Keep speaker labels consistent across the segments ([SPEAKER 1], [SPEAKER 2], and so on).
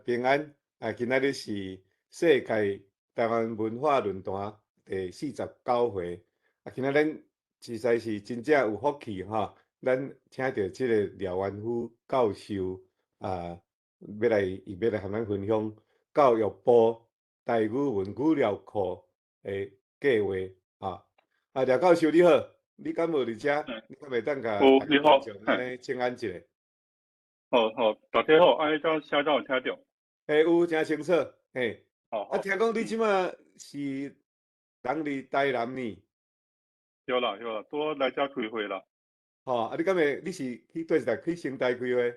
[SPEAKER 1] 平安今仔日是世界台湾文化论坛第49回今仔咱实在是真正有福气咱请到即个廖元虎教授要来和咱分享教育部台语文语料库的计划廖教授你好，你敢无伫遮？
[SPEAKER 2] 嗯，
[SPEAKER 1] 你敢袂当甲大家
[SPEAKER 2] 你好，
[SPEAKER 1] 观众安尼请安一下？
[SPEAKER 2] 大家好，安尼种声有听着？
[SPEAKER 1] 有真清楚，
[SPEAKER 2] 好，
[SPEAKER 1] 听讲你即马是人伫台南呢？
[SPEAKER 2] 有啦，拄来遮开会啦，
[SPEAKER 1] 你敢会你是去倒一搭去成大开会？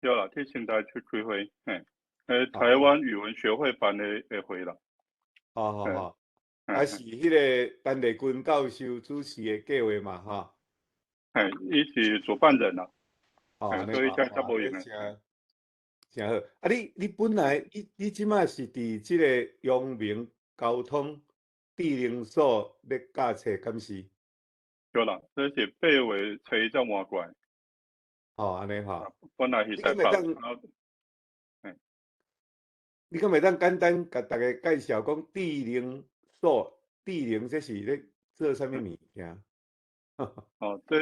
[SPEAKER 2] 有啦，去新台去开会，
[SPEAKER 1] 哦
[SPEAKER 2] 台湾语文学会办的会啦，
[SPEAKER 1] 是迄个陈丽君教授主持的计划嘛，
[SPEAKER 2] 伊是主办人啦，
[SPEAKER 1] 安尼
[SPEAKER 2] 所以才无用
[SPEAKER 1] 安尼
[SPEAKER 2] 的，
[SPEAKER 1] 真好。你本来你即马是伫即个阳明交通智能所咧教册，敢是？
[SPEAKER 2] 有啦，这是八月初一才换过来，
[SPEAKER 1] 安尼
[SPEAKER 2] 本来是
[SPEAKER 1] 你
[SPEAKER 2] 台北，
[SPEAKER 1] 敢会当？你敢会当简单甲大家介绍讲智能这是咧做啥物物件？
[SPEAKER 2] 这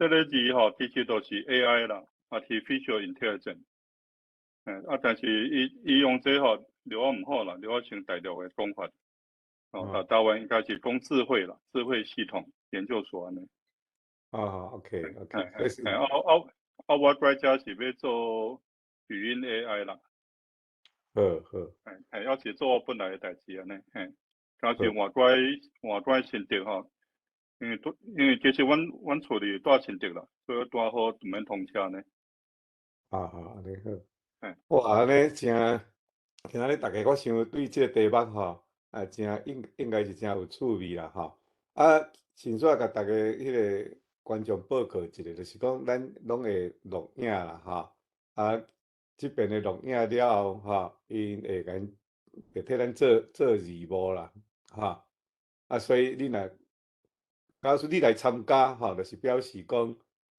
[SPEAKER 2] 个字其实都是 AI 啦，Artificial Intelligence，但是伊用这留我唔好啦，留我先大陆的讲法。台湾应该是讲智慧啦，智慧系统研究所安尼。
[SPEAKER 1] OK，
[SPEAKER 2] 我在遮是要做语音 AI 啦。
[SPEAKER 1] 好，
[SPEAKER 2] 要是做我本来的代志安尼，但是换过新竹因为其实阮厝里住新竹啦，所以拄好唔免通车呢。
[SPEAKER 1] 安尼好。哇，安尼真，今仔日大家我想对即个题目真应该是真有趣味啦先说甲大家迄个观众报告一下，就是讲咱拢会录影啦即边的录影了后因会替咱做字幕啦所以假如你来参加就是表示讲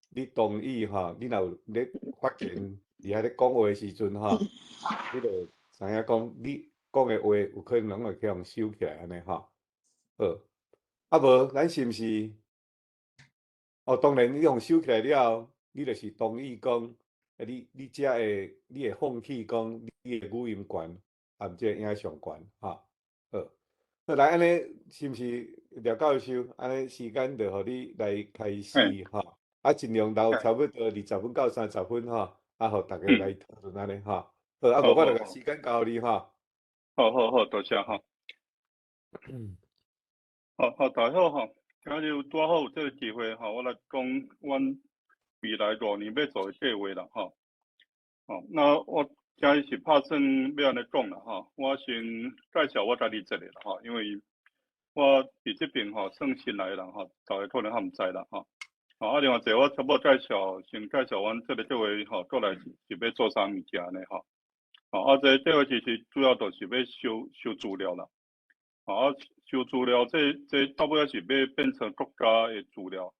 [SPEAKER 1] 你同意你若有咧发言伫遐咧讲话的时阵你就知影讲你讲的话有可能会去互收起来安尼好，无咱是毋是？当然你互收起来了后，你就是同意讲，你才会放弃讲你的语音权含即个影像权好，来安尼是毋是廖教授？安尼时间就互你来开始尽量留差不多20分到30分互大家来讨论安尼无我就甲时间交你
[SPEAKER 2] 好，多谢大家好今日拄好有这个机会我来讲阮未来5年要做的计划啦那我今日是拍算要安尼讲啦我先介绍我家己一下啦因为我伫这边算新来的人大家可能还毋知啦另外一个我差不多先介绍阮这个计划过来是要做啥物件呢这个计划其实主要都是要收资料啦收资料这到尾是要变成国家的资料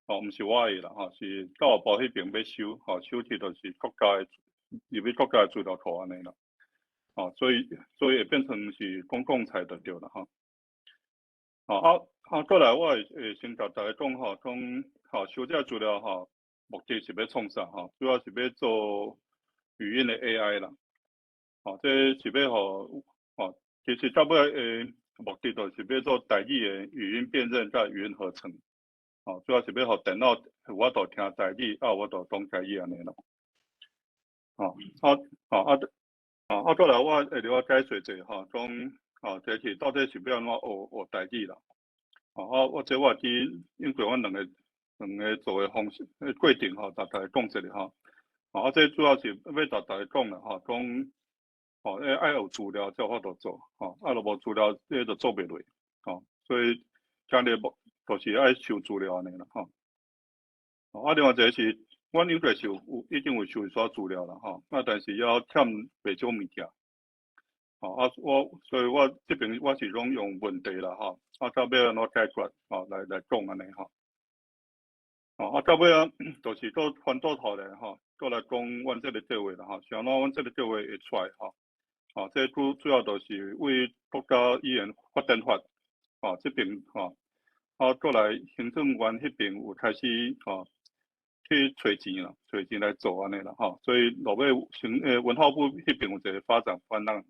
[SPEAKER 2] 毋是我的啦是教育部迄边要收起就是国家的入去国家的资料库安尼啦所以会变成是公共财就对啦过来我会先甲大家讲讲收这资料目的是要创啥主要是要做语音的 AI 啦这是要其实差不多目的就是要做台语的语音辨认甲语音合成主要是要互电脑我都听台语我都讲台语安尼啦过来我会了解说者讲这是到底是要安怎学台语啦我知因为阮两个做的方式过程大家讲一下这主要是要大家讲啦讲爱有资料才有法度做若无资料这就做袂落所以今日就是爱收资料安尼啦另外一个是阮应该是已经有收一撮资料啦但是要欠袂少物件所以我这边我是拢用问题啦才要安怎解决来讲安尼到尾啊，就是都翻倒头来都来讲阮这个计划啦想呾阮这个计划会出来这主要就是为国家语言发展法这边过来行政院迄边有开始去找钱啦，找钱来做安尼啦所以落尾文化部迄边有一个发展方案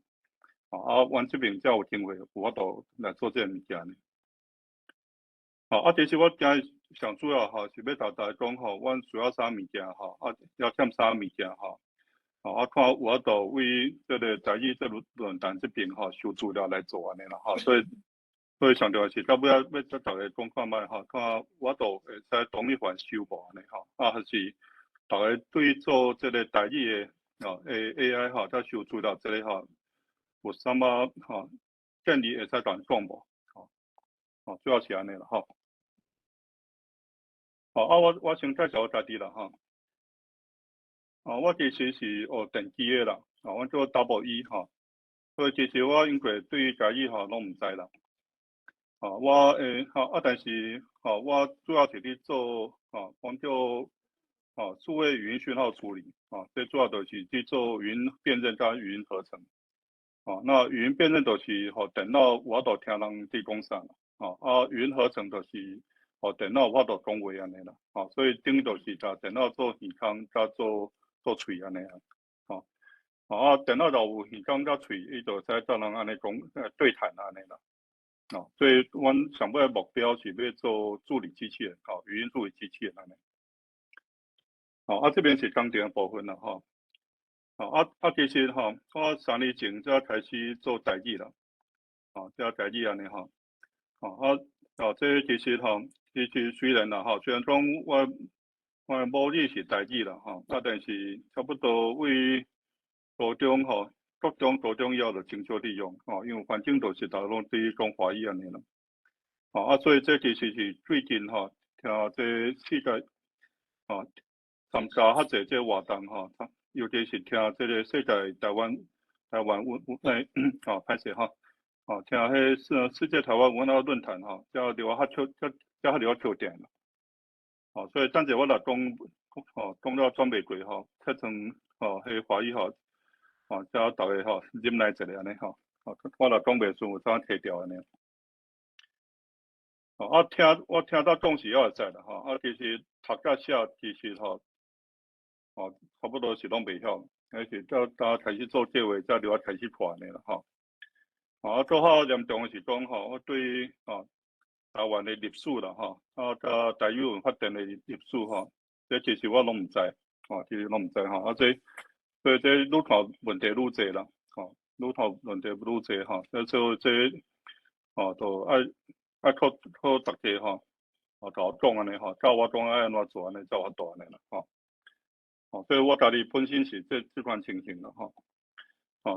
[SPEAKER 2] 阮这边才有经费有法度来做这个物件呢。其实我今日上主要是要甲大家讲阮需要啥物件要欠啥物件看有法度为这个在意这论坛这边收资料来做安尼啦所以上重要是到尾要甲大家讲看卖看有法度会使同一款收无安尼还是大家对做这个在意的AI 在收资料这个有啥物建议会使甲讲无主要是安尼啦我先介绍我家己啦我其实是学电机的啦我做 Double E 所以其实我应该对家己拢毋知啦但是我主要是伫做讲叫数位语音讯号处理最主要就是去做语音辨认加语音合成那语音辨认就是电脑有法度听人伫讲啥语音合成就是电脑有法度讲话安尼啦所以等于就是甲电脑做耳孔加做喙安尼电脑若有耳孔加喙伊就使甲人安尼讲对谈安尼啦所以阮上尾的目标是要做助理机器人语音助理机器人安尼这边是工程的部分啦其实我3年前才开始做代志啦才代志安尼这其实虽然啦虽然讲我母语是代志啦但是差不多为高中高中以后就真少利用因为反正都是大家拢对讲华语安尼啦所以这其实是最近听这世界参加较济这活动尤其是听这个世界台湾文歹势听迄世界台湾文化论坛才离我较少点啦所以等者我若讲了转袂过切成迄华语才大家忍耐一下安尼我若讲袂顺有怎摕掉安尼我听到总是会知啦其实读甲写其实差不多是拢袂晓而是到开始做计划才离我开始破安尼啦做较严重的是讲我对台湾的历史啦甲台语文发展的历史这其实我拢毋知其实拢毋知所以这愈看问题愈侪啦愈看问题愈侪所以这就爱靠大家甲我讲安尼教我讲爱安怎做安尼才有法度安尼啦所以我家己本身是这款情形啦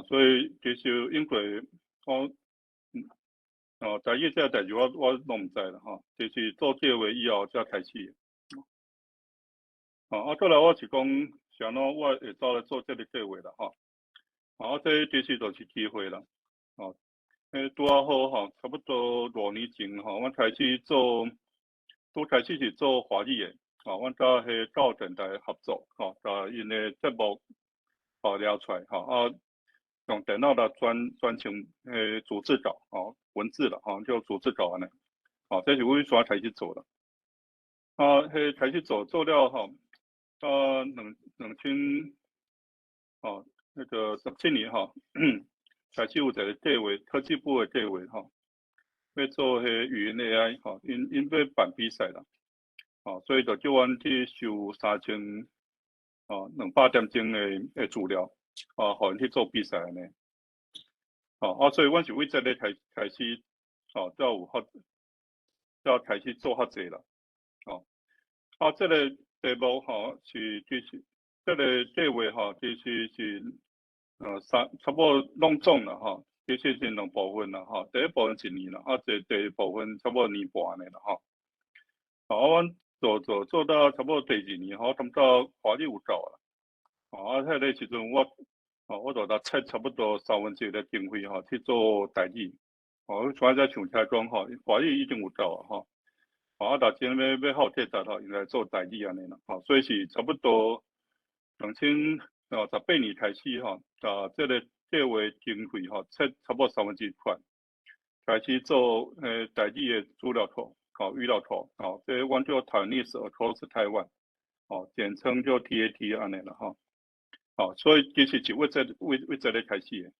[SPEAKER 2] 所以其实因为在意这代志我拢毋知啦就是做计划以后才开始再来我是讲啥喏我会走来做这个计划啦这其实就是机会啦拄啊好差不多5年前我开始做开始是做华语的阮甲迄教育电台合作甲因的节目了出来用电脑来转成逐字稿文字啦叫逐字稿安尼这是阮先开始做啦迄开始做了2000那个17年开始有一个计划科技部的计划要做迄语音 AI 因要办比赛啦所以就叫阮去收3200点钟的资料互因去做比赛安尼所以阮是为这个开始才开始做较济啦这个题目是其实这个计划其实是差不多拢总啦其实是2部分啦第一部分1年啦第二部分差不多1年半安尼啦阮做到差不多第2年感觉华语有够啦迄个时阵我就切差不多1/3的经费去做代志我现在想起来讲华语已经有够啊，大家要好铁杂吼，用来做代志安尼啦，吼，所以是差不多2018年开始吼，这个计划经费吼，差不多2/3款，开始做代志的资料图，预料图，这阮叫 Taiwanese Across Taiwan，简称叫 TAT 安尼啦，所以其实是为这个开始的，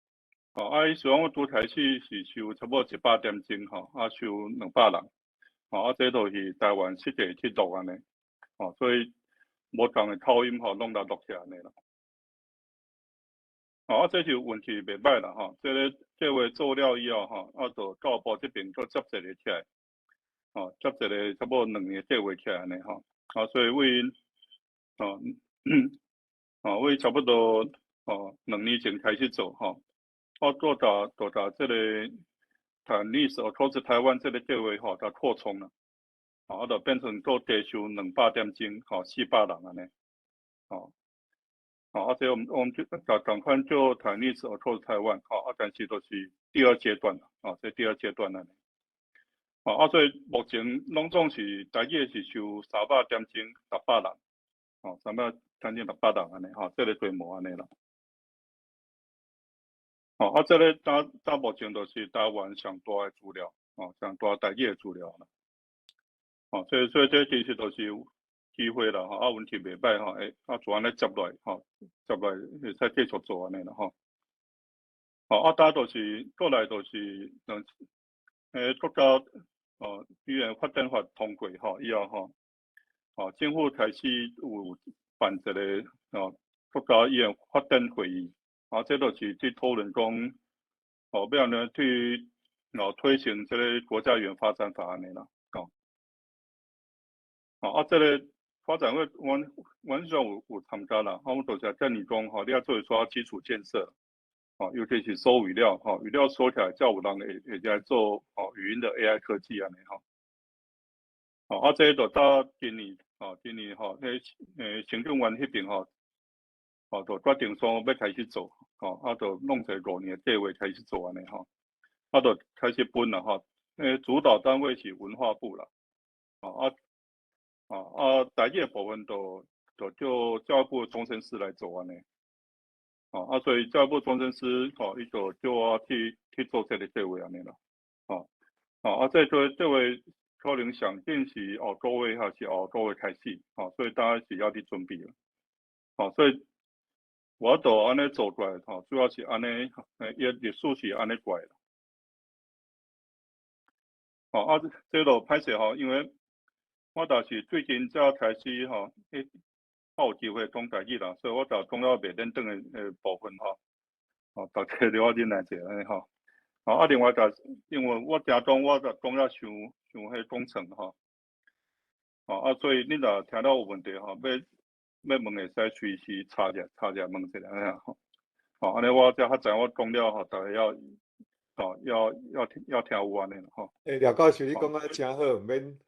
[SPEAKER 2] 伊虽然我拄开始是收差不多100点钟收200人。这都是台湾实际去录安尼，所以无同的口音拢来录起安尼啦。这就运气袂歹啦这个计划做了以后就教育部这边再接一个起来，接一个差不多2年计划起来安尼所以为为差不多2年前开始做做到这个Taiwanese Across Taiwan这个计划它扩充了。就变成做低收200点钟，400人安尼，这我们就赶快就Taiwanese Across Taiwan，但是都是第2阶段这第2阶段安尼，所以目前拢总是大约是收300点钟600人，300点钟600人安尼，这个规模安尼啦，这个到目前都是台湾上大的资料，上大大约的资料啦。所以这其实都是机会啦，问题袂歹做安尼接落来会使继续做安尼啦大都是过来都是国家语言发展法通过以后政府开始有办一个国家语言发展会议，这都是去讨论讲要安尼去推行这个国家语言发展法安尼啦。这个发展会，阮上有参加啦，我都是建议讲你要做一寡基础建设，尤其是收语料，语料收起来，才有人会来做语音的 AI 科技安尼这个就到今年行政院迄边就决定说要开始做，就弄成5年计划开始做安尼就开始分啦主导单位是文化部啦，台语的部分就叫教育部中生司来做安尼，所以教育部中生司伊就叫我去做这个计划安尼啦，这位可能上定是后个月还是后个月开始，所以大家是要去准备了，所以我就安尼做过来，主要是安尼，也历史是安尼过来这就歹势因为我倒是最近才开始有机会讲台语啦，所以我就讲了袂认真的部分大家了解忍耐者安尼另外因为我听讲我就讲了伤迄工程所以你若听到有问题要问会使随时插者问一下安尼我才较知我讲了大家要听有安尼啦
[SPEAKER 1] 廖教授你讲啊真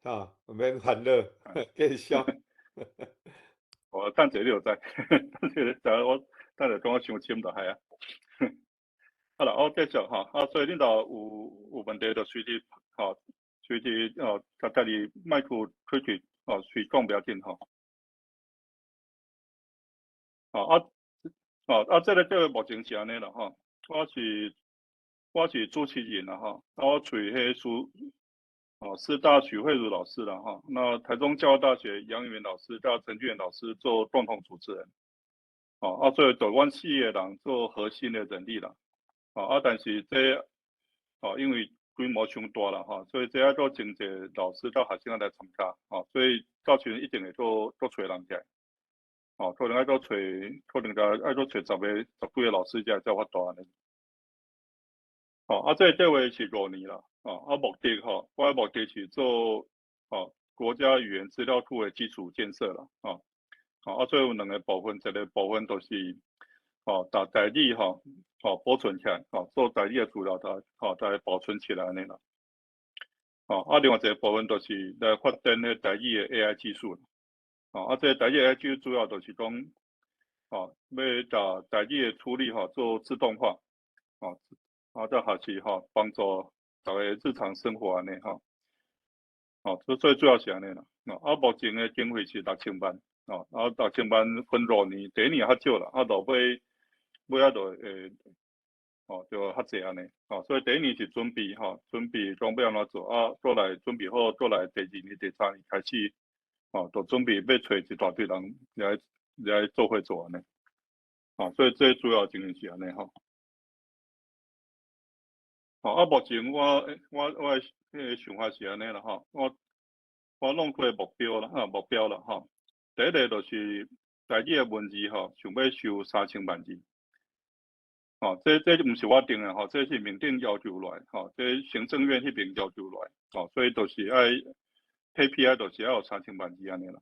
[SPEAKER 1] 好，毋免烦恼，继续。
[SPEAKER 2] 等者你就知，我等者讲我伤深就系啊。好啦，我继续所以你若有问题就随时随时家己麦克开嘴随讲不要紧这个目前是安尼啦我是主持人啦我找迄师大许慧茹老师啦那台中教育大学杨元老师加陈俊元老师做共同主持人所以就阮4个人做核心的人力啦但是这因为规模伤大啦所以这要做真济老师到学生来参加所以到时一定会多找人起来可能要多找10几个老师才发大安尼这个计划是5年啦目的我的目的是做国家语言资料库的基础建设啦所以有2个部分，一个部分就是把台语保存起来做台语的资料来保存起来安尼啦另外一个部分就是来发展迄台语的 AI 技术这个台语 AI 技术主要就是讲要把台语的处理做自动化这还是帮助大家日常生活安尼最主要是安尼啦。目前的经费是6000万，6000万分2年，第一年较少啦，就尾就就较济安尼。所以第一年是准备准备装备安怎做，过来准备好，过来第2年、第3年开始，就准备要找一大堆人来做伙做安尼。所以最主要情形是安尼目前我的想法是安尼啦我弄出目标啦第一个就是台语的文字想要收3000万字。这毋是我定的这是民定要求来这行政院迄边要求来所以就是爱 KPI 就是要有3000万字安尼啦。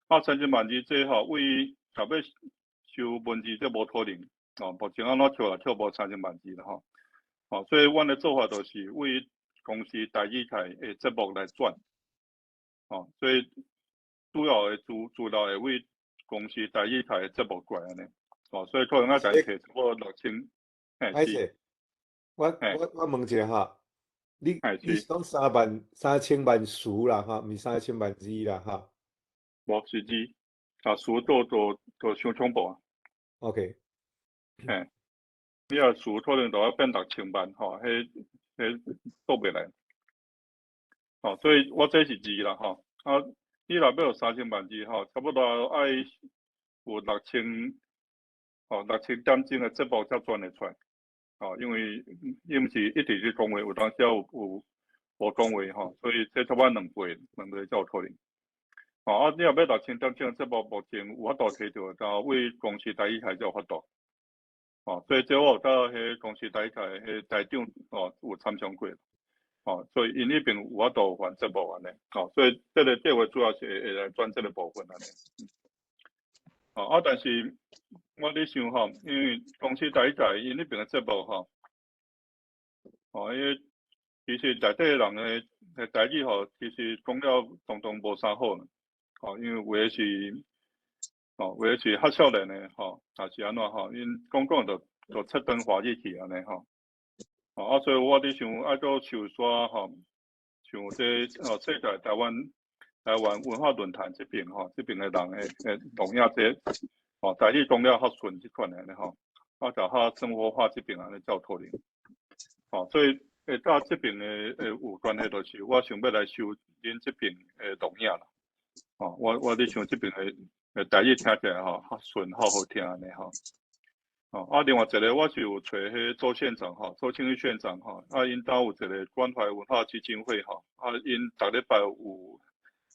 [SPEAKER 2] 3000万字这为要收文字这无可能目前安怎跳无3000万字啦所以阮的做法就是为公司台语台的节目来转所以主要的资料会为公司台语台的节目过来安尼所以可能大概摕差不多6000。
[SPEAKER 1] 歹势，我问一下你是讲3000万词啦毋是3000万字啦
[SPEAKER 2] 无是字词都伤恐怖
[SPEAKER 1] OK。
[SPEAKER 2] 你词可能都要变6000万迄做袂来所以我这是字啦你若要有3000万字差不多爱有6000点钟的节目才转得出来因为伊毋是一直去讲话，有当时有无讲话所以这差不多2倍才有可能你若要6000点钟的节目，目前有法度摕到，但为公司台语台才有法度所以这我有甲迄公司台语台迄台长有参详过所以因迄边有法度还节目安尼所以这个计划主要是会来转这个部分安尼但是我咧想因为公司台语台因迄边的节目因为其实内底人的台语其实讲了当无啥好因为有的是较少年的也是安怎因讲就切断华语去安尼所以我咧想爱做手刷像这世界台湾文化论坛这边这边的人的同样这台语讲了较顺即款的安尼就较生活化这边安尼才有可能所以到这边的有关系就是我想要来收恁这边的录影啦我咧想这边的台语听起来较顺好听安尼另外一个我是有找迄周县长周庆玉县长因兜有一个关怀文化基金会因逐礼拜有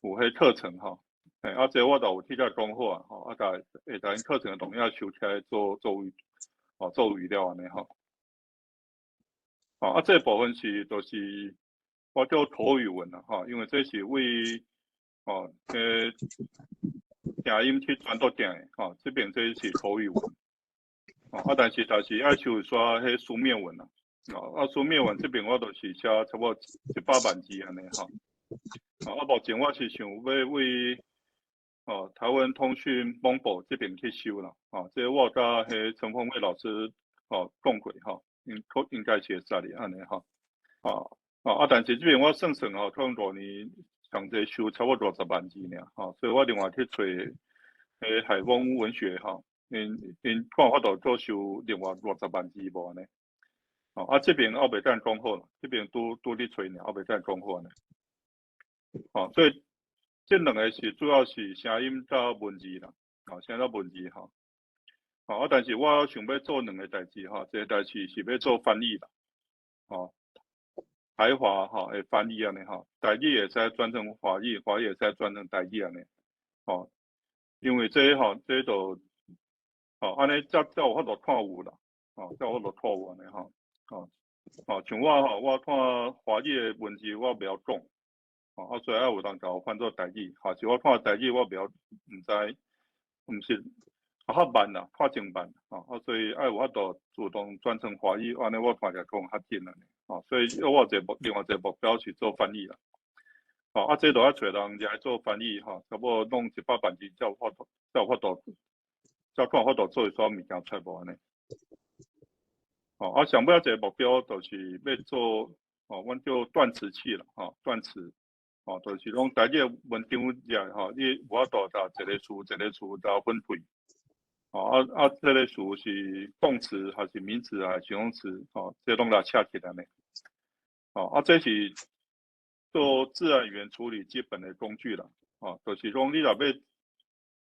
[SPEAKER 2] 迄课程这我都有替他讲好甲因课程的录影收起来做语料安尼这部分就是我叫口语文因为这是为声音去传到定的这边这是口语文但是爱收刷迄书面文书面文这边我都是写差不多100万字安尼目前我是想要为台湾通讯本部这边去收啦这我甲迄陈凤慧老师讲过应该是会使哩安尼但是这边我算可能5年上济收差不多20万字尔所以我另外去找海丰文学因看法度做收另外60万字无安尼这边后袂等讲好啦，这边拄咧找尔后袂等讲好安尼所以这两个是主要是声音甲文字啦声音甲文字但是我想要做2个代志一个代志是要做翻译啦台华会翻译安尼台语会使转成华语，华语会使转成台语安尼因为这就安尼才有法度看有啦才有法度看有安尼像我看华语的文字我袂晓讲所以爱有人甲我翻做台语是我看台语我袂晓毋是较慢啦看真慢所以爱有法度自动转成华语安尼我看起来讲较紧安尼所以我另外一个目标是做翻译啦这都要找人来做翻译差不多弄100万字才有法度才看法度做一撮物件出无安尼想要一个目标就是要做阮叫断词器啦，断词，就是讲台语文章也你有法度甲一个词甲分配，这个词是动词还是名词还是形容词，这拢来恰起来呢，这是做自然语言处理基本的工具啦，就是讲你若要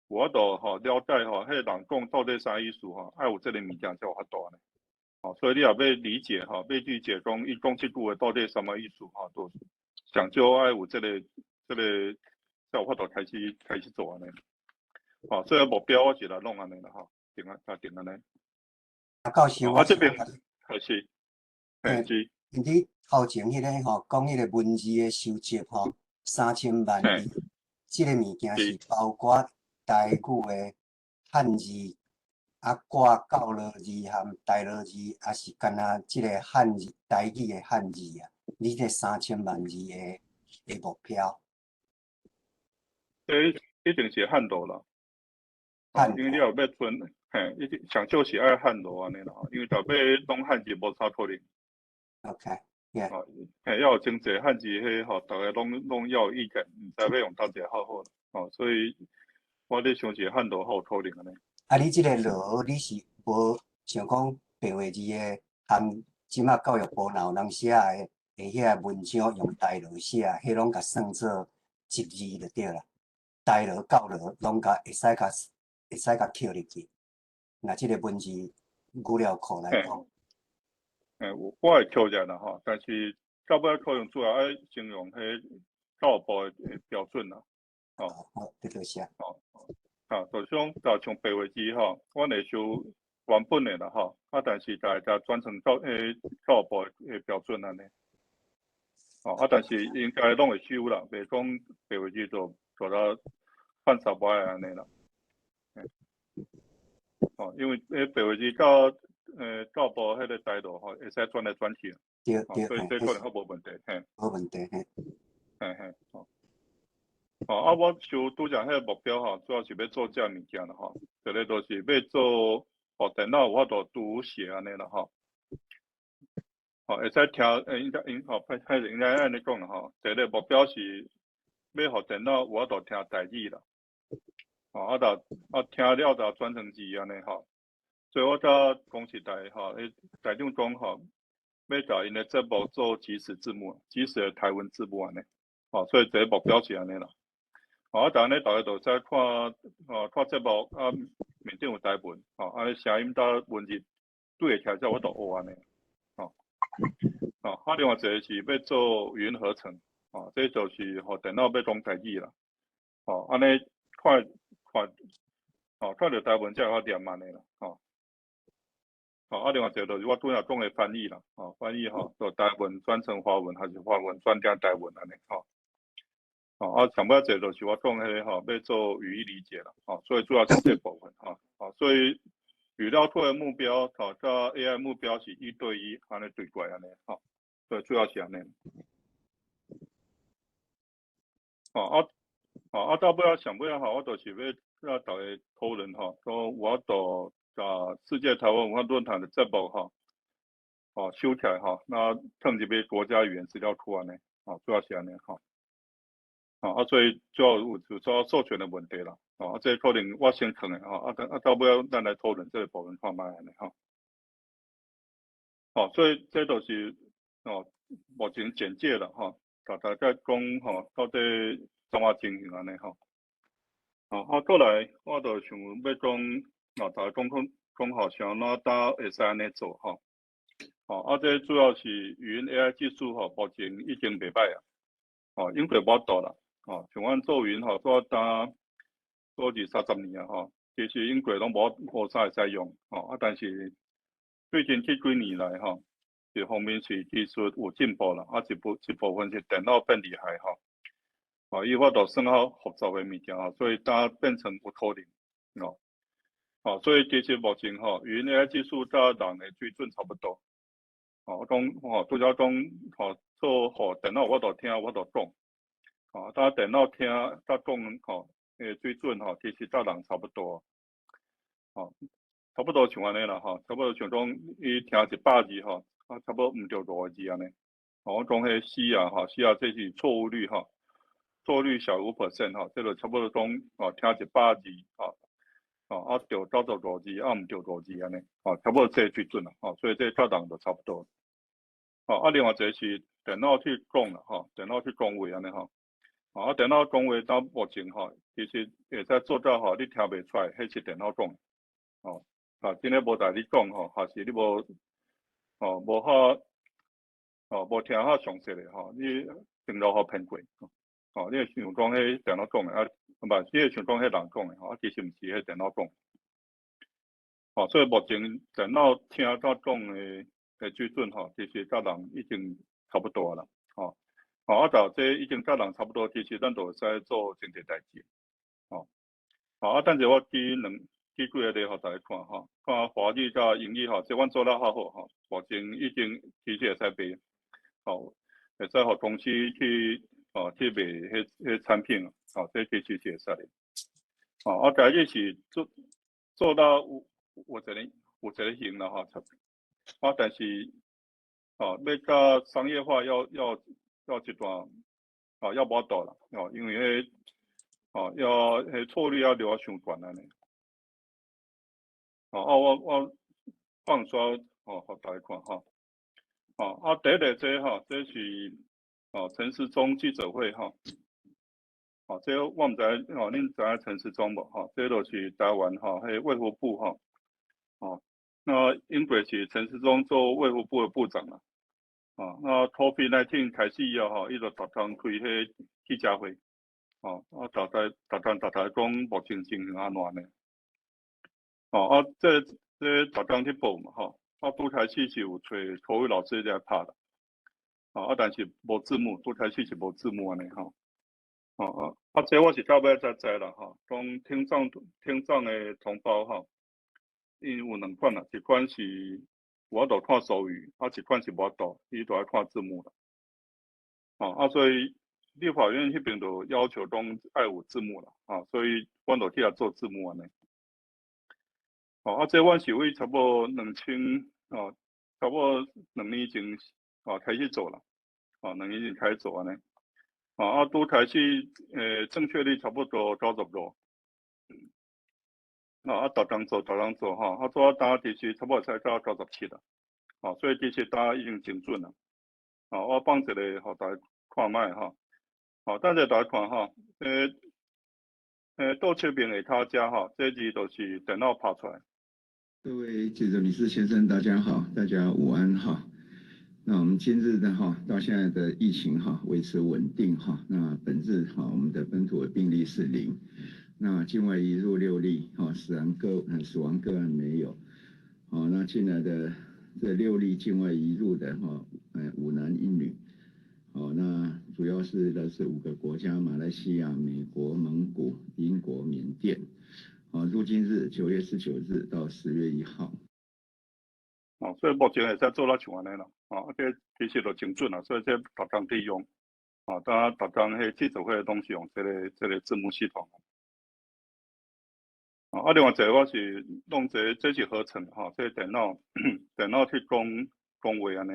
[SPEAKER 2] 有法度了解迄个人讲到底啥意思爱有这个物件才有法度呢。所以你也要理解要理解讲伊讲即句话到底什么意思都上少爱有这个才有法度开始做安尼。所以目标我是来弄安尼啦定安尼。
[SPEAKER 3] 教授，我
[SPEAKER 2] 这边是，是。
[SPEAKER 3] 你头前迄个讲迄个文字的收集3000万字，即个物件是包括台语的汉字。挂教落字含台落字，还是干那即个汉字台语的汉字啊？你这3000万字的目标？
[SPEAKER 2] 一定是汉读啦。因为你要存，一定上少是爱汉读安尼啦。因为若要弄汉字无啥可能。
[SPEAKER 3] OK，yeah。
[SPEAKER 2] 要有真济汉字大家拢要有意见，毋知要用倒一个好所以我咧想是汉读好有可能安尼。
[SPEAKER 3] 你即个落你是无像讲白话字的，含即马教育部若有人写的遐文章用台落写，迄拢甲算做一字就对啦。台落教落拢会使甲扣入去。那即个文字语料库来讲，
[SPEAKER 2] 我会扣入啦但是到尾可能主要爱形容迄教育部的标准啦。
[SPEAKER 3] 好，对对是啊。
[SPEAKER 2] 就像白话字阮会收原本的啦但是大家转成教育部的标准安尼。但是应该拢会收啦，袂讲白话字做到犯傻歪安尼啦。因为白话字到教育部迄个制度会使转来转去。
[SPEAKER 3] 对，
[SPEAKER 2] 所以这可能较无问题。
[SPEAKER 3] 无问题
[SPEAKER 2] 我收拄则迄个目标主要是要做这物件啦一个就是要做电脑有法度读写安尼啦会使听应该安尼讲啦一个目标是要互电脑有法度听台语啦听了就转成字安尼所以我才讲实在台长讲要甲因的节目做即时字幕，即时的台文字幕安尼所以这个目标是安尼啦。但安尼大家就使看节目面顶有台文安尼声音甲文字对会起来才有法度学安尼另外一个是要做语音合成这就是互电脑要讲台语啦安尼看着台文才会晓念安尼啦另外一个就是我拄仔讲的翻译啦翻译就台文转成华文，还是华文转成台文安尼上尾一个就是我讲迄个要做语义理解啦所以主要是这部分所以语料库的目标甲 AI 目标是1对1安尼对过来安尼所以主要是安尼到尾上尾我就是要大家讨论说我都世界台湾文化论坛的节目收起来那放入去国家语言资料库安尼主要是安尼所以主要有授权的问题啦这可能我先放的到尾咱来讨论这个部分看卖安尼所以这都是目前简介啦大家讲到底怎么进行安尼过来我就想要讲大家讲像哪搭会使安尼做这主要是语音 AI 技术目前已经袂歹用过无多啦像阮做语音做当做20-30年其实英国拢无啥会使用但是最近这几年来一方面是技术有进步啦一部分是电脑变厉害伊法度算好复杂的物件所以它变成有可能所以其实目前语音 AI 技术甲人的水准差不多我讲拄则讲做互电脑有法度听有法度讲但电脑听甲讲水准其实甲人差不多差不多像安尼啦差不多像讲伊听100字差不多毋着5个字安尼我讲迄C啊，吼 C 啊，这是错误率哈，错误率小于5%哈，这个差不多讲哦，听100字哦，哦对92字，唔对2字安尼，哦差不多这水准啦，哦所以这教堂就差不多。哦另外一个是电脑去讲啦，吼电脑去讲话安尼吼，哦电脑讲话到目前吼，其实会使做到吼，你听袂出来，迄是电脑讲，哦今日无代你讲吼，还是你无好。无听好详细的吼，你电脑好骗过，你想讲迄电脑讲的啊，你想讲迄人讲的吼，其实毋是迄电脑讲，所以目前电脑听到讲的水准吼，其实甲人已经差不多啦，到这已经甲人差不多，其实咱就会使做真侪代志，等者我举几个例互大家看吼，看华语甲英语吼，即阮做了较好吼，目前已经其实会使卖。会使互公司去去卖迄产品这其实是会使的。第一是做到有一个型啦但是要甲商业化要一段要无度啦因为要迄错率要留伤悬安尼。我放刷互大家看第一个这是陈时中记者会这我毋知恁知影陈时中无这就是台湾迄卫福部那英国是陈时中做卫福部的部长啦那 COVID-19 开始以后伊就逐天开迄记者会逐天讲目前情形安怎呢这逐天去报嘛拄开始是有找口语老师来拍啦但是无字幕，拄开始是无字幕安尼这我是到尾才知啦讲听障的同胞因有两款啦，一款是我都看手语，一款是无度，伊都要看字幕啦所以立法院迄边就要求讲爱有字幕啦所以阮就去遐做字幕安尼这阮是为差不多2000差不多2年前开始做啦2年前开始做安尼拄开始正确率差不多90多逐天做做到其实差不多才到97啦所以其实大家已经真准啦我放一个互大家看卖等者大家看倒切面下骹遮这字就是电脑拍出来。
[SPEAKER 4] 各位记者女士先生，大家好，大家午安那我们今日的到现在的疫情维持稳定那本日我们的本土的病例是0，那境外移入6例死亡个案没有那进来的这6例境外移入的5男1女那主要是来自5个国家：马来西亚、美国、蒙古、英国、缅甸入境日9月19日到10月1号。
[SPEAKER 2] 所以目前会使做到像安尼啦这其实就真准啦，所以这逐天去用当逐天迄记者会的东西用这个字幕系统另外一个我是弄这是合成这电脑去讲话安尼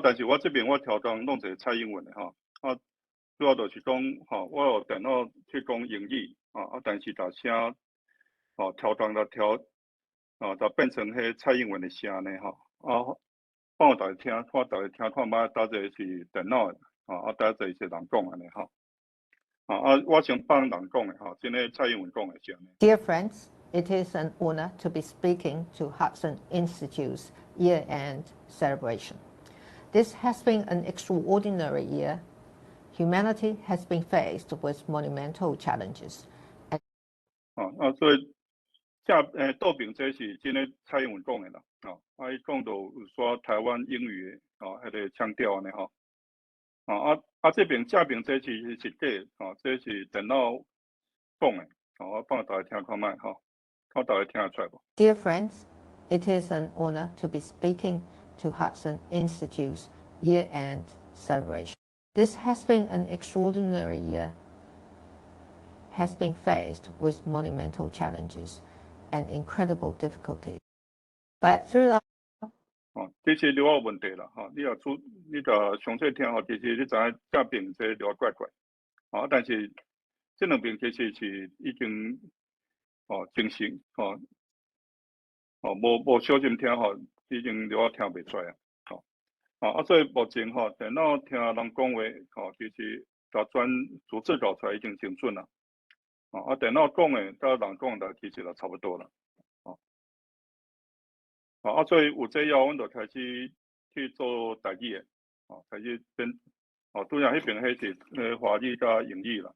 [SPEAKER 2] 但是我这边我调当弄一个蔡英文的主要就是讲我有电脑去讲英语但是把声调当来调就变成迄蔡英文的声呢放大家听，看大家听看卖，搭这是电脑的搭这是人讲安尼我先帮人讲的真诶蔡英文讲的是安尼。
[SPEAKER 5] Dear friends, it is an honor to be speaking to Hudson Institute's year-end celebration. This has been an extraordinary year. Humanity has been faced with monumental challenges.
[SPEAKER 2] 所以倒边这是真诶蔡英文讲的啦伊讲到有说台湾英语的迄个腔调安尼这边正边这是假这是电脑讲的我帮大家听看卖看大家听得出来无
[SPEAKER 5] Dear friends, it is an honor to be speaking to Hudson Institute's year-end celebration. This has been an extraordinary year, has been faced with monumental challenges and incredible difficulties. But throughout
[SPEAKER 2] 这是流的问题啦，你若详细听其实你知影这病这流怪怪，但是这两病其实是已经精神无小心听已经流听袂出来所以目前电脑听人讲话其实大专逐字搞出来已经精准啦，电脑讲的甲人讲的其实就差不多啦，所以有这要阮就开始去做台语的，开始变，拄则迄边迄是华语甲英语啦，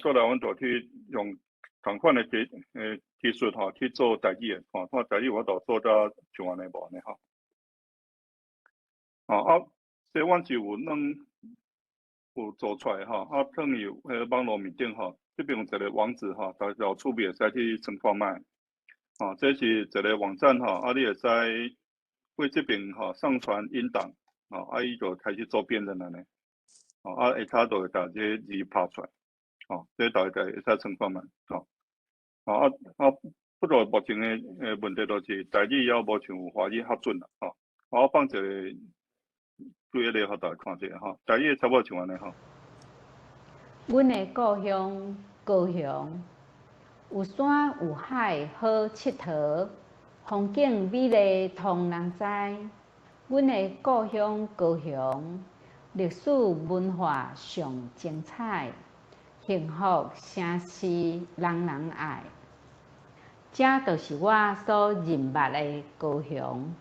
[SPEAKER 2] 再来阮就去用同款的技术去做台语的，看台语我就做到像安尼无安尼所以阮是有做出来等于网络面顶这边有一个网址大家有趣味会使去参看卖。这是一个网站你会使为这边上传音档伊就开始做辨认了呢下骹就会把这字拍出来这大家会使参看卖不过目前的问题就是台语还无像华语较准啦我放一个对个互大家看者台语差不多像安尼
[SPEAKER 6] 阮的故乡高雄。有山有海好佚佗，风景美丽通人知。阮的故乡高雄，历史文化上精彩，幸福城市人人爱。这就是我所认捌的高雄。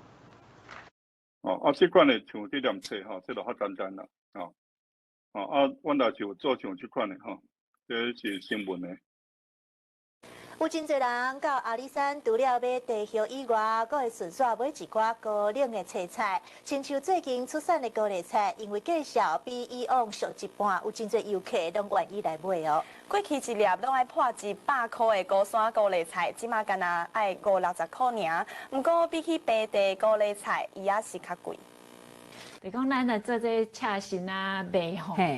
[SPEAKER 2] 这款的像这念册这就较简单啦阮也是有做像这款的这是新闻的。
[SPEAKER 7] 有真侪人到阿里山除了买地叶以外，阁会顺续买一寡高冷的青菜，亲像最近出产的高丽菜，因为价少比以往俗一半，有真侪游客拢愿意来买哦。
[SPEAKER 8] 过去一粒拢爱破100块的高山高丽菜，即马干那爱50-60块尔。不过比起平地高丽菜，伊也是较贵。
[SPEAKER 9] 就讲咱来做这车身卖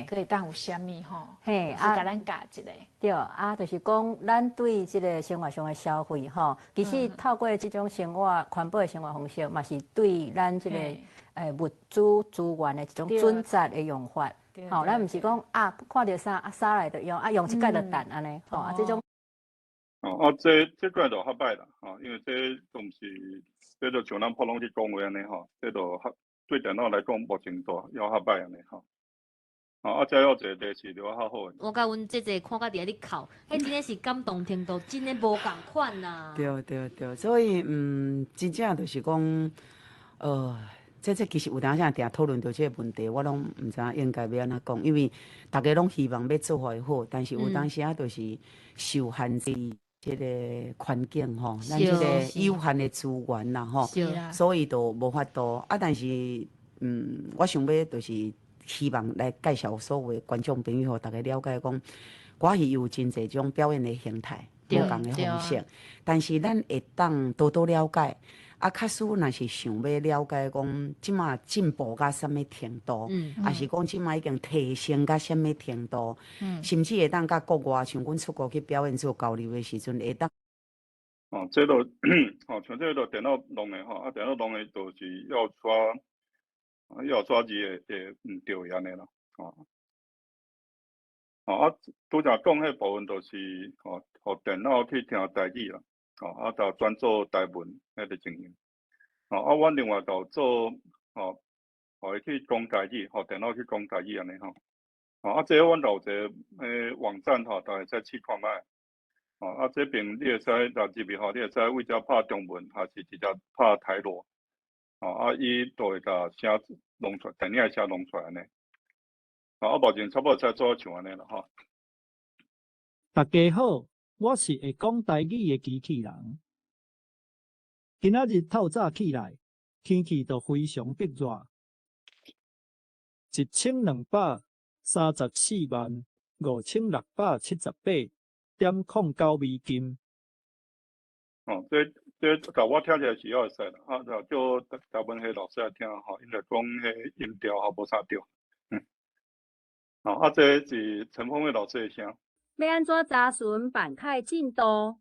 [SPEAKER 9] 可以当有虾米是甲咱教一个。
[SPEAKER 10] 对就是讲咱对即个生活上的消费其实透过即种生活环保的生活方式，嘛是对咱即个物资资源的一种准则的用法。咱毋是讲看到衫来就用用一届就淡安尼即种。
[SPEAKER 2] 这个就较歹啦因为这都毋是，这就像咱普通去讲话安尼这就对电脑来讲，目前都要较歹安尼再要一个地势就较好诶。
[SPEAKER 11] 我甲阮姐姐看到伫咧哭，迄真诶是感动程度，真诶无共款呐。
[SPEAKER 12] 对，所以真正就是讲，这其实有当时定讨论到这个问题，我拢毋知影应该要安怎讲，因为大家拢希望要做会好，但是有当时就是受限制。这个环境咱这个有限的资源啦所以都无法度但是我想要就是希望来介绍所有的观众朋友，大家了解讲，歌戏有真侪种表演的形态，不同的方式，但是咱会当多多了解。假使若是想要了解讲，即马进步到什么程度，还是讲即马已经提升到什么程度，甚至会当甲国外，像阮出国去表演做交流的时阵，会当。
[SPEAKER 2] 这都像这个电脑弄的电脑弄的就是要抓字会对安尼啦拄则讲迄部分就是互电脑去听台语啦。就专做台文迄个情形。阮另外就做互伊去讲台语，互电脑去讲台语安尼这阮就有一个网站大家再试看卖。这边你会使入入去你会使为遮拍中文，还是直接拍台罗。伊就会甲声弄出来，电影的声弄出来安尼。目前差不多才做像安尼啦
[SPEAKER 13] 大家好。我是会讲台语的机器人。今仔日透早起来，天气就非常逼热，1,2345678.09美金。这我听起来是要会使啦，就叫台湾迄老师来听因来讲迄音调无啥对。这是陈峰的老师的声。
[SPEAKER 14] 要安怎查询办卡进度？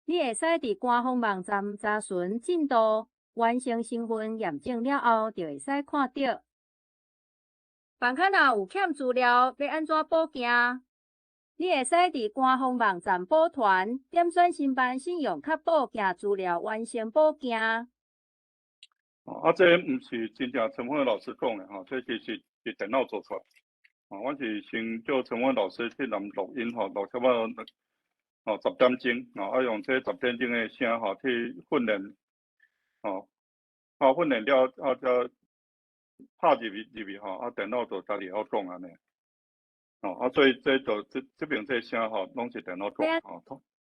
[SPEAKER 14] 你会使伫官方网站查询进度，完成身份验证了后，就会使看到。房客若有欠资料，要安怎补件？你会使伫官方网站补团点选申办信用卡补件资料，完成补件。
[SPEAKER 2] 这毋是真正陈峰老师讲的这其实是电脑做出来。我是先叫陈峰老师去录音录差不多10点钟，用这10点钟的声去训练，训练了再拍入去电脑就家己好讲安尼。所以这边这声拢是电脑讲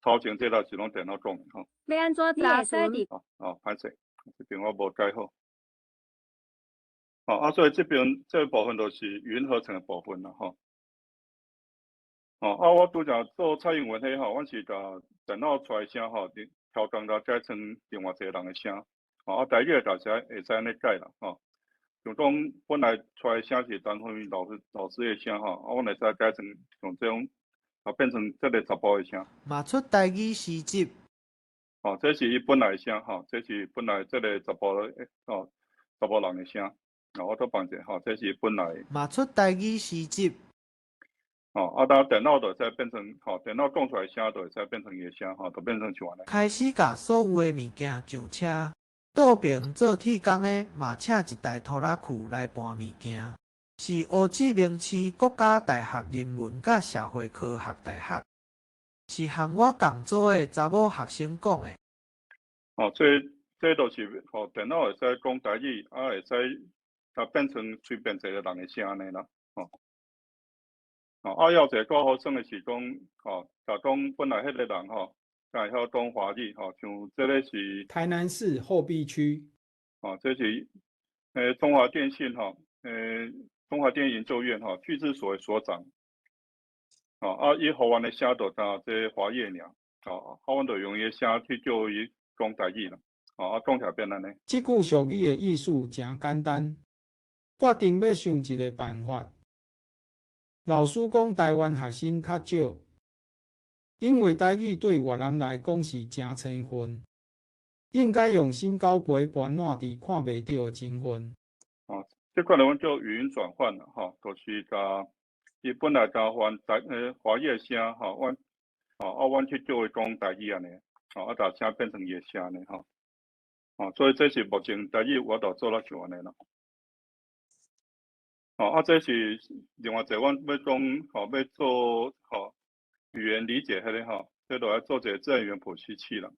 [SPEAKER 2] 头前这是拢电脑讲的
[SPEAKER 14] 要安怎查询？
[SPEAKER 2] 歹势，这边我无解好。所以这边这部分都是语音合成的部分啦我拄则做蔡英文迄我是甲电脑出来声调整甲改成另外一个人的声，台语大家会使安尼改啦就讲本来出来声是陈凤老师的声我会使改成用这种变成这个查甫的声。
[SPEAKER 15] 嘛出台语诗集。
[SPEAKER 2] 这是伊本来的声这是本来这个查甫的查甫人的声。我都放者这是本来的。
[SPEAKER 15] 嘛出台语诗集。
[SPEAKER 2] 当电脑就会使变成电脑讲出来声就会使变成伊的声就变成像安尼。
[SPEAKER 15] 开始甲所有的物件上车，倒边做铁工的嘛请一台拖拉库来搬物件，是乌志明市国家大学人文甲社会科学大学，是和我共组的查某学生讲的。
[SPEAKER 2] 这都是电脑会使讲台语，会使变成随便一个人的声安尼啦要一个较好耍的是讲假讲本来迄个人才会晓讲华语像这个是
[SPEAKER 16] 台南市后壁区
[SPEAKER 2] 这是中华电信中华电研究院巨智所的所长伊互阮的声就当这华语尔阮就用伊的声去叫伊讲台语啦讲起来变安尼。
[SPEAKER 16] 即句俗语的意思真简单，决定要想一个办法。老师讲台湾学生较少，因为台语对越南来讲是真青分，应该用心交陪伴烂伫看袂到的情分。
[SPEAKER 2] 这款阮叫语音转换啦就是甲伊本来甲华语的声阮去叫伊讲台语安尼把声变成伊的声安尼所以这是目前台语我都做到像安尼啦。这是另外一个，阮要讲要做语言理解迄个这就要做一个自然语言谱系器啦。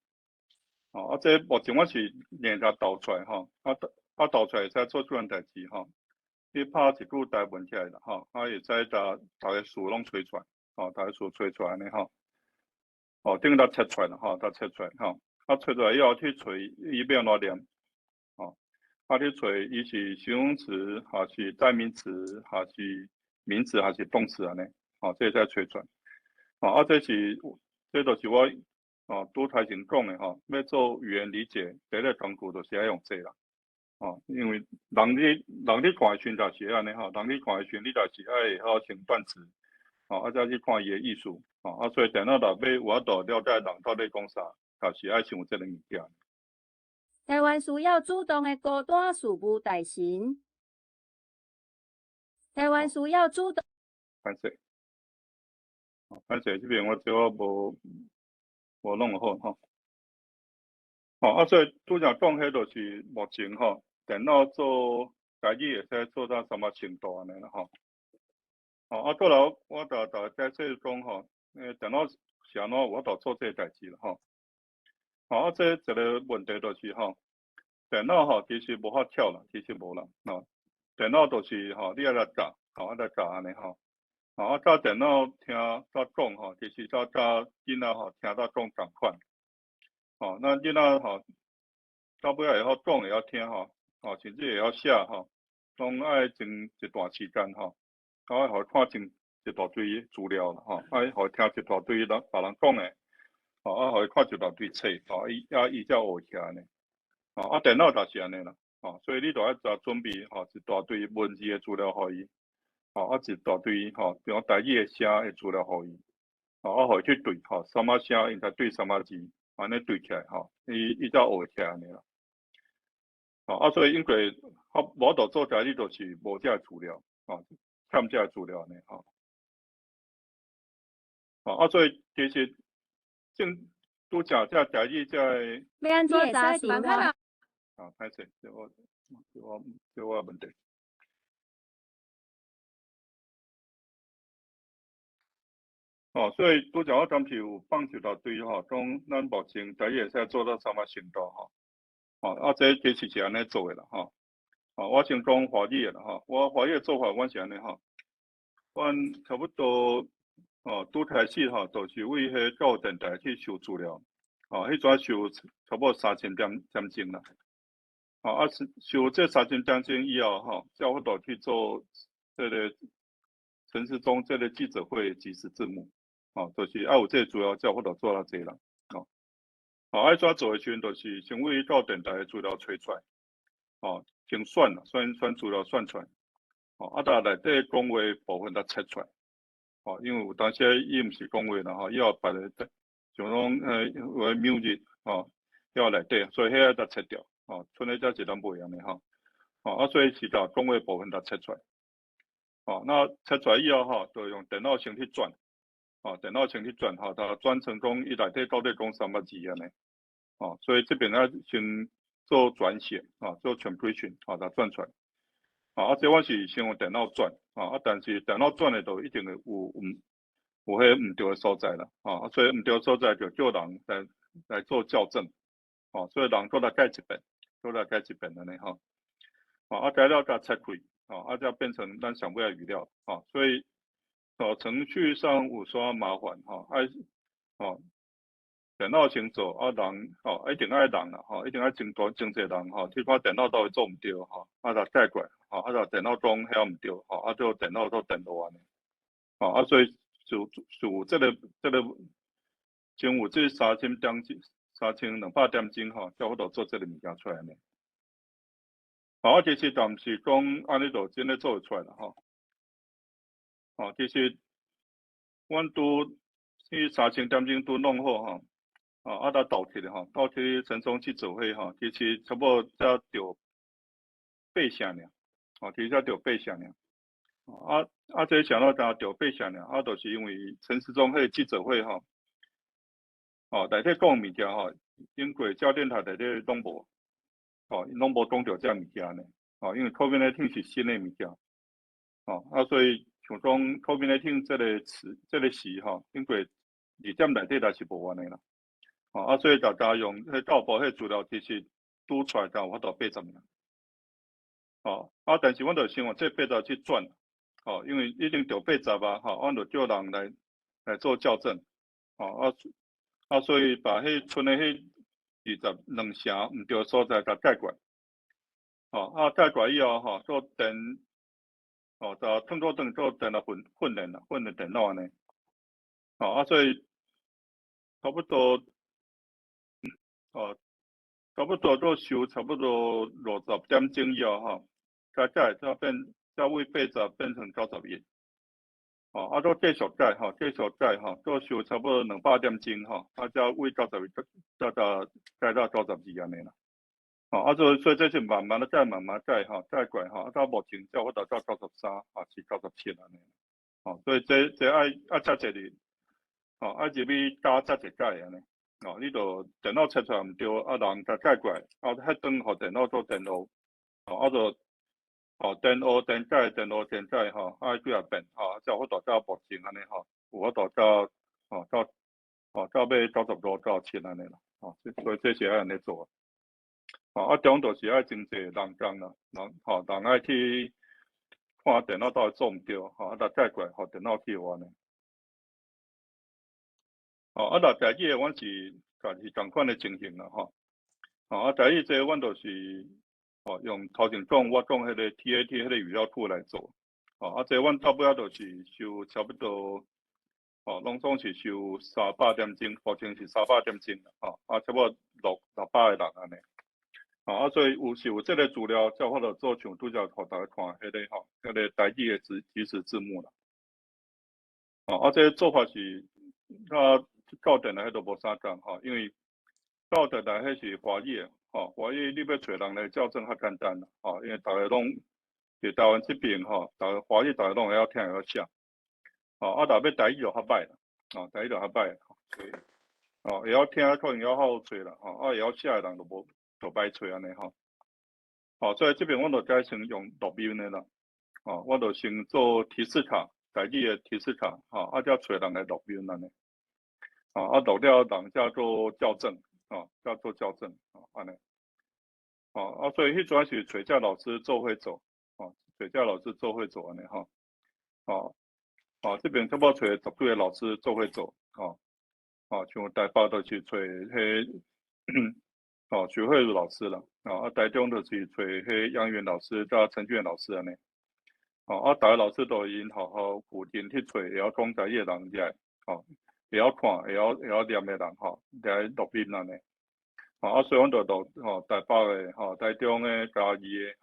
[SPEAKER 2] 这目前我是练甲导出来导出来会使做这样代志你拍一句台文起来啦会使大家词拢吹出来大家词吹出来安尼等于切出来啦切出来吹出来以后去找伊要安怎念去找伊是形容词还是代名词还是名词还是动词安尼这才找出来这就是我拄头前讲的要做语言理解第一个工具就是要用这啦因为人你看的时就是安尼人你看的时你就是要会晓成断词再去看伊的意思所以电脑内要有法度了解人到底讲啥就是要想这个物件。
[SPEAKER 14] 台湾需要主动的高端事务代行。台湾需要主动。
[SPEAKER 2] 歹势，这边我只我无弄好所以拄则讲迄就是目前电脑做台语会使做到什么程度安尼啦过来我大家解释讲电脑是安怎有法度做这个代志啦这一个问题就是电脑其实无法跳啦，其实无啦电脑就是你要来教来教安尼教电脑听甲讲其实教囡仔听甲讲同款那囡仔到尾会晓讲会晓听甚至会晓写拢爱真一段时间互伊看真一大堆资料啦互伊听一大堆别人讲的互伊看一大堆册伊才学起来呢电脑就是安尼啦所以你就要准备一大堆文字的资料互伊一大堆比如台语的声的资料互伊互伊去对什么声应该对什么字安尼对起来伊才学起来安尼啦所以因为无度做家己就是无遮资料，欠遮资料呢，所以其实拄则遮家己遮
[SPEAKER 14] 要安怎查询啊？
[SPEAKER 2] 歹势，这我问题。所以拄则我当时有放一大堆讲咱目前家己会使做到啥物程度这其实是安尼做诶啦我先讲华语诶啦我华语诶做法阮是安尼阮差不多拄开始就是为迄教育电台去收资料迄阵收差不多3000点钟啦收这3000点钟以后才有法度去做这个陈时中这个记者会即时字幕就是有这资料才有法度做到这啦怎做诶时阵就是先为教育电台诶资料找出来先选资料选出来再内底讲话部分再切出来因为有当时伊毋是讲话啦伊要别个像讲有music 要内底所以遐再切掉剩诶才是咱袂安尼所以是讲话部分再切出来那切出来以后就用电脑先去转电脑先去转它转成讲伊内底到底讲啥物字安尼所以这边先做转写做 translation 它转出来这我是先用电脑转但是电脑转诶都一定会有迄毋对诶所在啦所以毋对诶所在就叫人来做校正所以人都来改一遍安尼改了再拆开再变成咱想要诶语料所以程序上有啥麻烦电脑先做人一定爱人啦一定爱真侪人去看电脑到底做毋对再改过来再电脑讲遐毋对就电脑做电脑安尼所以就这个先有这3200点钟才有法度做这个物件出来呢其实但毋是讲安尼就真诶做会出来啦其实阮拄去3000点钟拄弄好再倒去倒去陈松记者会其实差不多才着8声尔其实才着8声尔这想到才着8声尔就是因为陈时中迄记者会内底讲物件因过焦电台内底拢无拢无讲着遮物件呢因为 COVID-19 是新诶物件所以像讲 COVID-19 这个词这个词因过2点内底也是无安尼啦所以大家用迄教育部迄资料其实拄出来才有法度80名但是阮就先用这80去转因为已经着80阮就叫人来做校正所以把迄剩诶迄22声毋对所在甲改过来改过来以后做电就转做电脑训练电脑安尼所以差不多做收差不多60点钟以后才为80变成91做继续改做收差不多200点钟才为91才改到92安尼啦所以这是慢慢改改过来到目前才有法度到93是97安尼所以这爱遮济哩入去加遮济改安尼你就电脑切出来毋对人甲改过来迄转互电脑做电脑就电学电改几啊遍才有法度到目前安尼有法度到尾92到7安尼啦所以这是爱安尼做中就是爱真济人工啦人爱去看电脑到底做毋对再改过来互电脑去安尼家己阮是同款诶情形啦家己这阮就是用头前讲我讲迄个 TAT 迄个语料库来做这阮到尾就是收差不多拢总是收300点钟目前是300点钟差不多600个人安尼所以有这个资料才有法度做像拄则互大家看迄个台语诶即时字幕啦这个做法是教电台迄都无啥共因为到的来迄是华语，华语你要找人来校正较简单啦，因为大家拢伫台湾这边大家华语大家拢会晓听会晓写，啊，若要台语就较歹啦，台语就较歹，会晓听可能较好找啦，会晓写的人就歹找安尼所以这边我就改成用录音的啦，我就先做提示卡，台语的提示卡，才找人来录音安尼，录了人才做校正，才做校正，安尼，所以迄阵是找遮老师做伙做，找遮老师做伙做安尼这边差不多找10几个老师做伙做，像台北就是找迄徐慧茹老师啦，台中就是找迄杨元老师加陈俊老师安尼，大家老师都因好好固定去找会晓讲台语的人来，会晓看会晓念的人来录音安尼，所以阮就录台北的台中的嘉义的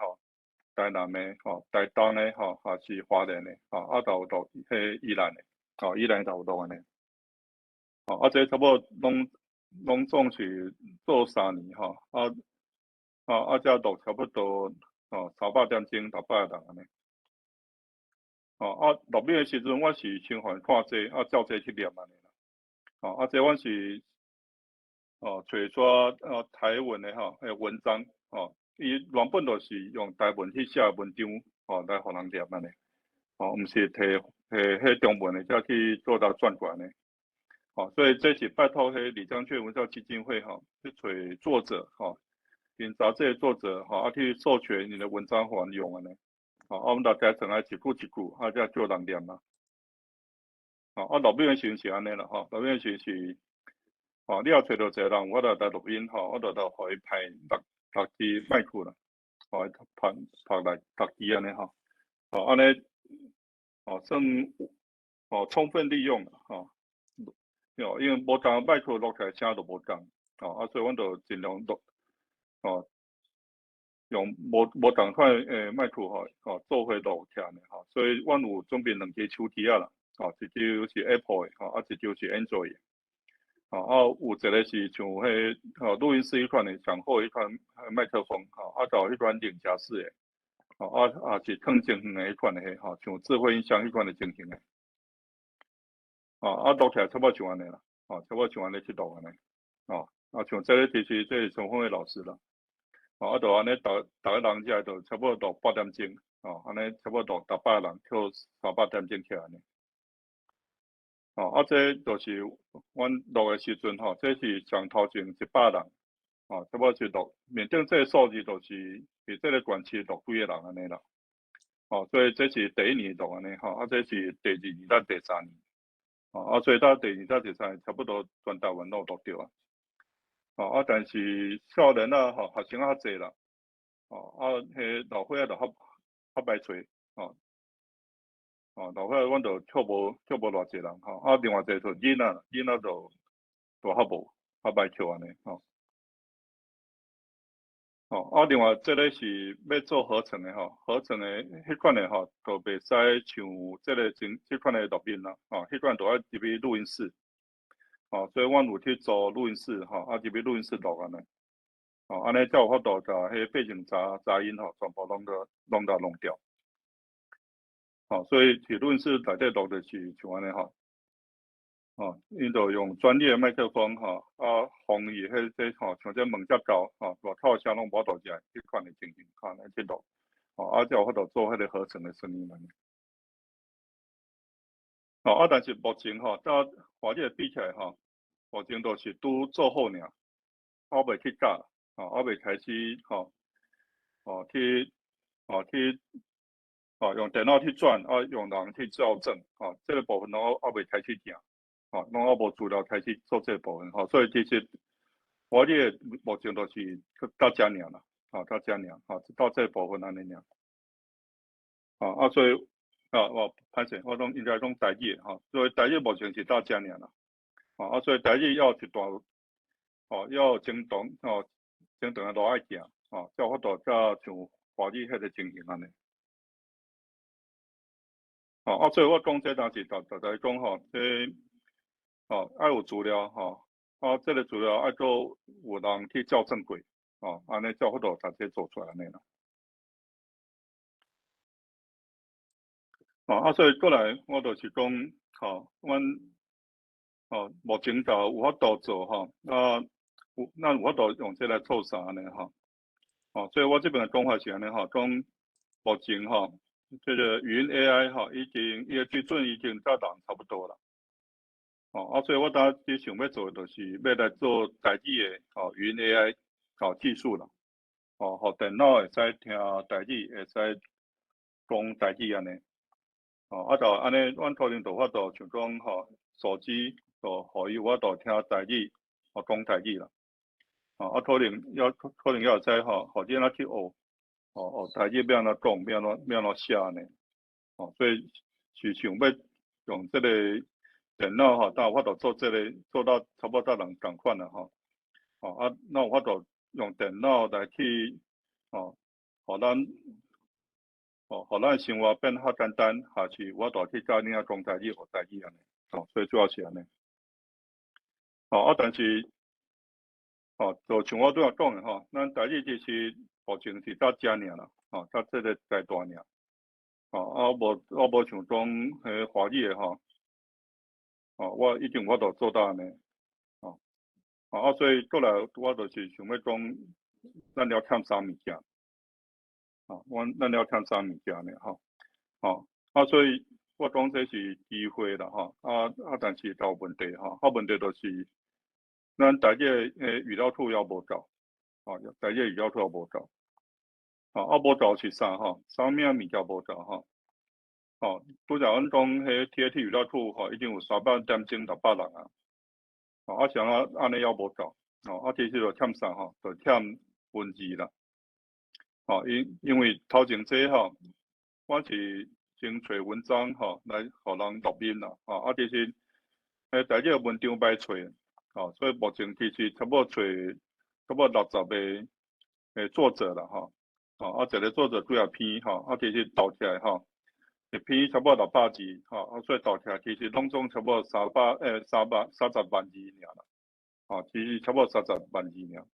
[SPEAKER 2] 台南的台东的还是花莲的就有录迄宜兰的宜兰就有录安尼，这差不多拢总是做3年才录差不多300点钟600个人安尼，录音的时阵我是先看这照这去念安尼啦，这阮是找煞台文的文章伊原本就是用台文去写文章来互人念安尼，毋是摕迄中文的才去做到转过安尼。所以这是拜托迄李章阙文教基金会去找作者因杂志的作者去授权你的文章还用安尼，我们大家整来一句一句才叫人念啦，录音的时阵是安尼啦录音的时阵是你要找到一个人，我就来录音我就互伊派6支麦克啦，互伊拍6支安尼安尼算充分利用啦因为无同麦克录起来声就无同，所以阮就尽量录，用无同款诶麦克做伙录起来所以阮有准备2支手机啦，一支是 Apple 的，一支是 Android 的，有一个是像迄录音室迄款的上好迄款麦克风，就有迄款0加4的，是更正型的迄款的像智慧音箱迄款的正型的。录起来差不多像安尼啦，差不多像安尼去录安尼，像这个其实这是陈凤伟老师啦，就安尼逐个人起来就差不多录8点钟，安尼差不多录600人扣300点钟起来安尼，这就是阮录的时阵这是上头前100人，差不多是录面顶这个数字就是伫这个县市录几个人安尼啦，所以这是第1年录安尼这是第2年到第3年。所以到第2、第3年差不多全台湾拢录着但是少年学生较济啦，迄老伙仔就较歹找，老伙仔阮就叫无偌济人另外一个就囡仔就较无较歹叫安尼另外这个是要做合成的合成的迄款的就袂使像这个这款的录音啦迄款就要入去录音室所以阮有去租录音室入去录音室录安尼安尼才有法度甲迄背景杂音全部拢弄掉所以伫录音室内底录就是像安尼因就用专业的麦克风防御迄这像这门遮高外口声拢无大只迄款的情形安尼去录才有法度做迄个合成的声音安尼但是目前甲华语比起来目前都是拄做好尔我未去教我未开始去用电脑去转用人去校正这个部分我未开始行拢无资料开始做这部分所以其实华语目前都是到遮尔啦到遮尔到这部分安尼尔所以歹势我应该讲台语所以台语目前是到遮尔啦所以台语要一段要整长的路爱行才有法度甲像华语迄个情形安尼所以我讲这当时大家讲这要有资料这个主要爱做有人去校正过，安尼才有法度直接做出来安尼啦。所以过来我就是讲，阮目前就有法度做咱有法度用这来做啥安尼所以我这边的讲法是安尼讲目前这个语音 AI 伊个水准已经甲人差不多啦。所以我当时想要做的就是要来做台语的语音 AI 技术啦。互电脑会使听台语，会使讲台语安尼。就安尼，阮可能就法度像讲手机就互伊有法度听台语，讲台语啦。可能要会使互你哪去学台语要安怎讲，要安怎写呢？所以是想要用这个电脑才有法度做这个，做到差不多甲人同款啦那有法度用电脑来去互咱生活变较简单，还是有法度去教你讲台语、学台语安尼。所以主要是安尼。但是就像我拄仔讲的咱台语其实目前是到遮尔啦，到这个阶段尔。无像讲迄华语的我已经有法度做到安尼。所以过来我就是想要讲，咱了欠啥物件？咱了欠啥物件呢？所以我讲这是机会啦但是有问题问题就是咱台语的语料处要无够，台语语料处要无够。无够是啥啥物物件无够拄则阮讲迄 TAT 语料处已经有300点钟600人啊。像安尼还无够，其实就欠啥就欠文字啦。因为头前这我是先找文章来互人录音啦，其实台语文章歹找，所以目前其实差不多找差不多60个作者啦一个作者几啊篇其实斗起来一篇差不多600字所以斗起来其实拢总差不多30万字尔啦，其实差不多30万字尔。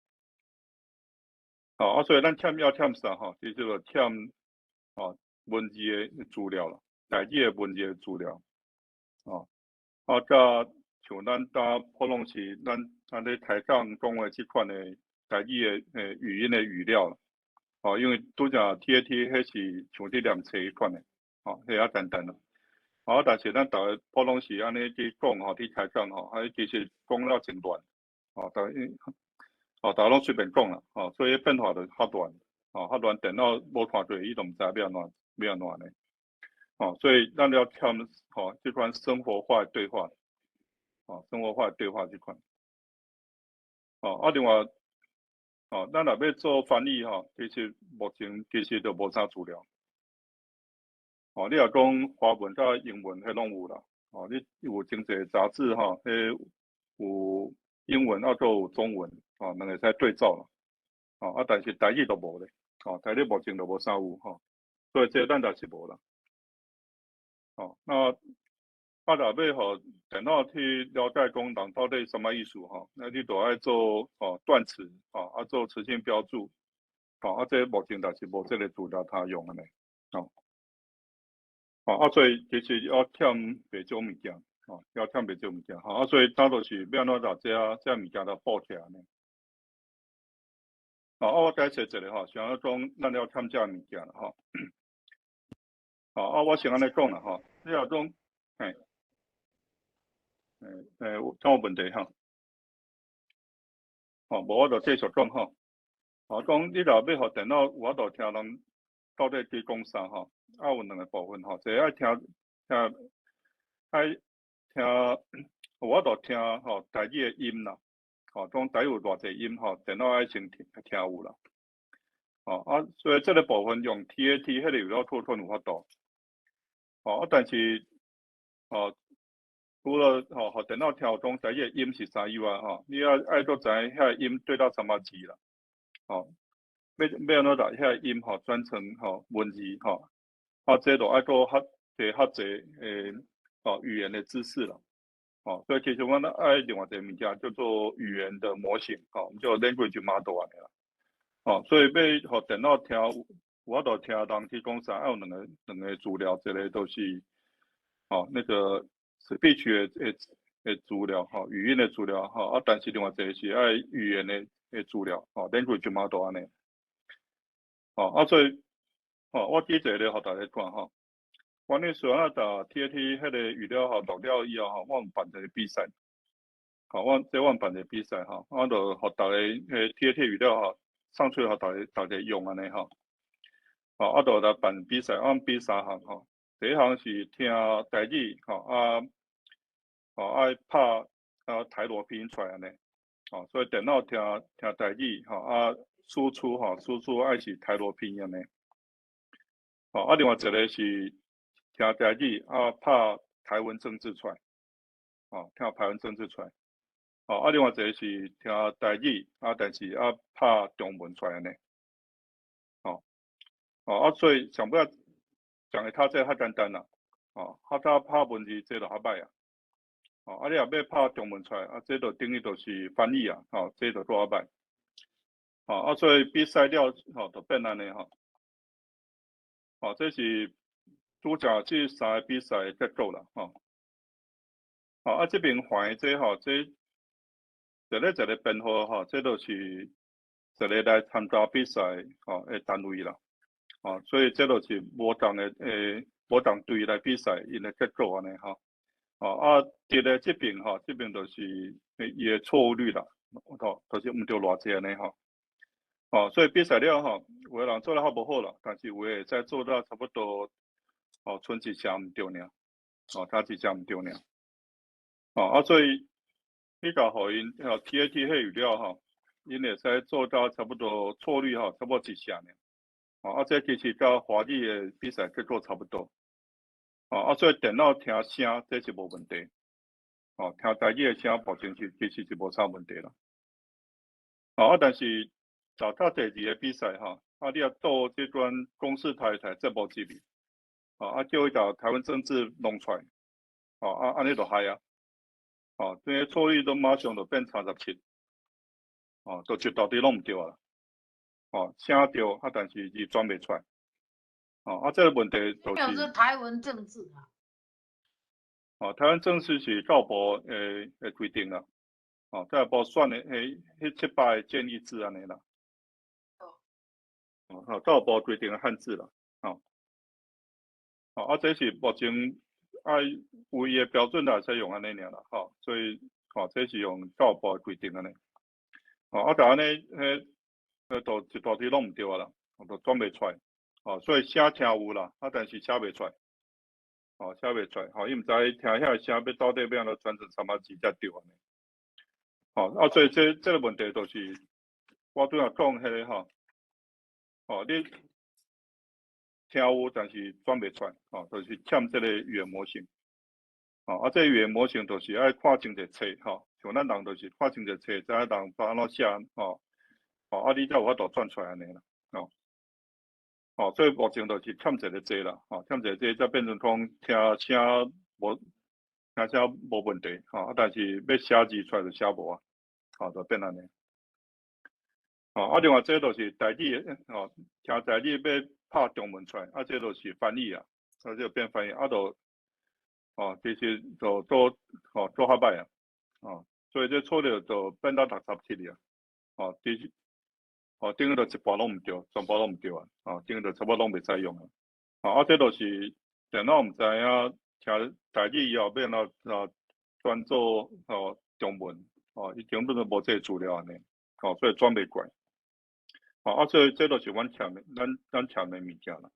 [SPEAKER 2] 所以咱欠啥其实就欠文字的资料啦，台语的文字的资料。甲像咱普通是咱咧台上讲的即款的台语的语音的语料啦。因为拄则 TAT 迄是像你念册迄款的，迄较简单啦。但是咱逐个普通是安尼去讲伫台上其实讲了真乱，大家拢随便讲啦，所以变化就较乱，较乱电脑无看过，伊就毋知要安怎呢。所以咱要欠即款生活化的对话，生活化的对话即款。另外，咱若要做翻译其实目前其实就无啥资料。你若讲华文甲英文迄拢有啦，你有真侪杂志迄有英文做有中文两个使对照啦。但是台语都无咧，台语目前都无啥有所以这咱就是无啦。那若要互电脑去了解讲人到底什么意思那你就爱做断词做词性标注这目前就是无这个资料他用安尼所以其实要欠袂少物件要欠袂少物件所以咱就是要安怎把这物件来补起来呢？我解释一下像那种咱要欠这物件啦我先安尼讲啦你若讲有问题无我就继续讲讲你若要互电脑有法度听人到底伫讲啥有两个部分一个爱听有法度听台语的音啦讲台语有偌济音电脑爱先听有啦所以这个部分用 TAT 迄个有了错有法度但是除了互电脑听讲台语的音是啥以外你爱都知影遐音对到什么字啦要安怎把遐音转成文字这就爱多较侪语言的知识啦所以其实我们爱另外一个物件叫做语言的模型，我们叫 language model 安尼啦，所以要互电脑听，我都听人提供啥，有两个资料，一个都是那个 speech 的资料，语音的资料，但是另外一个是爱语言的资料，language model 安尼，所以我举一个咧，互大家看我那时候TAT 迄个语料录了以后我有办一个比赛，我有办一个比赛我就互大家TAT 语料上出互大家用安尼我就来办比赛，我比3项第一项是听台语爱拍台罗拼音出来安尼所以电脑听台语输出爱是台罗拼音安尼另外一个是听台语拍台湾政治出来听台湾政治出来另外一个是听台语但是拍中文出来安尼所以上尾讲的他这较简单啦他拍文字这就较歹你若要拍中文出来这就等于就是翻译这就多较歹所以比赛了就变安尼这是拄则这3个比赛的结果啦这边还的这一个编号这就是一个来参加比赛的单位啦所以这就是无同队来比赛因的结果安尼伫咧这边就是伊的错误率啦就是毋着偌济安尼所以比赛了有的人做得较无好啦，但是有的会使做到差不多剩一项毋对尔差一项毋对尔所以你甲互因TAT 迄语料因会使做到差不多错率差不多一项尔这其实甲华语的比赛结果差不多所以电脑听声这是无问题听台语的声保证其实是无啥问题啦但是找到第2个比赛你要倒这段公视台节目之类叫伊甲台湾政治弄出来安尼就害这些错率都马上就变37就到底拢毋对啦声对但是字转袂出来这个问题就是
[SPEAKER 11] 台湾政治
[SPEAKER 2] 台湾政治是教部的规定啦教部选的迄700个建议字安尼啦教部规定的汉字啦这是目前爱有伊的标准来使用安尼尔啦所以这是用教部的规定安尼但安尼就一大堆拢毋对啦就转袂出来所以声听有啦但是写袂出来写袂出来伊毋知听遐个声要到底要安怎传成什么字才对安尼所以这个问题就是我拄仔讲迄个你听有但是转袂出来就是欠这个语言模型这个语言模型就是爱看清一册像咱人就是看清一册知影人要安怎写你才有法度转出来安尼啦所以目前就是欠一个这啦欠一个这才变成讲听声无问题但是要写字出来就写无就变安尼另外这就是台语听台语要拍中文出来这就是翻译这就变翻译就其实就做较歹所以这错了就变到67其实等于就一半拢毋对，全部拢毋对等于就差不多拢袂使用这就是电脑毋知影听台语以后要安怎转做中文伊根本就无这个资料安尼所以转袂过来所以这就是咱欠的物件啦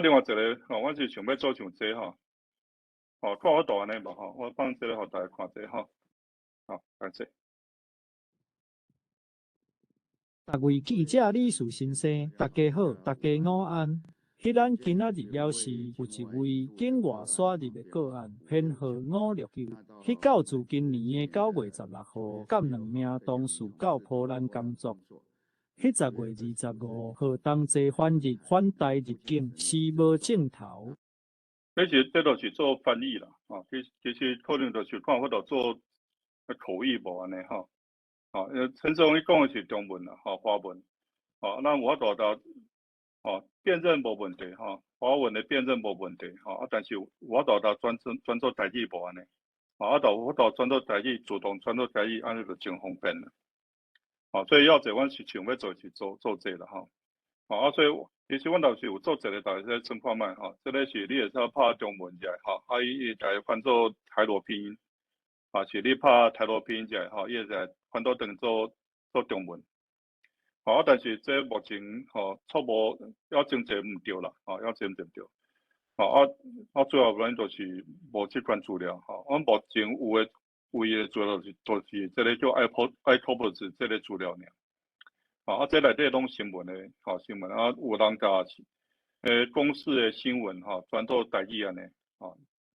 [SPEAKER 2] 另外一个我是想要做像这看我大安尼无我放这个互大家看者感谢。
[SPEAKER 13] 各位记者李树先生，大家好，大家午安。咱今仔日要是有一位境外刷入的个案，编号569，到自今年的9月16号，甲2名同事到波兰工作。10月25号同齐返日返台入境，是无正头。
[SPEAKER 2] 这就是做翻译啦其实可能就是看法度做口译无安尼吼，陈世宏伊讲的是中文啦，华文，咱有法度辨认无问题华文的辨认无问题但是有法度转做台语无安尼，有法度转做台语，自动转做台语，安尼就真方便啦，所以要者阮是想要做是做这啦所以其实阮倒是有做一个，大家在参看卖这个是你会使拍中文者伊会翻做台罗拼音是你拍台罗拼音者伊会翻到转做中文但是这目前初步要真济毋对啦要真济毋对主要原因就是无即款资料阮目前有的唯一的资料就是这个叫 iCopos 这个资料尔这内底拢新闻的新闻有人甲公司的新闻转做台语安尼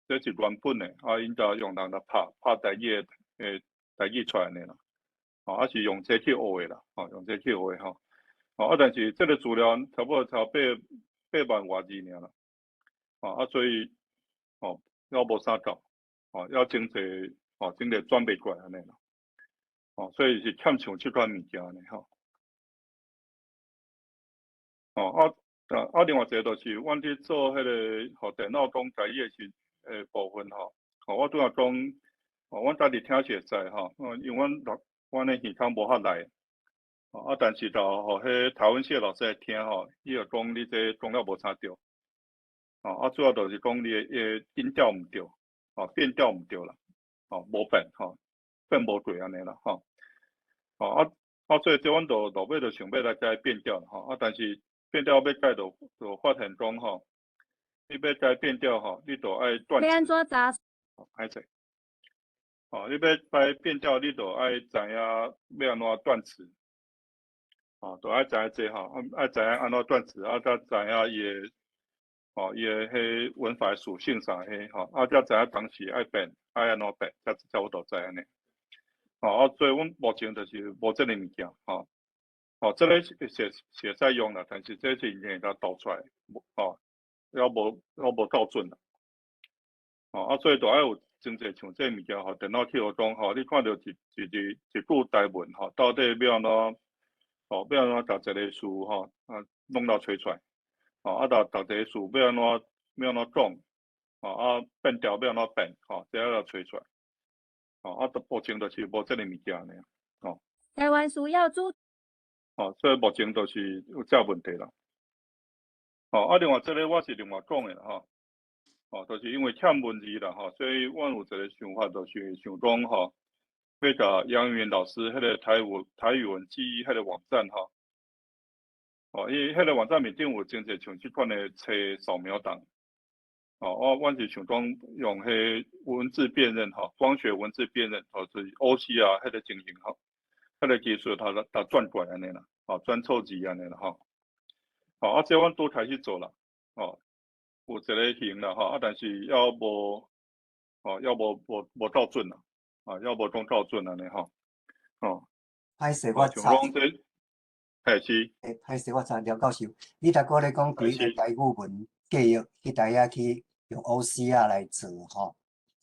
[SPEAKER 2] 这是原本的因家用人来拍台语的台语出来安尼啦是用这去学的啦用这去学的但是这个资料差不多才8万外字尔啦所以要无啥够要真济真济转袂过来安尼啦所以是欠像即款物件安尼另外一个就是阮去做迄个电脑讲台语的部分我拄仔讲阮家己听是会知因为阮的耳孔无法来但是就互迄台湾系老师来听伊就讲你这讲了无啥对主要就是讲你的音调毋对变调毋对啦无变变无对安尼啦所以这阮落尾就想要来改变调啦但是变调要改就发现讲你要改变调你就爱断词。
[SPEAKER 14] 要安怎查？
[SPEAKER 2] 歹势。你要改变调，你就爱知影要安怎断词。就爱知影这爱知影安怎断词，才知影伊的迄文法属性啥迄才知影当时爱变爱安怎变，才有度知安尼。所以阮目前就是无这个物件这个是会使用啦，但是这是硬甲导出来要无够准啦所以就爱有真济像这物件电脑去学讲你看到一句台文到底要安怎要安怎逐一个词弄到吹出来逐一个词要安怎讲变调要安怎变这要吹出来目前就是无这个物件呢
[SPEAKER 14] 台湾需要主
[SPEAKER 2] 所以目前就是有这问题啦另外这个我是另外讲的啦就是因为欠文字啦所以阮有一个想法，就是想讲要甲杨元老师迄个台语文记忆迄个网站因为迄个网站面顶有真济像即款的册扫描档阮是想讲用迄文字辨认光学文字辨认就是 OCR 迄个情形迄个技术它转过来安尼啦转错字安尼啦这阮都开始做啦有一个型啦但是要无够准啦要无讲够准安尼
[SPEAKER 3] 歹势我
[SPEAKER 2] 像讲这是
[SPEAKER 3] 歹势我查廖教授，你逐个咧讲对个台语文记忆去台遐去用 OCR 来做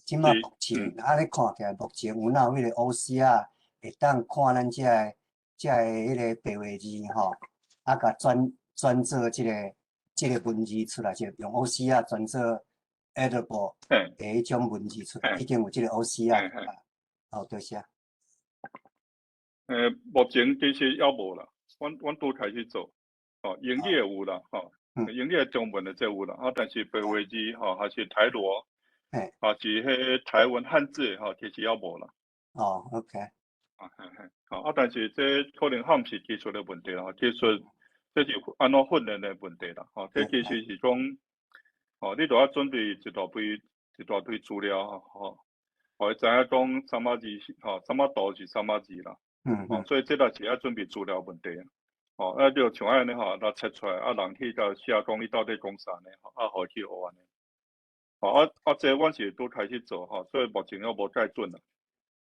[SPEAKER 3] 即马目前你看起来目前有哪有迄个 OCR 会当看咱遮个迄个白话字甲转做即个文字出来，就用 OCR 转做 editable 的迄种文字出来，已经有即个 OCR 多谢。
[SPEAKER 2] 目前其实还无啦，阮都开始做英语也有啦英语中文的这有啦但是白话字还是台罗还是迄台湾汉字其实还无啦
[SPEAKER 3] OK
[SPEAKER 2] 但是这可能毋是技术的问题啦技术这是安怎训练的问题啦这其实是讲你都要准备一大堆资料互伊知影讲什么字什么度是什么字啦所以这也是要准备资料问题就像安尼咱切出来人去甲写讲你到底讲啥呢互去学安尼这阮是都开始做所以目前还无介准啦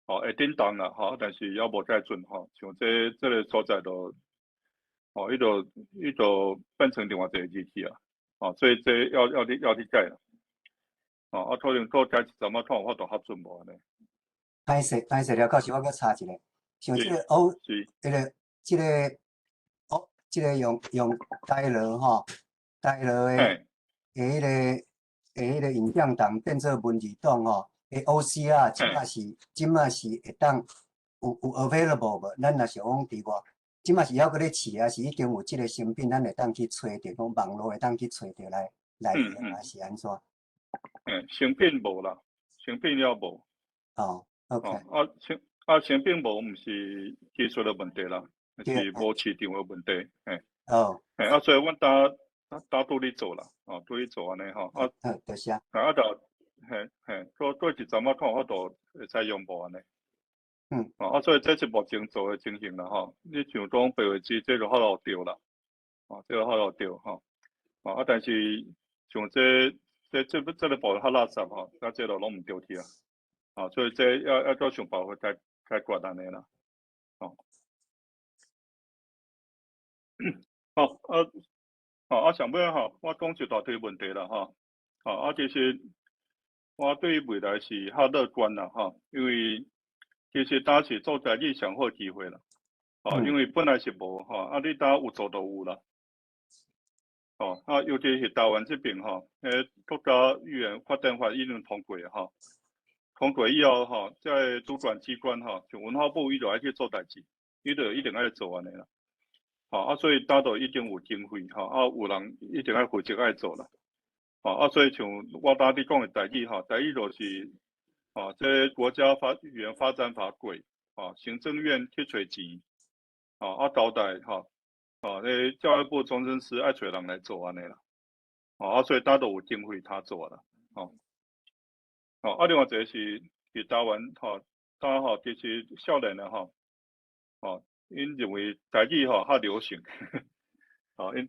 [SPEAKER 2] 会叮当啦但是还无介准像这个所在就伊就变成另外一个机器啊所以这要去改啦可能做加一阵仔看有法度合作无安尼。
[SPEAKER 3] 歹势了，到时我搁插一个，像即个即个用台罗吼，台罗的迄个影像档变做文字档吼，诶 OCR 即马是会当有 available 无？咱若是讲伫外，即马是还搁咧试啊，是已经有即个成品，咱会当去找着，讲网络会当去找着来用啊，是安怎？
[SPEAKER 2] 成品无啦，成品了无。
[SPEAKER 3] OK。
[SPEAKER 2] 成品无，毋是技术的问题啦，是无市场的问题。所以阮打拄咧做啦，拄咧做安尼吼。
[SPEAKER 3] 多谢。
[SPEAKER 2] 做一阵仔看法度会使用无安尼。所以这是目前做的情形啦吼。你像讲白话字，这就好老对啦，这个好老对吼。但是像这个部分较垃圾吼，这就拢毋对去啊。所以这要再想办法解决安尼啦。上尾吼，我讲一大堆问题啦吼。其实我对未来是较乐观啦吼，因为其实当是做代志上好机会啦。因为本来是无吼，你当有做就有啦。尤其是台湾这边吼，国家语言发展法已经通过吼。通过以后吼，在主管机关吼，像文化部伊就爱去做代志，伊就一定爱做安尼啦。所以大都一定有经费吼，有人一定爱负责爱做啦。所以像我当你讲的代志吼，代志就是这国家语言发展法过，行政院去找钱，交代教育部终身师爱找人来做安尼啦。所以大都有经费他做啦。另外一个是伫台湾其实少年的因认为台语较流行，因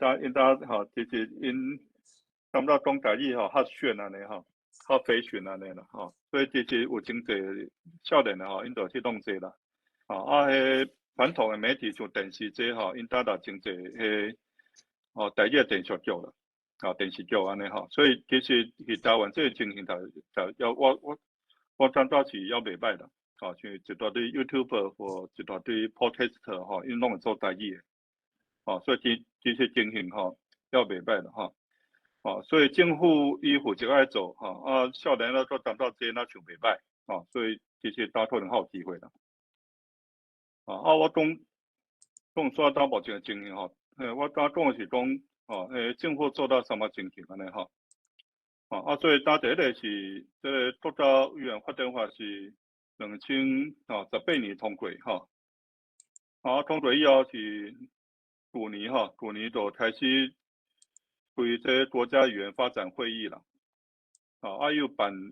[SPEAKER 2] 其实因感觉讲台语较炫安尼较fashion安尼啦所以其实有真侪少年的因就去弄这啦。迄传统的媒体像电视这因真侪台语的电视剧啦。电视剧安尼所以其实伫台湾这个情形就要我感觉是要袂歹啦。像一大堆 YouTuber 或一大堆 Podcaster 因拢会做台语的。所以这些情形要袂歹啦所以政府伊负责爱做少年了做感到这那就袂歹所以其实大可能好机会啦。我讲说到目前的情形我刚讲的是讲政府做到什么情形安尼所以第一个是这个国家语言发展法是2018年通过通过以后是去年就开始开这国家语言发展会议啦。又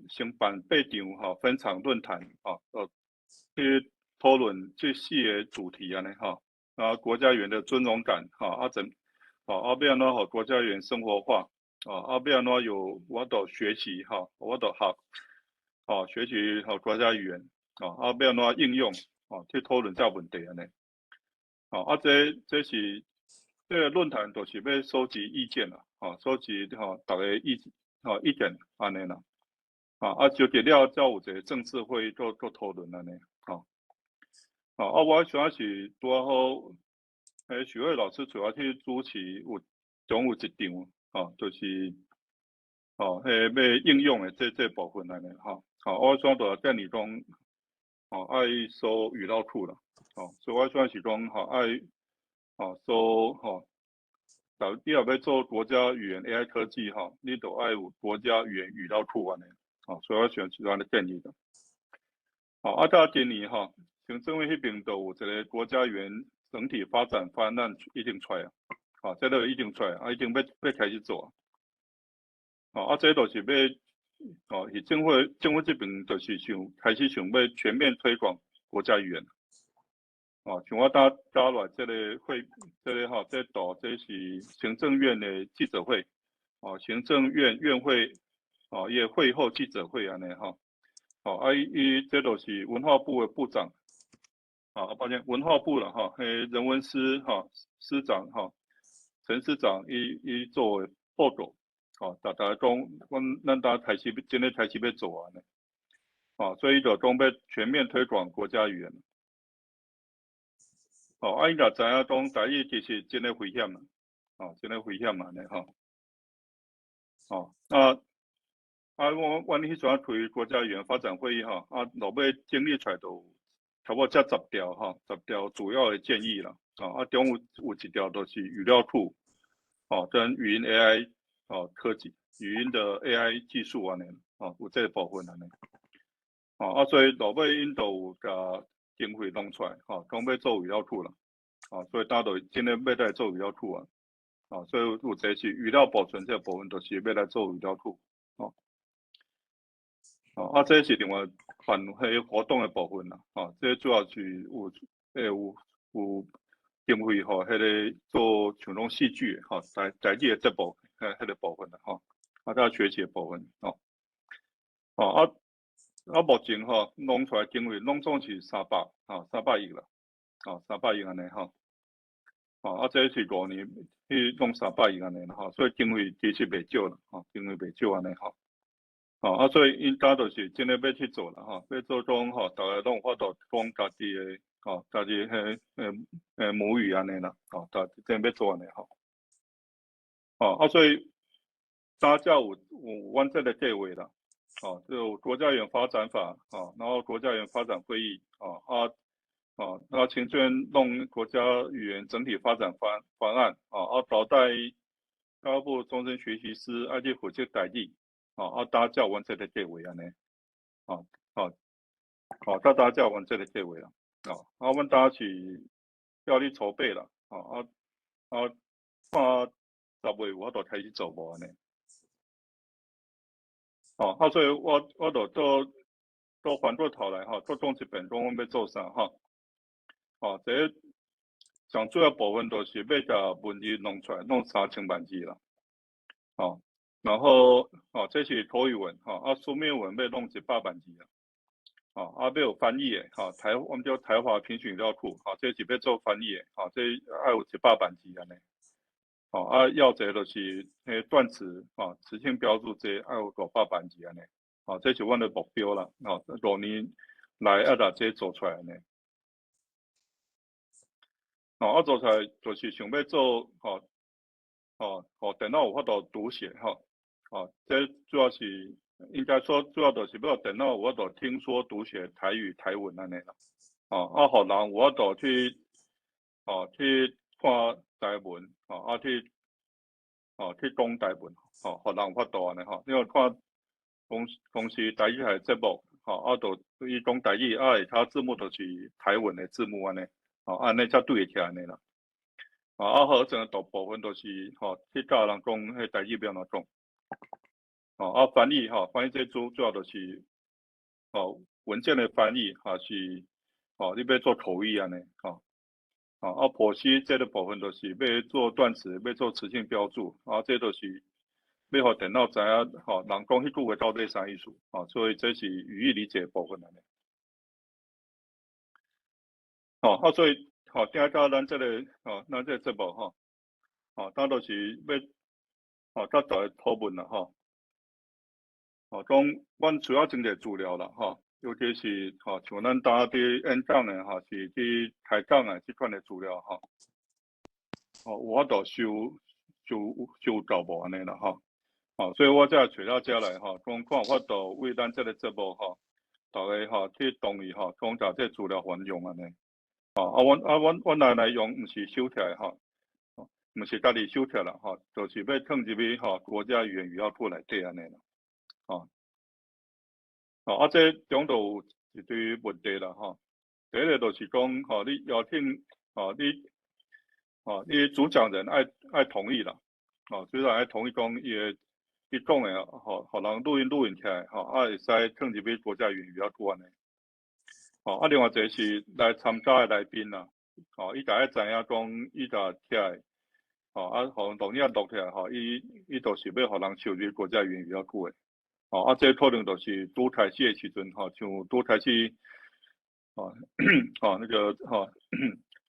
[SPEAKER 2] 先办8场分场论坛去讨论这4个主题安尼国家语言的尊荣感要安怎国家语言生活化要安怎有我都学习我都学习国家语言要安怎应用去讨论这问题安尼这是这个论坛都是要收集意见啦收集大家意见安尼啦收集了才有一个正式会议做讨论安尼我想是拄好许巍老师主要去主持总有一场就是要应用的这部分安尼我想就建议讲爱收语料库啦所以我想是讲爱收你若要做国家语言 AI 科技你就爱有国家语言语料库安尼所以我想是这样的建议的到今年行政院迄边都有一个国家语言整体发展方案已经出来这个已经出来已经要开始做这就是要是政府这边就是开始想要全面推广国家语言像我加入这个这度这是行政院的记者会行政院院会伊的会后记者会安尼伊这都是文化部的部长抱歉文化部啦人文司司长陈司长伊做的报告大家讲，咱台市真诶台市要做完呢，所以就讲要全面推广国家语言。伊若知影讲台语其实真诶危险啦，真诶危险安尼阮迄阵推国家语言发展会议落尾整理出来都差不多才10条10条主要的建议啦，中有一条都是语料库，跟语音 AI 科技、语音的 AI 技术安尼，有这个部分安尼，所以落尾因都有甲经费弄出来，讲要做语料库啦，所以大家都真诶要来做语料库啊，所以有这是语料保存这个部分都是要来做语料库，这是另外办迄活动的部分啦，这主要是有经费迄个做像种戏剧台语的节目迄个部分啦，甲学习的部分目前弄出来经费拢总是300亿啦，300亿安尼这是5年去弄300亿安尼啦，所以经费其实袂少啦，经费袂少安尼所以因家就是真诶要去做啦，要做种大家拢有法度讲家己诶家己迄母语安尼啦，真要做安尼所以大家有阮这个计划啦，就国家语言发展法然后国家语言发展会议然后青春弄国家语言整体发展方案交代教育部终身学习师去负责台语。大家阮这个计划安尼，大家阮这个计划啦，阮大家是要你筹备啦，看10月有法度开始做无安尼，所以我就都翻过头来做总一遍，讲阮要做啥第一上主要部分都是要甲文字弄出来，弄3000万字啦，然后这是口语文书面文要弄100万字要有翻译的我们叫台华评选语料库这是要做翻译的这要有100万字安尼要这就是断词词性标注这要有500万字安尼这是阮的目标啦5年来要把这做出来安尼做出来就是想要做电脑有法度读写这主要是应该说主要就是要电脑有法度听说读写台语台文安尼啦互人有法度去看台文去讲台文互人有法度安尼因为看公司台语台节目就伊讲台语他字幕都是台文的字幕安尼安尼才对得起安尼啦好整个大部分都是去教人讲迄台语要安怎讲翻译翻译这主要就是文件的翻译是你要做口译安尼剖析这个部分就是要做断词，要做词性标注这都是要互电脑知影人讲迄句话到底啥意思所以这是语义理解的部分安尼所以今到咱这个咱这个节目咱都是要较大的讨论啦讲阮主要整理资料啦尤其是像咱搭伫演讲的是去开讲的即款的资料有法度收到无安尼啦所以我才找到遮来讲看有法度为咱这个节目大家去同意讲把这资料运用安尼阮来用毋是收起来毋是家己收起来啦就是要放入去国家语言语料库内底安尼啦这中都有一堆问题啦第一个就是讲你邀请你主讲人爱同意啦主讲人爱同意讲伊讲的互人录音起来会使放入去国家语言语料库安尼另外一个是来参加的来宾啦伊大概知影讲伊甲起来互人录音录起来伊就是要互人收入国家语言语料库的这可能就是拄开始的时阵像拄开始那个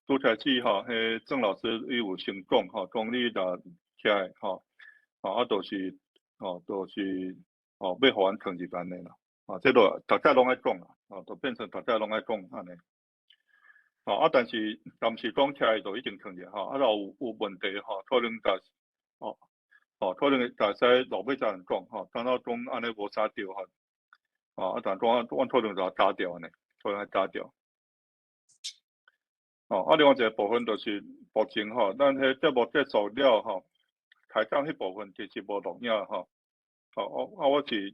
[SPEAKER 2] 拄开始迄郑老师伊有先讲讲你若起来就是就是要互阮成绩安尼啦，这都大家拢爱讲啦，都变成大家拢爱讲安尼。但是暂时讲起来就已经成绩若有问题可能可能会使后尾才能讲等到讲安尼无啥对但讲阮可能就打掉安尼，可能打掉。另外一个部分就是目前咱迄节目结束了开讲迄部分其实无录影我是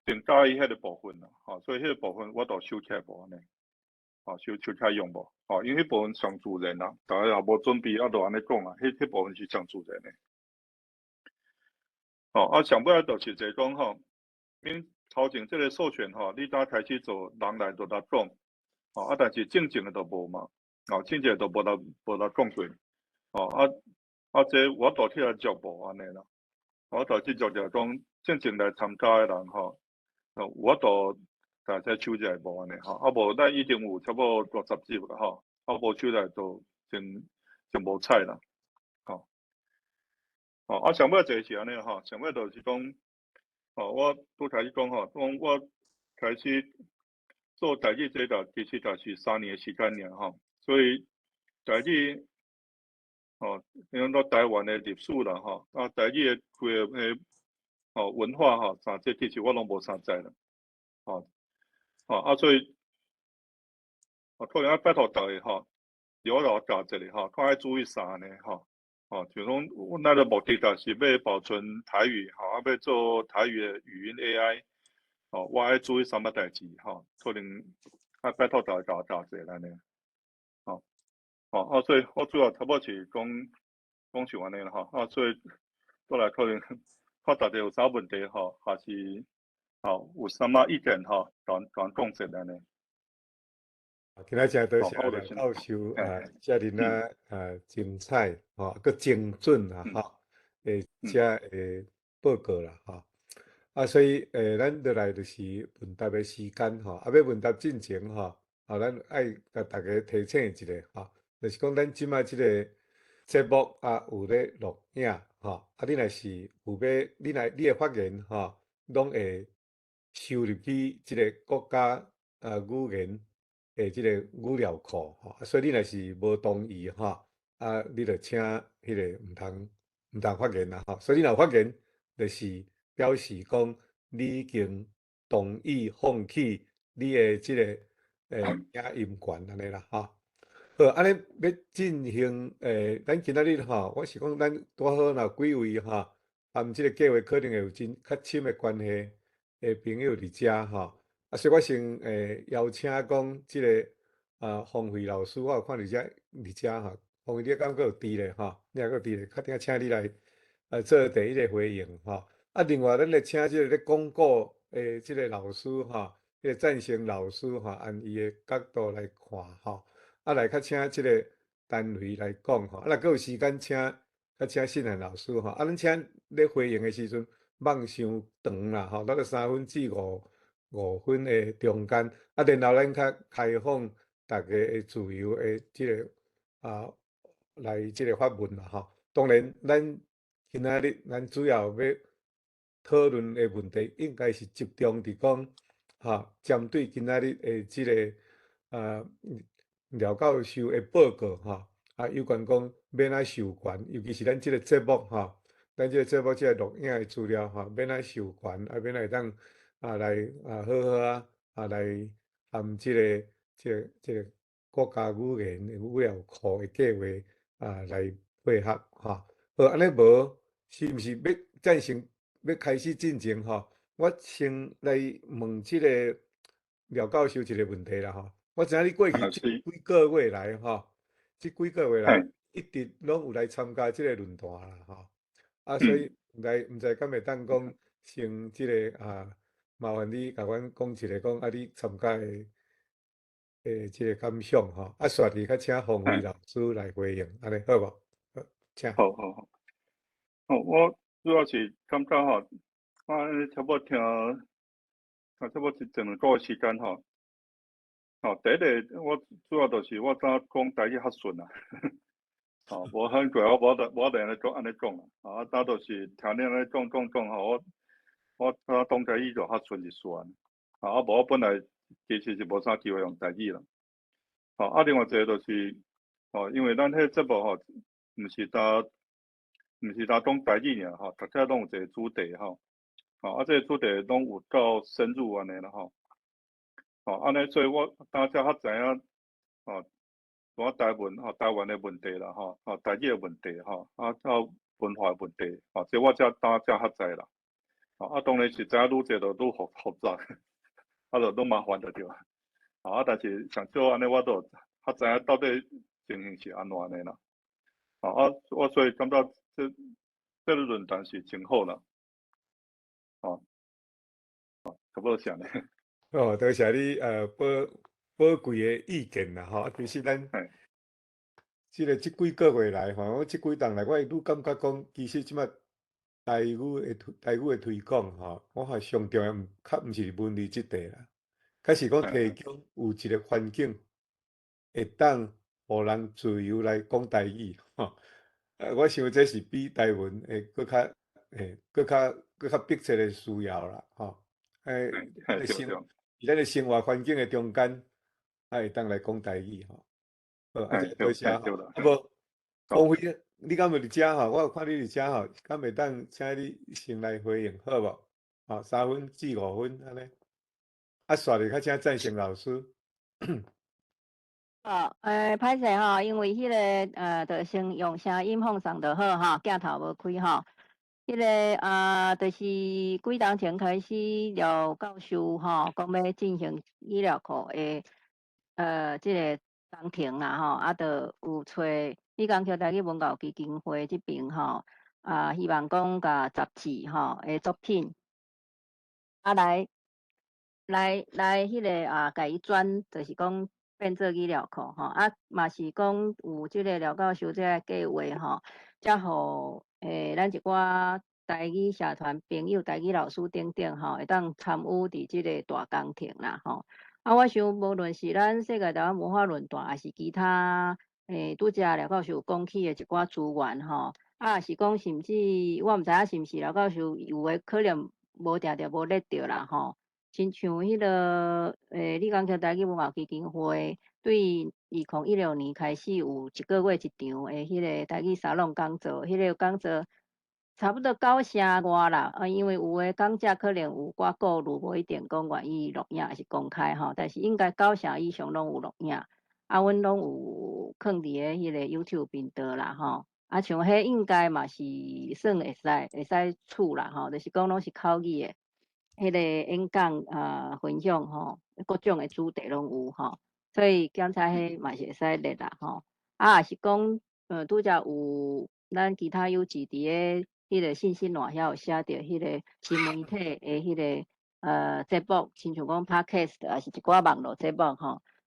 [SPEAKER 2] 正在意迄个部分啦所以迄个部分我都收起来无安尼收起来用无因为迄部分上自然啦，大家也无准备就安尼讲迄部分是上自然的上尾就是坐讲恁头前即个授权你当开始做人来就来讲但是正经的都无嘛正经都无来讲过这我倒去来接无安尼啦，我倒去接着讲正经来参加的人我倒大家抽起来无安尼无咱已经有差不多50集啦无抽来就真无彩啦上尾就是安尼上尾就是讲我拄开始讲讲我开始做代志这个其实就是3年的时间尔所以代志用到台湾的历史啦代志的规文化啥这其实我拢无啥知啦所以可能要拜托大家了解教一下看要注意啥呢就讲阮咱的目的就是要保存台语要做台语的语音 AI 我爱注意啥物代志可能要拜托大家教一下安尼所以我主要差不多是讲像安尼啦所以倒来可能看大家有啥问题还是有啥物意见转讲一下安尼。
[SPEAKER 1] 今仔真多谢梁教授遮尔精彩佮精准遮报告啦所以咱落来就是问答的时间要问答进前咱爱甲大家提醒一下就是讲咱即摆即个节目有咧录影你若是有你的发言拢会收入去即个国家语言即个语料库所以你若是无同意你就请迄个毋通发言啦所以你若发言就是表示讲你已经同意放弃你的即个影音权安尼啦好，安尼要进行咱今仔日我是讲咱拄好若几位含即个计划可能会有较深的关系的朋友伫遮所以我先邀请讲即个方慧老师，我有看伫遮方慧你敢阁有伫咧你还阁有伫咧，确定请你来做第一个回应另外咱来请即个咧广告即个老师即个赞成老师按伊的角度来看来较请即个单位来讲若阁有时间请信涵老师咱请咧回应的时阵莫伤长啦大概3分至5分的中间然后咱较开放大家会自由的即个来即个发问啦当然咱今仔日咱主要要讨论的问题应该是集中伫讲针对今仔日的即个廖教授的报告有关讲要哪授权，尤其是咱即个节目咱即个节目即个录影的资料要哪授权要哪会当来好好来含即个国家语言的语料库的计划来配合好安尼无是毋是要赞成要开始进前我先来问即个廖教授一个问题啦我知影你过去即几个月来即几个月来一直拢有来参加即个论坛啦所以毋知敢会当讲先即个麻烦你甲阮讲一个讲你参加的即个感想煞伫较请方慧老师来回应安尼好无请
[SPEAKER 2] 好我主要是感觉差不多听差不多一两个月时间第一个我主要就是我怎讲台语较顺无很过我无得安尼讲啦就是听你安尼讲我讲台语就较顺一线，啊，无我本来其实是无啥机会用台语啦。另外一个就是，因为咱迄节目毋是讲台语尔逐个拢有一个主题这个主题拢有够深入安尼啦安尼所以我当才较知影我台湾的问题啦台语的问题文化的问题这我当才较知啦当然是知影愈济就愈复杂就愈麻烦就对但是上少安尼我都较知影到底情形是安怎的啦我所以感觉这个论坛是真好啦差不多是安尼
[SPEAKER 1] 多谢你宝贵的意见啦其实咱这几个月来我这几档来我愈感觉讲其实即马台语的推广我上重要较毋是文字这块啦较是讲提供有一个环境会当互人自由来讲台语我想这是比台文会搁较迫切的需要啦在咱的生活环境的中间会当来讲台语这多谢无王辉你敢有伫遮我有看你伫遮敢会当请你先来回应好无3分至5分安尼煞哩较请赞成老师
[SPEAKER 10] 歹势因为迄个就先用声音放送就好镜头无开迄个就是几当前开始廖教授讲要进行医疗科的即个工程啦就有找李光桥台语文教基金会这边希望讲甲杂志的作品来迄个甲伊转，就是讲变做医疗课嘛是讲有即个廖教授这个计划才互咱一寡台语社团朋友、台语老师等等会当参与伫即个大工程啦我想无论是咱世界台湾文化论坛，还是其他拄则廖教授讲起的一寡资源也是讲甚至我毋知影是毋是廖教授有诶可能无定定无列着啦亲像迄个李光桥台语文化基金会对2016年开始有1个月1场的迄个台语沙龙讲座，迄个讲座差不多9成外啦因为有诶讲者可能有寡顾虑，无一定讲愿意录影还是公开但是应该9成以上拢有录影阮拢有放伫诶迄个 YouTube 频道啦像迄应该嘛是算会使处啦就是讲拢是口语诶迄个演讲分享各种诶主题拢有所以检查迄嘛是会使列啦也是讲拄则有咱其他优质伫诶迄个信息栏遐有写着迄个新媒体诶迄个节目，亲像讲 Podcast 也是一寡网络节目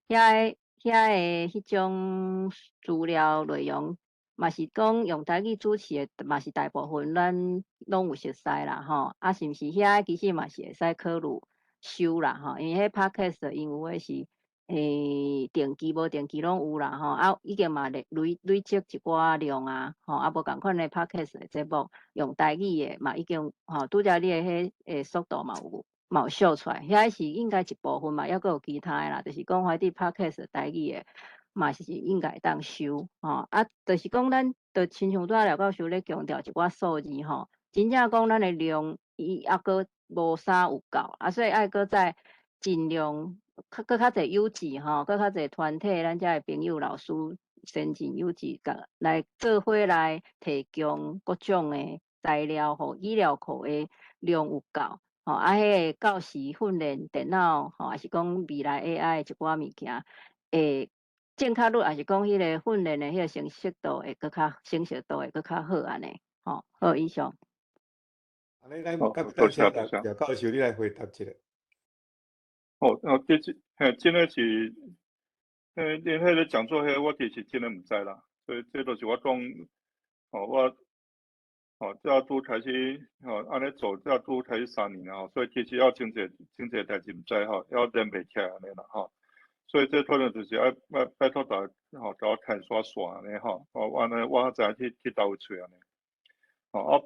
[SPEAKER 10] 遐诶迄种资料内容嘛是讲用台语主持诶，嘛是大部分咱拢有熟悉啦是毋是遐其实嘛是会使考虑收啦因为迄 Podcast 因为是定期无定期拢有啦已经嘛累积一寡量无共款诶 Podcast 诶节目用台语诶嘛已经拄则你诶迄速度嘛有秀出来，遐是应该一部分嘛，抑阁有其他诶啦，就是讲怀伫 Podcast 台语诶嘛是应该会当收就是讲咱就亲像拄仔廖教授咧强调一寡数字真正讲咱诶量伊抑阁无啥有够所以爱阁再尽量搁较侪优质搁较侪团体咱遮诶朋友老师先进优质来做伙来提供各种诶材料互医疗科诶量有够迄个到时训练电脑还是讲未来 AI 一寡物件正确率，还是讲迄个训练的迄个成熟度会搁较好安尼好以上
[SPEAKER 1] 安尼咱多谢廖教授你来回答一下
[SPEAKER 2] 真诶是恁迄个讲座迄我其实真诶毋知啦所以这就是我讲我这拄开始安尼做这拄开始3年所以其实要真侪代志毋知要连袂起来安尼啦所以这可能就是要拜托大家甲我看刷安尼安尼我知影去倒位找安尼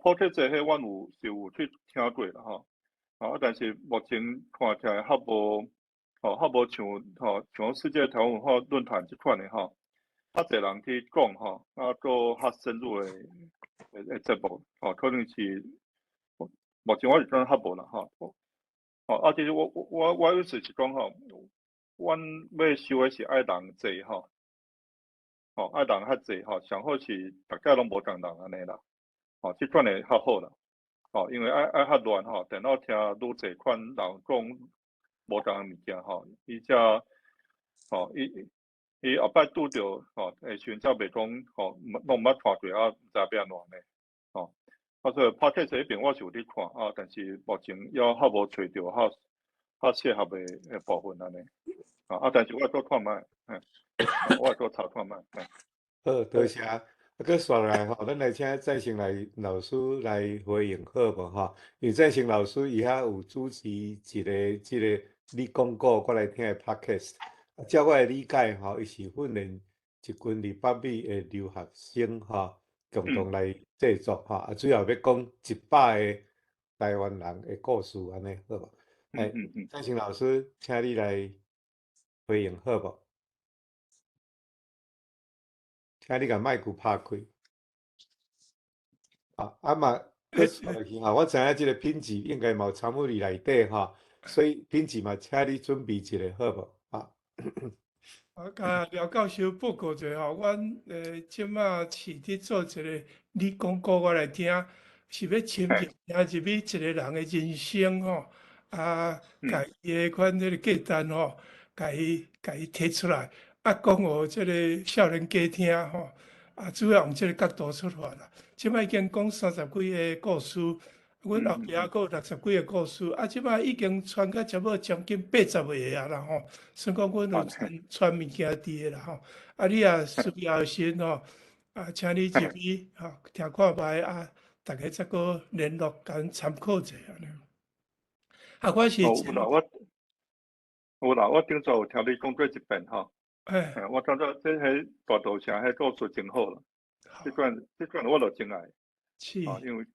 [SPEAKER 2] Podcast 迄阮有去听过啦但是目前看起来较无像世界台湾文化论坛即款的较侪人去讲做较深入的节目可能是目前我是感觉较无啦其实我意思是讲阮要收的是爱人济爱人较济上好是大家拢无共人安尼啦即款的较好啦因为爱较乱电脑听愈济款人讲无同的物件伊才伊后摆拄着会时阵才袂讲拢毋捌看过毋知要安怎呢所以 Podcast 迄边我是有伫看但是目前还较无找着较适合的部分安尼但是我再看卖我再查看卖
[SPEAKER 1] 好，多谢。搁续来咱来请赞成老师来回应好无因为赞成老师伊遐有主持一个即个你讲过我来听的 podcast， 照我的理解伊是训练一群200米的留学生共同来制作主要要讲100个台湾人的故事安尼好无？赞成老师，请你来回应好无？请你甲麦克拍开。嘛，搁续落去我知影即个品质应该嘛有参与伫内底所以品质嘛，请你准备一下好无？
[SPEAKER 17] 甲廖教授报告者阮即马是伫做一个你讲过我来听，是要深入听入去一个人的人生甲伊的款迄个价值甲伊摕出来，讲互即个少年家听主要用即个角度出发啦。即摆已经讲30几个故事，阮后壁还有60几个故事，即摆已经传到差不多将近80个啊啦算讲阮有传物件伫个啦你也需要先请你入去听看卖大家再个联络甲参考者安尼。我是
[SPEAKER 2] 有啦，我顶早有听你讲过一遍我感觉这迄大道城迄故事真好啦，即款我就真爱，因为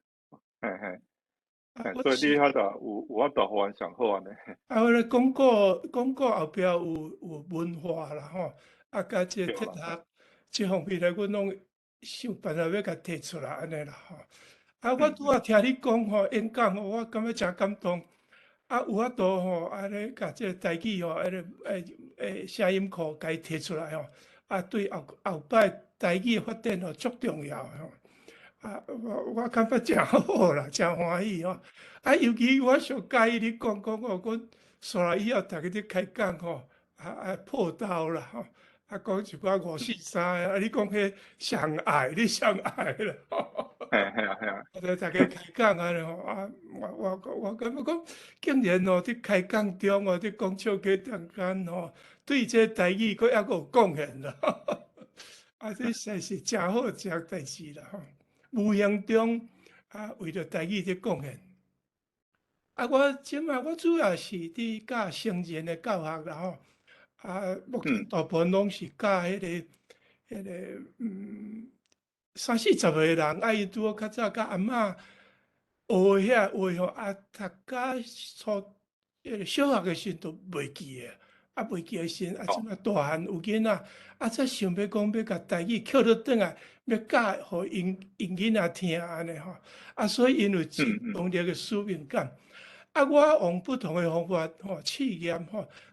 [SPEAKER 2] 所以你遐个有法度互阮上好安尼。
[SPEAKER 17] 我咧讲过后壁有文化啦甲即个哲学即方面咧，阮拢想办法要甲摕出来安尼啦我拄仔听你讲演讲我感觉真感动。有法度安尼甲即个台语声音库甲伊摕出来对后摆台语发展足重要我感觉真好啦，真欢喜尤其我上介意你讲阮刷来以后，逐个伫开讲破刀啦讲一寡543你讲迄上爱，你上爱啦大家开讲安尼我感觉讲，竟然伫开讲中伫讲笑家中间对这台语佫还佫有贡献啦这实在是真好一件代志啦无形中为着台语伫贡献我即摆我主要是伫教成人的教学啦目前大部分拢是教迄个30-40个人伊拄好较早甲阿嬷学遐话读甲小学的时阵都袂记的袂记的时阵即摆大汉有囡仔才想要讲要甲台语捡倒转来，要教互因囡仔听安尼所以因有真强烈的使命感我用不同的方法试验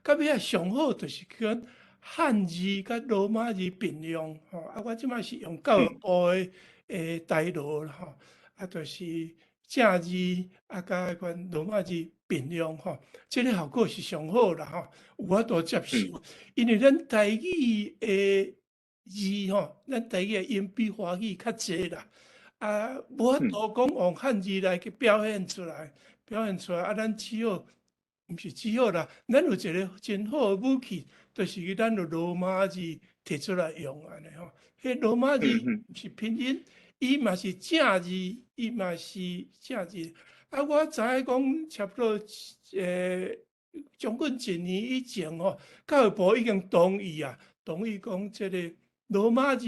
[SPEAKER 17] 到尾上好就是跟汉字甲罗马字并用我即摆是用教育部的台罗啦就是正字甲款罗马字并用即个效果是上好啦有法度接受，因为咱台语的字咱台语的音比华语较济啦无法度讲用汉字来去表现出来咱只好毋是只好啦，咱有一个真好的武器，就是咱有罗马字摕出来用安尼迄罗马字毋是拼音，伊嘛是正字，伊嘛是正字我知影讲差不多将近1年以前教育部已经同意讲即个罗马字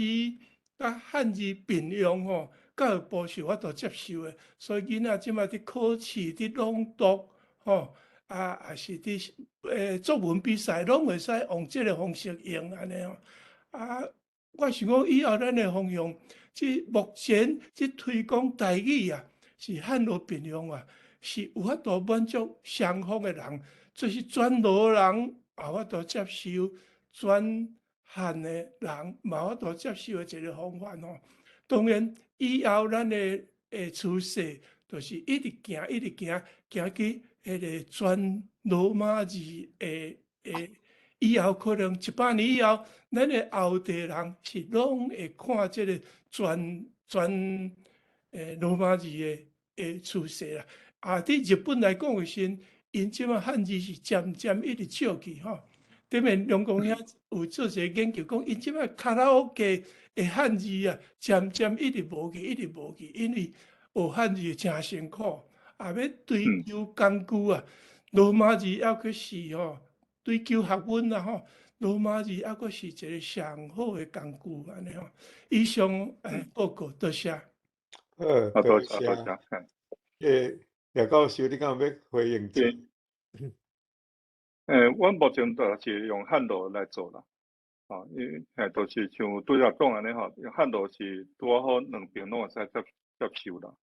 [SPEAKER 17] 甲汉字并用教育部是有法度接受的，所以囡仔即摆伫考试、伫朗读吼，也是伫作文比赛，拢会使用即个方式用安尼吼。我想讲以后咱的方向，目前推广台语啊，是汉罗平用啊，是有法度满足双方的人，就是全罗人也有法度接受，全汉的人嘛有法度接受的一个方法吼。当然，以后咱的趋势就是一直行，行去迄个全罗马字以后可能100年以后，咱的后代人是拢会看即个全罗马字的趋势啦。伫日本来讲的时，因即马汉字是渐渐一直少去吼。顶面梁公遐有做一个研究，讲因即马卡拉 OK 的汉字啊，渐渐一直无去，因为学汉字真辛苦，要追求工具啊，罗马字还佫是吼。追求学问啦吼，罗马字还佫是一个上好的工具安尼吼。以上报告多谢。
[SPEAKER 1] 多谢。廖教授，你敢有要回应者？
[SPEAKER 2] 阮目前就是用汉罗来做啦，因为就是像拄则讲安尼吼，用汉罗是拄好两边拢会使接受啦，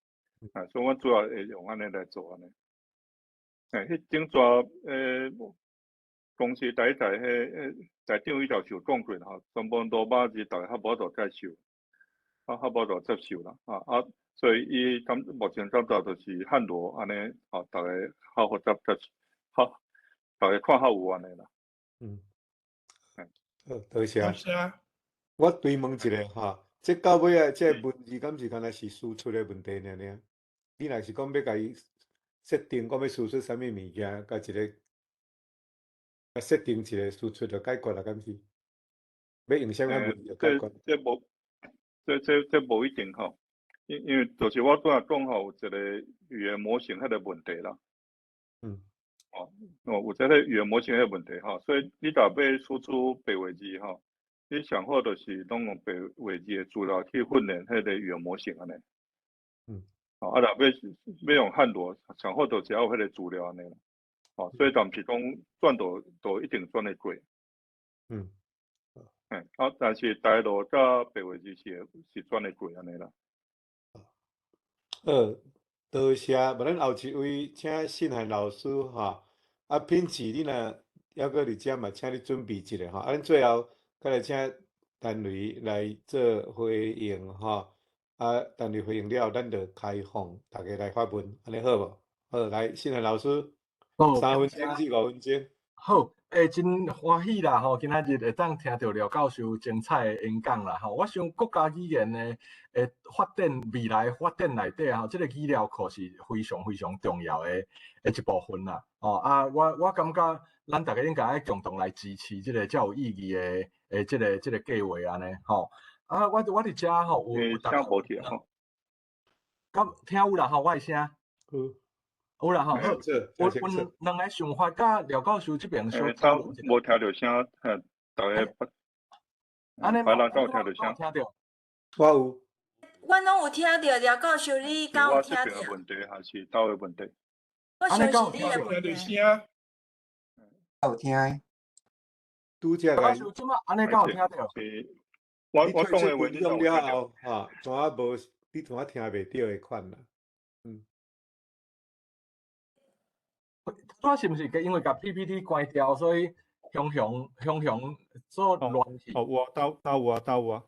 [SPEAKER 2] 所以阮主要会用安尼来做安尼。迄整撮公司第一台台长伊就讲过啦吼，全部罗马字大家较无度接受，较无度接受啦，所以伊目前感觉就是汉罗安尼，大家较好接好，大家看较有安尼啦。
[SPEAKER 1] 好，多谢。
[SPEAKER 17] 多谢。
[SPEAKER 1] 我追问一下哈，这到尾啊，这文字敢是敢若是输出的问题尔？你若是讲要甲伊设定，讲要输出啥物物件，甲一个设定一个输出就解决啦，敢是？要用啥物文就解决？
[SPEAKER 2] 这无一定吼，因为就是我拄仔讲吼，有一个语言模型迄个问题啦。有这个语言模型迄个问题吼，所以你若要输出白话字吼，你上好就是拢用白话字的资料去训练迄个语言模型安尼。若要用汉罗，上好就只要有迄个资料安尼啦。所以但毋是讲转都一定转得过。但是台罗甲白话字是转得过安尼啦。
[SPEAKER 1] 多谢。无咱后一位请信涵老师哈，品质你若还阁伫遮嘛，请你准备一下哈。咱最后再来请陈雷来做回应哈。陈雷回应了，咱就开放大家来发问，安尼好无？好，来信涵老师，3分钟至5分钟。
[SPEAKER 18] 好，真欢喜啦吼！今仔日会当听到廖教授精彩的演讲啦吼。我想国家语言的发展，未来发展内底吼，这个语料库是非常非常重要的一部分啦。我感觉咱大家应该爱共同来支持这个较有意义的这个计划安尼吼。我伫遮吼有
[SPEAKER 2] 听无去吼，
[SPEAKER 18] 听有啦吼，我的声。有啦吼，有两个想法，甲廖教授这边小讨论一下。
[SPEAKER 2] 无听到声，大家
[SPEAKER 18] 安尼，
[SPEAKER 2] 白人敢有听到声？
[SPEAKER 18] 听到。
[SPEAKER 1] 我有。
[SPEAKER 19] 我拢有听到廖教授，你敢有听到？
[SPEAKER 2] 我这边的问题还是倒的问题？
[SPEAKER 19] 我想是你的问题。
[SPEAKER 3] 有听。
[SPEAKER 1] 拄则个。
[SPEAKER 18] 教授，即马安尼敢有听到？
[SPEAKER 2] 我讲的话你
[SPEAKER 1] 用了后，怎啊无？你怎啊听袂到的款啦？
[SPEAKER 18] 我是毋是因为甲 PPT 关掉，所以雄做乱去？
[SPEAKER 2] 有啊。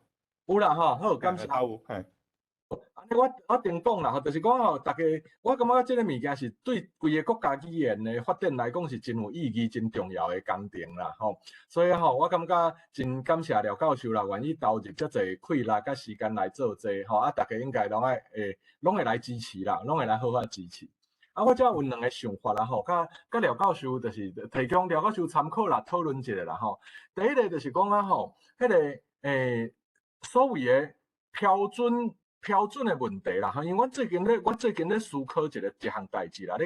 [SPEAKER 18] 有啦吼，好，感谢。
[SPEAKER 2] 有，
[SPEAKER 18] 安尼我顶讲啦，就是讲吼，大家我感觉即个物件是对规个国家语言的发展来讲是真有意义、真重要的工程啦，吼。所以吼，我感觉真感谢廖教授啦，愿意投入遮侪气力甲时间来做这，吼大家应该拢会来支持啦，拢会来好好支持。我遮有两个想法啦吼，甲廖教授就是提供廖教授参考啦，讨论一下啦吼。第一个就是讲吼，迄个所谓的标准标准的问题啦，因为我最近咧思考一项代志啦，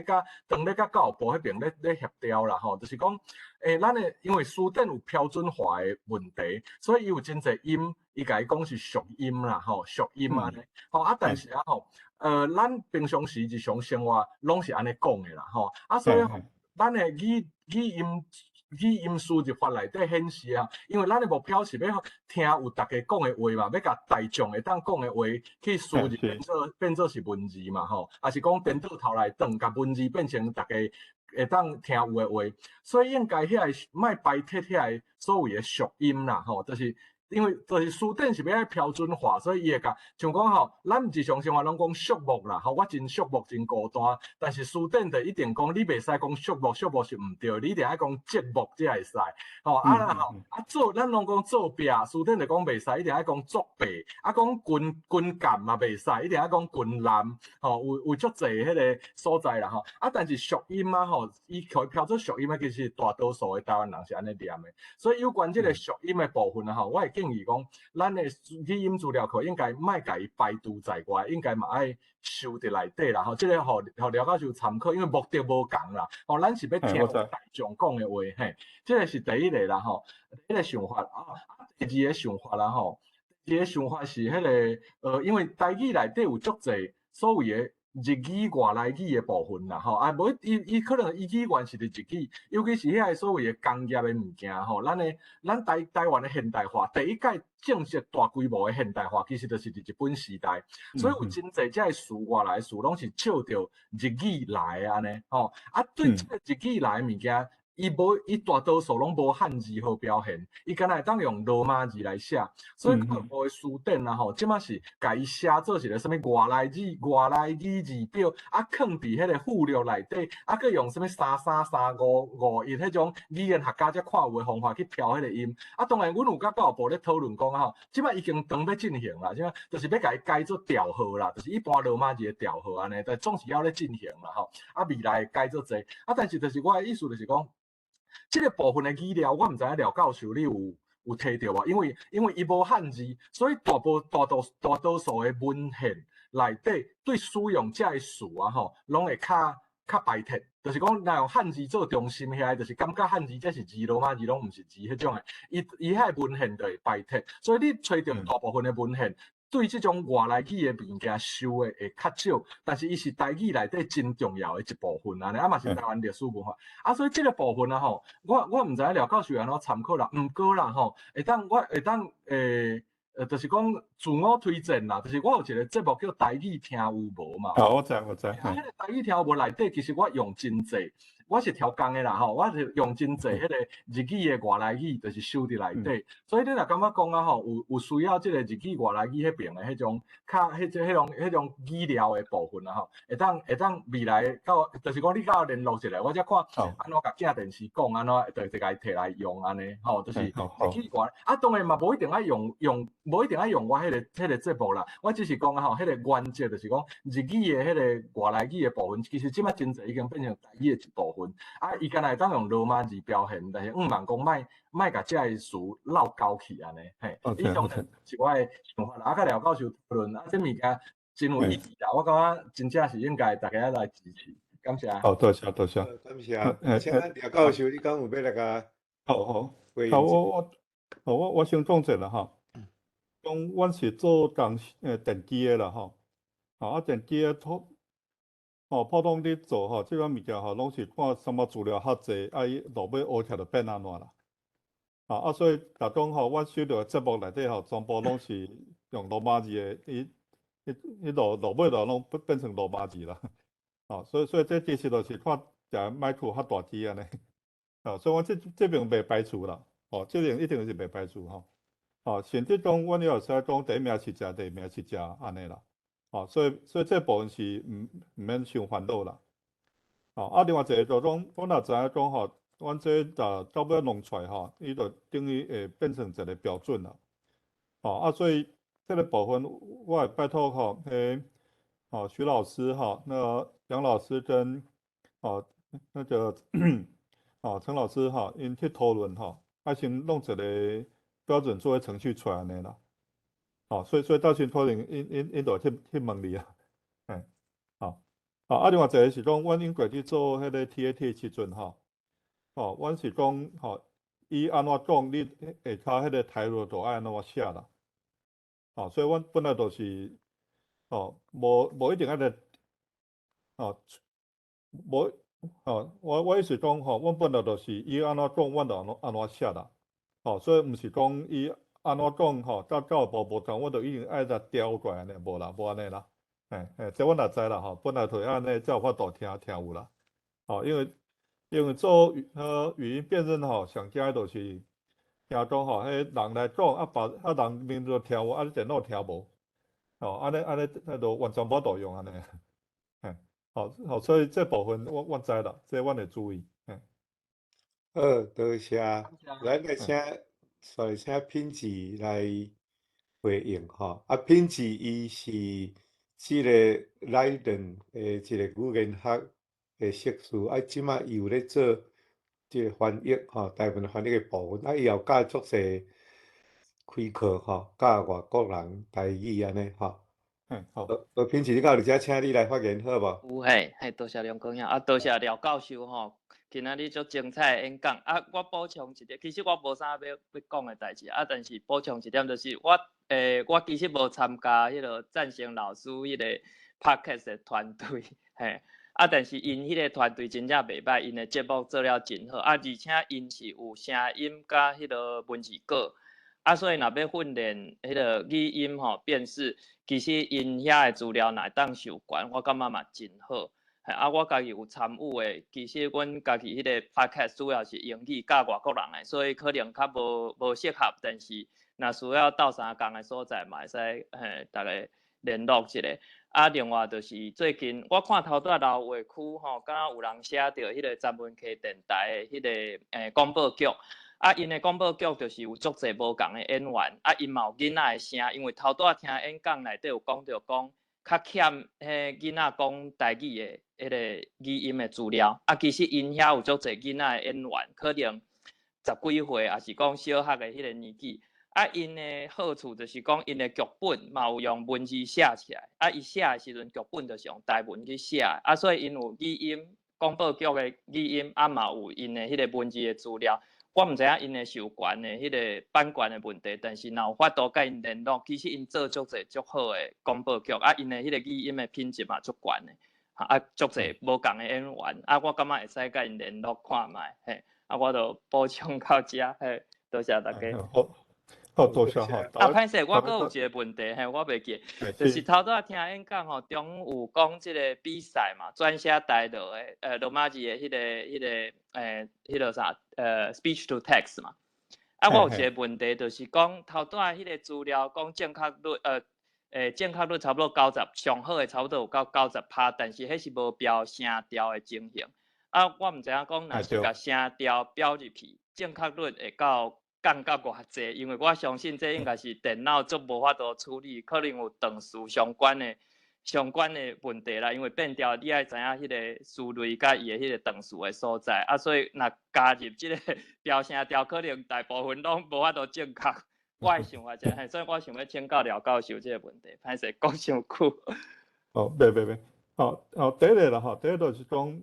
[SPEAKER 18] 当咧甲教育部迄边咧协调啦，就是讲，咱的因为书店有标准化的问题，所以伊有真侪音，伊甲伊讲是俗音啦，俗音安尼，但是咱平常时日常生活拢是安尼讲的啦，所以咱的语音输入法内底显示啊，因为咱的目标是要听有大家讲的话嘛，要甲大众会当讲的话去输入变做是文字嘛，还是讲颠倒头来转，甲文字变成大家会当听有的话，所以应该莫排斥遐所谓的俗音啦，就是。因为就是书店是要标准化，所以伊会甲像讲咱日常生活拢讲俗目啦，我真俗目真孤单，但是书店就一定讲你袂使讲俗目是毋对，你一定要讲节目才会使，做咱拢讲做壁，书店就讲袂使，一定要讲作弊，讲军舰嘛袂使，一定要讲军舰，有足侪迄个所在啦，但是俗音啊，伊标准俗音啊，其实大多数的台湾人是安尼念的，所以有关即个俗音的部分啊，我会建议讲，咱的语音资料库应该莫甲伊排除在外，应该嘛爱收伫内底啦。即个互廖教授参考，因为目的无共啦。咱是要听大众讲的话，即个是第一个啦。第一个想法第二个想法啦。第二个想法是迄个因为台语内底有足侪所谓的。日语、外来语的部分啦，无伊可能伊语言是伫日语，尤其是遐所谓的工业的物件，咱台湾的现代化，第一届正式大规模的现代化，其实就是伫日本时代，所以有真侪遮的事、外来事，拢是照着日语来的安尼，对即个日语来的物件。伊大多数拢无汉字好表现，伊敢若会当用罗马字来写，所以教育部的书店啦即马是甲伊写做一个什物外来语字表，放伫迄个附录内底，佮用什物333551迄种语言学家才看有的方法去调迄个音。当然，阮有甲教育部咧讨论讲即马已经当要进行啦，即马就是要甲伊改做调号啦，就是一般罗马字的调号安尼，但总是要咧进行啦未来改做济，但是就是我的意思就是讲。这个部分的语料，我唔知影廖教授你有提到无？因为伊无汉字，所以大多数的文献内底对使用这个词拢会较排斥。就是讲，若用汉字做中心遐，就是感觉汉字这是字，罗马字拢唔是字迄种的。伊遐文献就会排斥，所以你找到大部分的文献。对这种外来语的物件收的会较少，但是伊是台语内底真重要的一部分安尼，嘛是台湾历史文化所以这个部分我唔知影廖教授安怎参考啦，毋过啦我会当就是讲自我推荐啦，就是我有一个节目叫台语听有无嘛。
[SPEAKER 1] 我知。
[SPEAKER 18] 迄个台语听有无内底，其实我用真济。我是调工的啦我是用真济迄个日语的外来语，就是收伫内底。所以你若感觉讲有需要即个日语外来语迄边的迄种迄种语料的部分会当未来到，就是讲你甲我联络一下，我才看安怎甲镜电视讲安怎，就甲伊摕来用安尼就是日语外当然嘛无一定爱用无一定爱用我迄个节目啦，我只是讲迄个原则就是讲日语的迄个外来语的部分，其实即摆真济已经变成台语的一部分。伊敢若会当用罗马字表现，但是毋茫讲莫甲遮个词绕高去安尼，伊种是我的想法啦。甲廖教授讨论，这物件真有意义啦。我感觉真正是应该大家来支持，感谢。
[SPEAKER 1] 多谢。
[SPEAKER 18] 感
[SPEAKER 1] 谢。请廖教授，你讲有要来甲我先讲者啦讲阮是做电机的啦电机的普通你做即款物件拢是看什么资料较济，伊落尾学起来就变安怎啦。所以逐种阮收到的节目内底全部拢是用罗马字的，伊落尾就拢变成罗马字啦。所以这其实就是看只麦克较大机安尼。所以阮这边袂排除啦。这边一定是袂排除甚至讲阮有时讲第一名是食，第二名是食安尼啦。所以这部分是唔免伤烦恼啦。另外一个就讲，我若知影讲阮这到尾弄出来伊就等于会变成一个标准啦。所以这个部分我会拜托徐老师那杨老师跟那个陈老师因去讨论先弄一个标准作业程序出来安尼啦。
[SPEAKER 20] 所以到时可能因就去问你啊，另外一个是讲，阮英国去做迄个 TAT 的时阵阮是讲伊安怎讲，你下骹迄个台语就爱安怎写啦，所以阮本来就是无一定爱个无我意思讲阮本来就是伊安怎讲，阮就安怎写啦，所以毋是讲伊安怎讲到无同，阮就一定爱甲调过来安尼，无啦，无安尼啦。这阮也知啦，本来就安尼才有法度听有啦，因为做语音辨认上惊就是听讲迄人来讲人面就听有，你电脑听无，安尼就完全无度用安尼，所以这部分阮知啦，这阮会注意，
[SPEAKER 1] 好，多谢，咱来请品质来回应品质伊是即个莱顿一个语言学的硕士，即马伊有咧做即个翻译台湾翻译的部分，伊也有教足济开课教外国人台语安尼好。品质你到伫遮，请你来发言好无？
[SPEAKER 21] 有嘿，多谢梁光兄多谢廖教授今仔日足精彩的演讲我补充一点，其实我无啥要讲的代志但是补充一点就是我其实无参加迄个赞成老师迄个 podcast 的团队但是因迄个团队真正袂歹，因的节目做了真好而且因是有声音甲迄个文字稿所以若要训练迄个语音辨识，其实因遐的资料若会当授权，我感觉嘛真好。我家己有参与的，其实阮家己迄个 podcast 主要是英语教外国人的，所以可能较无适合，但是若需要斗相共的所在嘛会使大家联络一下。另外就是最近我看头拄老话区敢若有人写到迄个詹文溪电台的迄个广播局。因的广播局就是有足侪无共的演员因嘛有囡仔的声，因为头拄听演讲内底有讲到讲较欠囡仔讲台语的迄个语音的资料其实因遐有足侪囡仔的演员，可能10几岁，也是讲小学的迄个年纪因的好处就是讲因的剧本嘛有用文字写起来伊写的时阵剧本就是用台文去写所以因有语音广播局的语音嘛有因的迄个文字的资料。我毋知影因的授权的迄个版权的问题，但是若有法度甲因联络，其实因做足侪足好的广播剧因的迄个语音的品质嘛足悬的足侪无共的演员我感觉会使甲因联络看卖我就补充到遮多谢大家。
[SPEAKER 20] 多谢
[SPEAKER 21] 歹势，我阁有一个问题我袂记，就是头拄听演讲中有讲即个比赛嘛，转写台语的罗马字的迄个啥speech to text 嘛我有一个问题，就是讲头拄迄个资料讲正确率正确率差不多90%，上好的差不多有到90%，但是迄是无标声调的情形我毋知影讲若是甲声调标入去，正确率会到降到偌济？因为我相信这应该是电脑足无法度处理，可能有段数相关的问题啦。因为变调你爱知影迄个数类甲伊的迄个段数的所在所以若加入即个标声调，可能大部分拢无法度正确。我的想法所以我想要请教廖教授这个问题，歹势讲伤久。
[SPEAKER 20] 袂第一个啦第一就是讲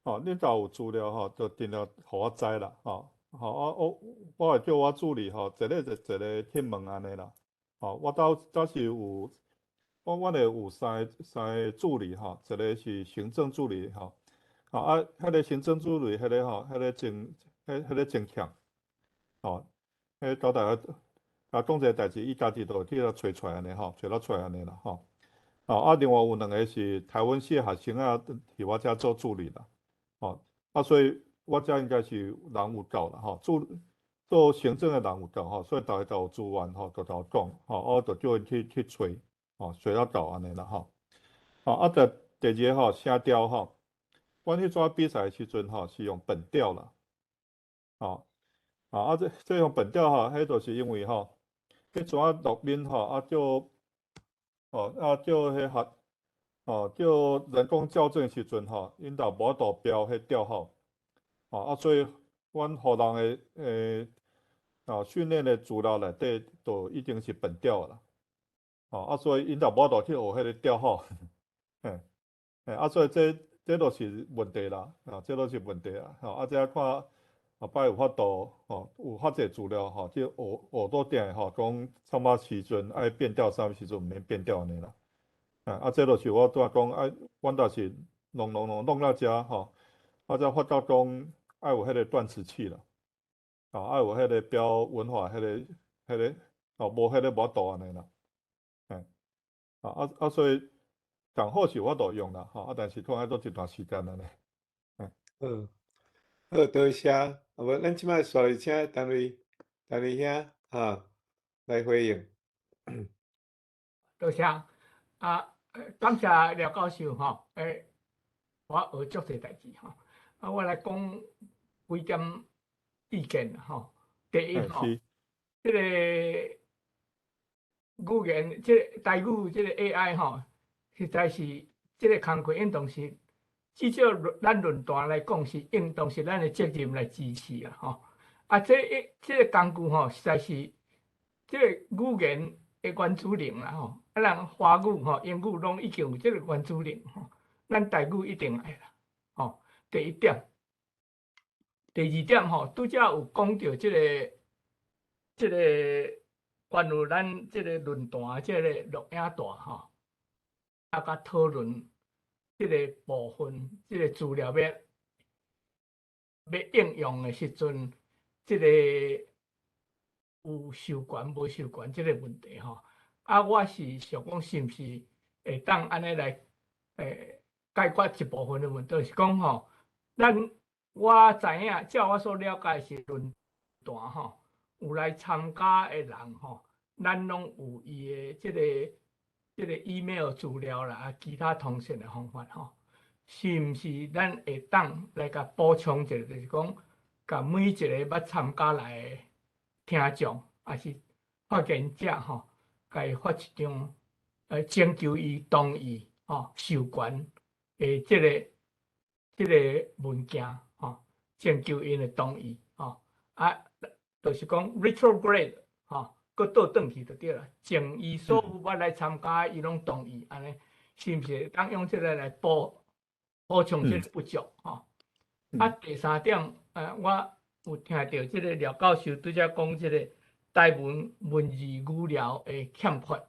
[SPEAKER 20] 恁若有资料就尽量互我知啦我会叫我助理一个去问安尼啦我倒是有我会有三个助理一个是行政助理迄个行政助理迄个真强迄交代讲一个代志，伊家己就去找出来安尼找到出来安尼啦另外有2个是台湾系学生伫我遮做助理啦所以我遮应该是人有够啦做行政的人有够所以大家都有资源就甲我讲我就叫因去找到够安尼啦第二个声调阮迄阵比赛的时阵是用本调啦这用本调迄就是因为迄阵录音叫人工校正的时阵因都无度标迄调所以阮互人的训练的资料内底都一定是本调啦所以因就无度去学迄个调好，所以这都是问题啦，这都是问题啊，这看后摆有法度，有较济资料，即学倒定的，讲什么时阵爱变调，啥物时阵毋免变调安尼啦，这就是我拄仔讲，阮倒是弄到遮，才发觉讲爱有迄个断词器啦，爱有迄个标文化，迄个，无迄个无法度安尼啦，所以讲好是有法度用啦，但是可能要做一段时间安尼，
[SPEAKER 1] 好，多谢。无，咱即摆续请单位兄来回应。
[SPEAKER 4] 多谢感谢廖教授我学足侪代志我来讲几点意见第一即个语言，即个台语，即个 AI 实在是即个工课应当是。至少咱论坛来讲是应当是咱的责任来支持即个工具实在是即个语言的原子能啦咱华语英语拢已经有即个原子能咱台语一定爱啦第一点，第二点拄则有讲到即个关于咱即个论坛即个录影带甲讨论。即个部分，即个资料要应用的时阵，即个有授权无授权即个问题我是想讲是毋是会当安尼来解决一部分的问题，就是讲我知影，照我所了解是论坛有来参加的人咱拢有伊的即个 email 资料啦，其他通讯的方法是毋是咱会当来甲补充一下？就是讲，甲每一个要参加来的听众，还是发言者甲伊发一张征求伊同意授权的即个文件征求因的同意就是讲 retrograde 搁倒转去就对啦，前伊所有要来参加，伊拢同意，安尼是毋是当用这个来补充这个不足第三点，我有听到这个廖教授拄则讲这个台文文字语料的欠缺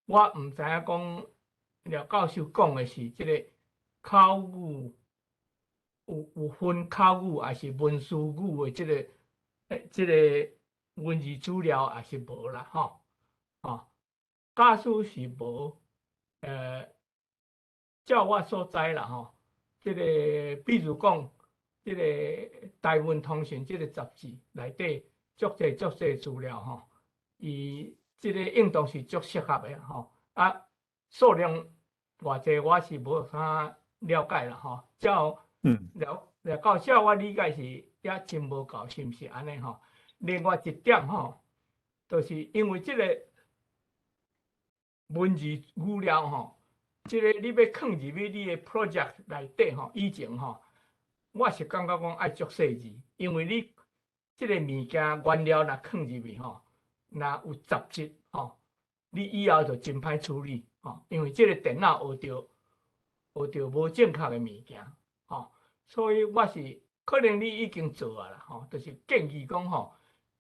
[SPEAKER 4] 我毋知影讲廖教授讲的是这个口语有分口语还是文字语的这个文字资料也是无啦假使是无照我所知啦这个比如讲这个台湾通讯这个杂志内底足侪资料伊这个应当是足适合的数量偌济我是无啥了解啦照了教授我理解是也真无够，是毋是安尼另外一点就是因为这个文字语料这个你要放入去你的 project 内底以前我是感觉讲爱足细致，因为你这个物件原料若放入去若有杂质你以后就真歹处理因为这个电脑学到无正确的物件所以我是可能你已经做啊啦就是建议讲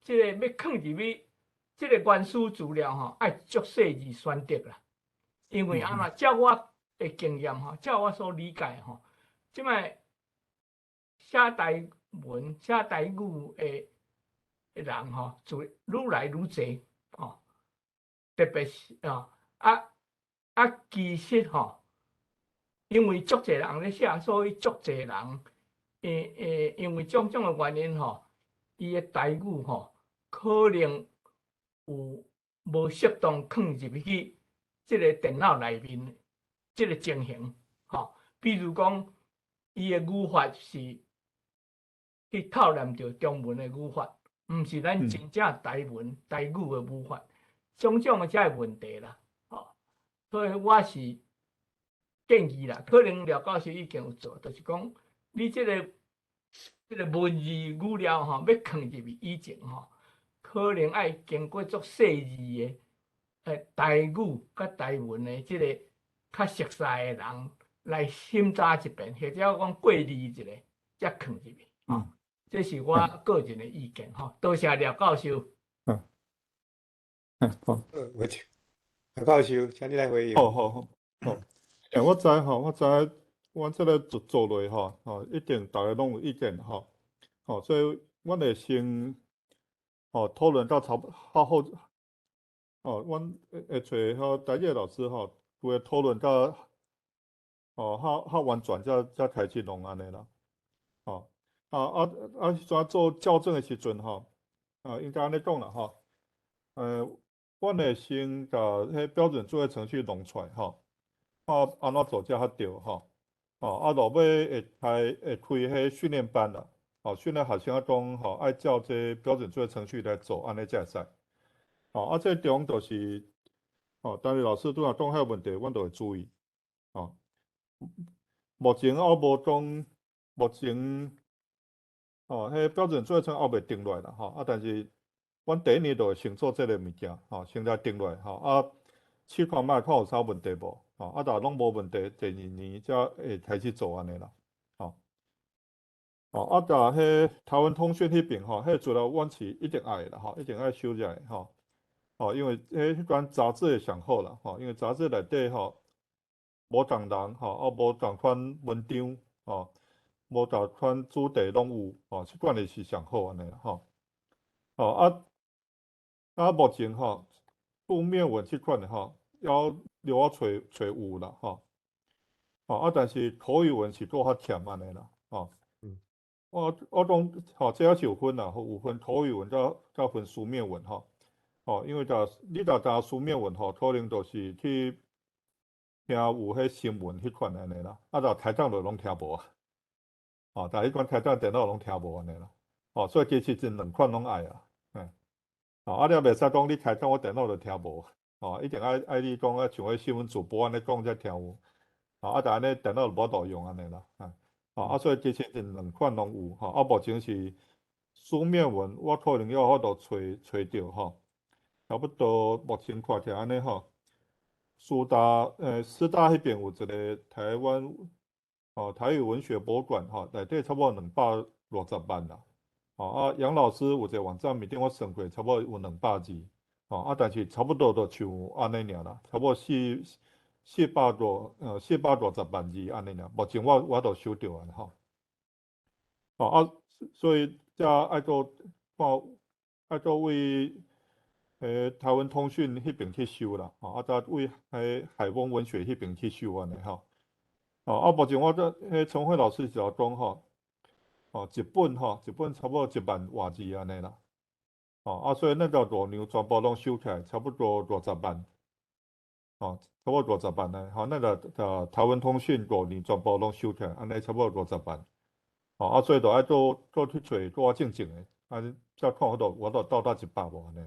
[SPEAKER 4] 这个要放入去这个原始资料爱足细致选择啦，因为安怎照我的经验照我所理解即摆写台文写台语的人就愈来愈侪特别是其实因为足侪人咧写，所以足侪人因为种种的原因伊的台语可能有无适当放入去即个电脑内面即个情形比如讲伊的语法是去套用着中文的语法，毋是咱真正台文台语的语法，种种的遮问题啦所以我是建议啦，可能廖教授已经有做，就是讲你这个文字语料要放入去以前可能爱经过足细致的台语甲台文的即个较熟悉的人来审查一遍，或者讲过滤一下，才放入去。这是我个人的意见吼。多谢廖教授。
[SPEAKER 20] 好，
[SPEAKER 1] 我请廖教授，请你来回应。
[SPEAKER 20] 好。我知吼，我这个做落吼，一定大家拢有意见吼，所以阮会先讨论到较好，阮会找台语老师会讨论到较完全才开始弄安尼啦，迄阵做校正的时阵应该安尼讲啦阮会先甲迄标准作业程序弄出来安怎做才较对落尾会开迄训练班啦，训练学生讲爱照这标准作业程序来做，安尼才会使。这中就是当然老师拄若讲遐问题，阮都会注意目前还无讲，目前迄标准作业程还未定落来啦但是阮第一年就会先做这个物件先来定落来试看卖看有啥问题无若拢无问题，第二年才会开始做安尼啦迄台湾通讯迄边迄资料阮是一定爱啦一定爱收起来因为迄款杂志会上好啦因为杂志内底无同人无同款文章无同款主题拢有即款的是上好安尼啦目前书面文即款的要留我找有啦但是口语文是搁较欠安尼啦我讲这也是有分啦有分口语文甲分书面文因为你当书面文可能就是去听有迄新闻迄款安尼啦台长就拢听无但迄款台长电脑拢听无安尼啦所以其实真两款拢爱你也袂使讲你台长我电脑就听无一定爱你讲像迄新闻主播安尼讲才听有但安尼电脑就无度用安尼啦所以其实真两款拢有目前是书面文我可能要法度找着差不多目前看起来安尼师大迄边有一个台湾台语文学博物馆内底差不多260万啦杨老师有一个网站面顶我算过，差不多有200字但是差不多就像安尼尔啦，差不多400多10万字安尼尔。目前我都收到所以才爱做为台湾通讯迄边去收啦才为海丰文学迄边去收安尼目前我陈慧老师是讲一本差不多1万外字安尼啦所以那条大量全部拢收起来，差不多20万差不多20万呢那个台湾通讯5年全部拢收起来，安尼差不多20万所以就爱做去找多正经的才看我都到达100无安尼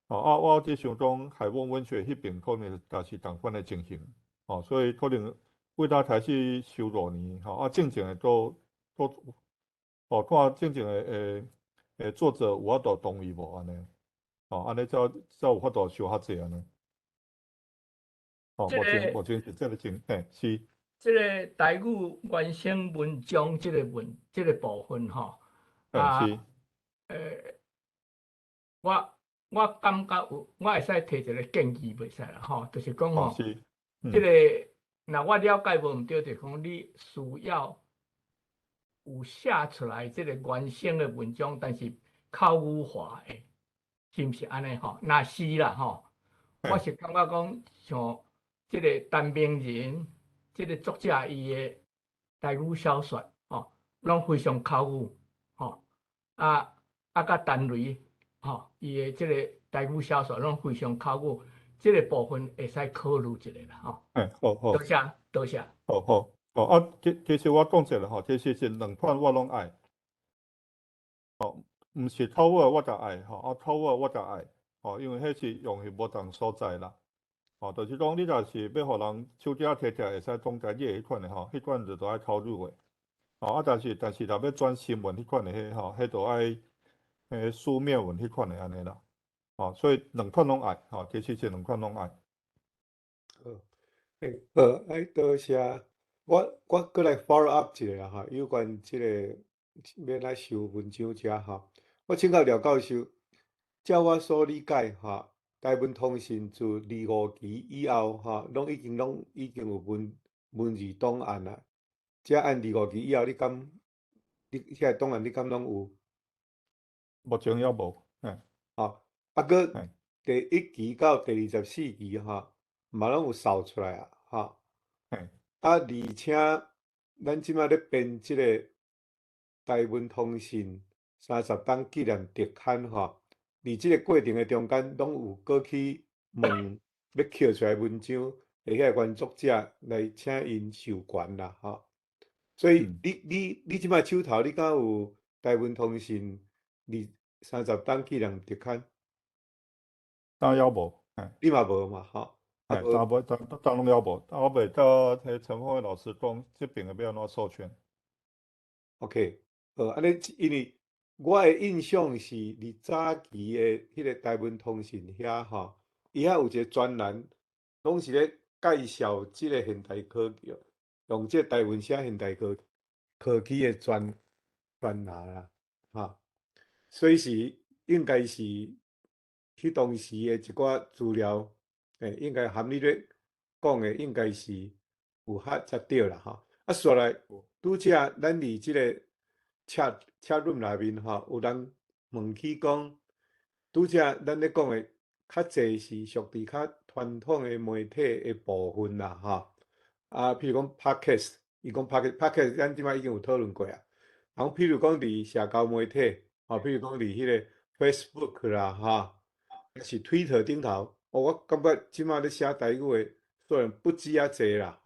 [SPEAKER 20] 我只想讲海丰文学迄边可能也是同款的情形所以可能为他开始收5年正经的都看正经的作者有法度同意无安尼安尼才有法度收较济安尼目前是这个是
[SPEAKER 4] 这个台语原生文章这个部分
[SPEAKER 20] 是
[SPEAKER 4] 我感觉我会使提一个建议，袂使啦就是讲这个若我了解无毋对，就是讲你需要有写出来这个原生的文章，但是口语化的，是毋是安尼若是啦我是感觉讲像这个陈明仁这个作者伊的台语小说拢非常口语甲陈雷伊的这个台语小说拢非常口语，这个部分会使考虑一下啦
[SPEAKER 20] 好，
[SPEAKER 4] 多谢。
[SPEAKER 20] 好其实我讲一下其实是两款我拢爱毋是口语我就爱口语我就爱因为迄是用于无同所在啦就是讲你若是要互人手指摕起来会使讲台语迄款的迄款就爱口语的但是若要转新闻迄款的迄就爱书面文迄款的安尼啦所以两款拢爱，其实是两款拢爱。
[SPEAKER 1] 多谢。我过来 follow up 一下哈，有关这个要来收文章遮哈。我请教廖教授，照我所理解哈，台文通信自25期以后哈，拢已经有文字档案啦。遮按25期以后，你遐个档案你敢拢有？
[SPEAKER 20] 目前还无，
[SPEAKER 1] 搁第1期到第24期哈，嘛拢有扫出来啊，哈。而且咱即马咧编即个台文通信30档纪念特刊吼，伫即个过程的中间，拢有过去问要捡出来文章，遐个原作者来请因授权啦，吼。所以你即马手头你敢有台文通信30档纪念特刊？
[SPEAKER 20] 当然无，
[SPEAKER 1] 你嘛无嘛，吼。
[SPEAKER 20] 当拢了无，我袂到迄陈凤伟老师讲，这边要安怎授权
[SPEAKER 1] ？OK， 安尼因为我的印象是，伫早期的迄个台文通信遐吼，伊遐有一个专栏，拢是咧介绍即个现代科技，用即个台文写现代科技的专栏啦，所以是应该是迄当时的一寡资料。应该含你咧讲的，应该是有才对啦，吼。煞来拄则咱伫即个chat room内面吼，有人问起讲，拄则咱咧讲的较济是属于较传统的媒体的部分啦，吼。譬如讲 podcast， 伊讲 podcast， 咱即摆已经有讨论过啊。然后譬如讲伫社交媒体，譬如讲伫迄个 Facebook 啦，还是 Twitter 顶头。我感觉即马咧写台语的数量不止遐济啦，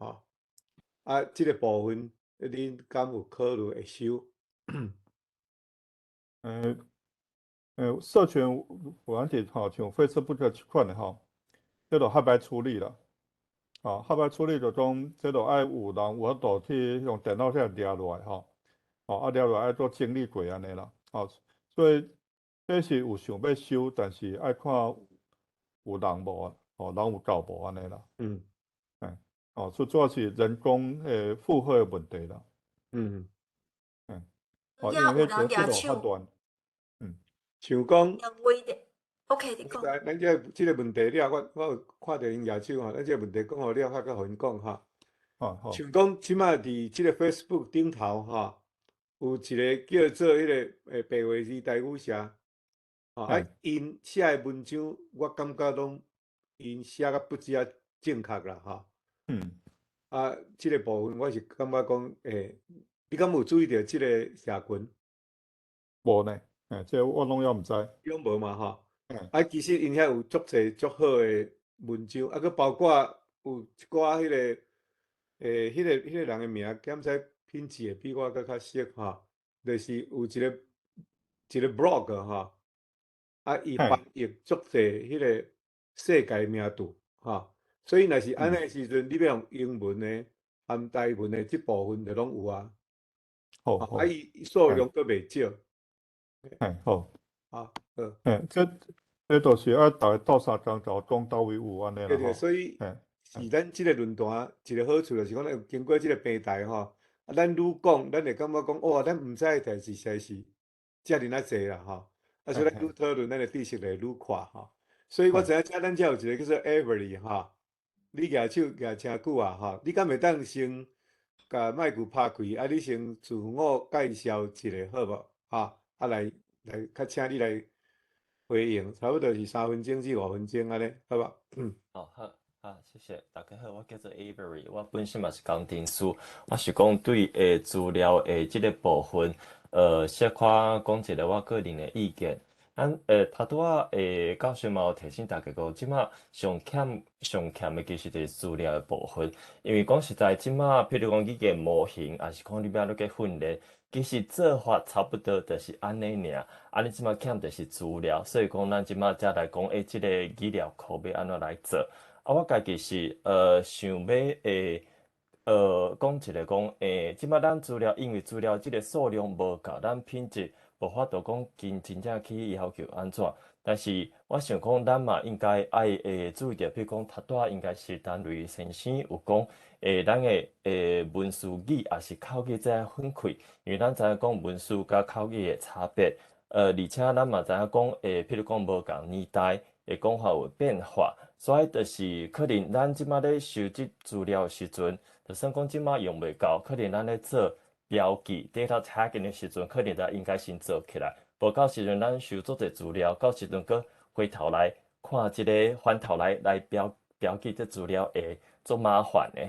[SPEAKER 1] 即个部分恁敢有考虑会收？
[SPEAKER 20] 社群软体像 Facebook 这款的这就较歹处理啦，较歹处理就讲这就爱有人有法度去用电脑遐抓落来抓落来爱做整理过安尼啦，所以这是有想要收，但是爱看。有人无人有够无安尼啦。主要是人工负荷的问题啦。因为迄这路较乱。
[SPEAKER 1] 像讲
[SPEAKER 19] ，OK， 你讲。
[SPEAKER 1] 咱即个问题了，我有看到因亚手吼，咱即个问题讲好了，较互因讲哈。像讲即马伫即个 Facebook 顶头有一个叫做迄个白话字台语社。因写的文章，我感觉拢因写甲不止正确啦，即个部分我是感觉讲，你敢有注意到即个社群？
[SPEAKER 20] 无呢，这我拢也毋知。
[SPEAKER 1] 拢无嘛，其实因遐有足侪足好的文章，佮包括有一寡迄个，迄个人的名，检在拼字会比我较熟就是有一个 blog 伊翻译足侪迄个世界名著，所以若是安尼时阵，你要用英文的含台文的即部分就拢有啊。伊数量佫袂少。
[SPEAKER 20] 好。这都是爱大家斗相共，就讲到位有安尼啦。
[SPEAKER 1] 对，所以是咱即个论坛一个好处就是讲，经过即个平台咱愈讲，咱会感觉讲，哇，咱毋知代志实在是遮尔济啦，所以咱愈讨论，咱的知识会愈宽所以我知影咱遮有一个叫做 Avery 你举手举诚久啊你敢会当先甲麦克拍开，你先自我介绍一下好无来较请你来回应，差不多是3分钟至5分钟安尼，好吧？
[SPEAKER 5] 好，谢谢大家好，我叫做 Avery， 我本身嘛是工程师，我是讲对资料即个部分，小可讲一个我个人的意见。头拄教授嘛有提醒大家讲，即马上欠的其实就是资料的部分，因为讲实在，即马譬如讲语言模型，还是讲你要去训练，其实做法差不多就是安尼尔，你即马欠就是资料，所以讲咱即马才来讲，即个语料库要安怎来做。我家己是想要讲一个讲即马咱资料，因为资料即个数量无够，咱品质无法度讲真正去要求安怎，但是我想讲，咱嘛应该爱注意着，比如讲，读大应该是单位先生有讲，咱的文字语也是口语在分开，因为咱知影讲文字甲口语的差别，而且咱嘛知影讲，譬如讲无共年代的讲法有变化，所以就是可能咱即马咧收集资料的时阵，就算讲即马用袂到，可能咱咧做标记，data tagging 的时阵，可能咱应该先做起来。无到时阵，咱收足侪资料，到时阵搁回头来看即个，翻头来标记这资料会足麻烦的。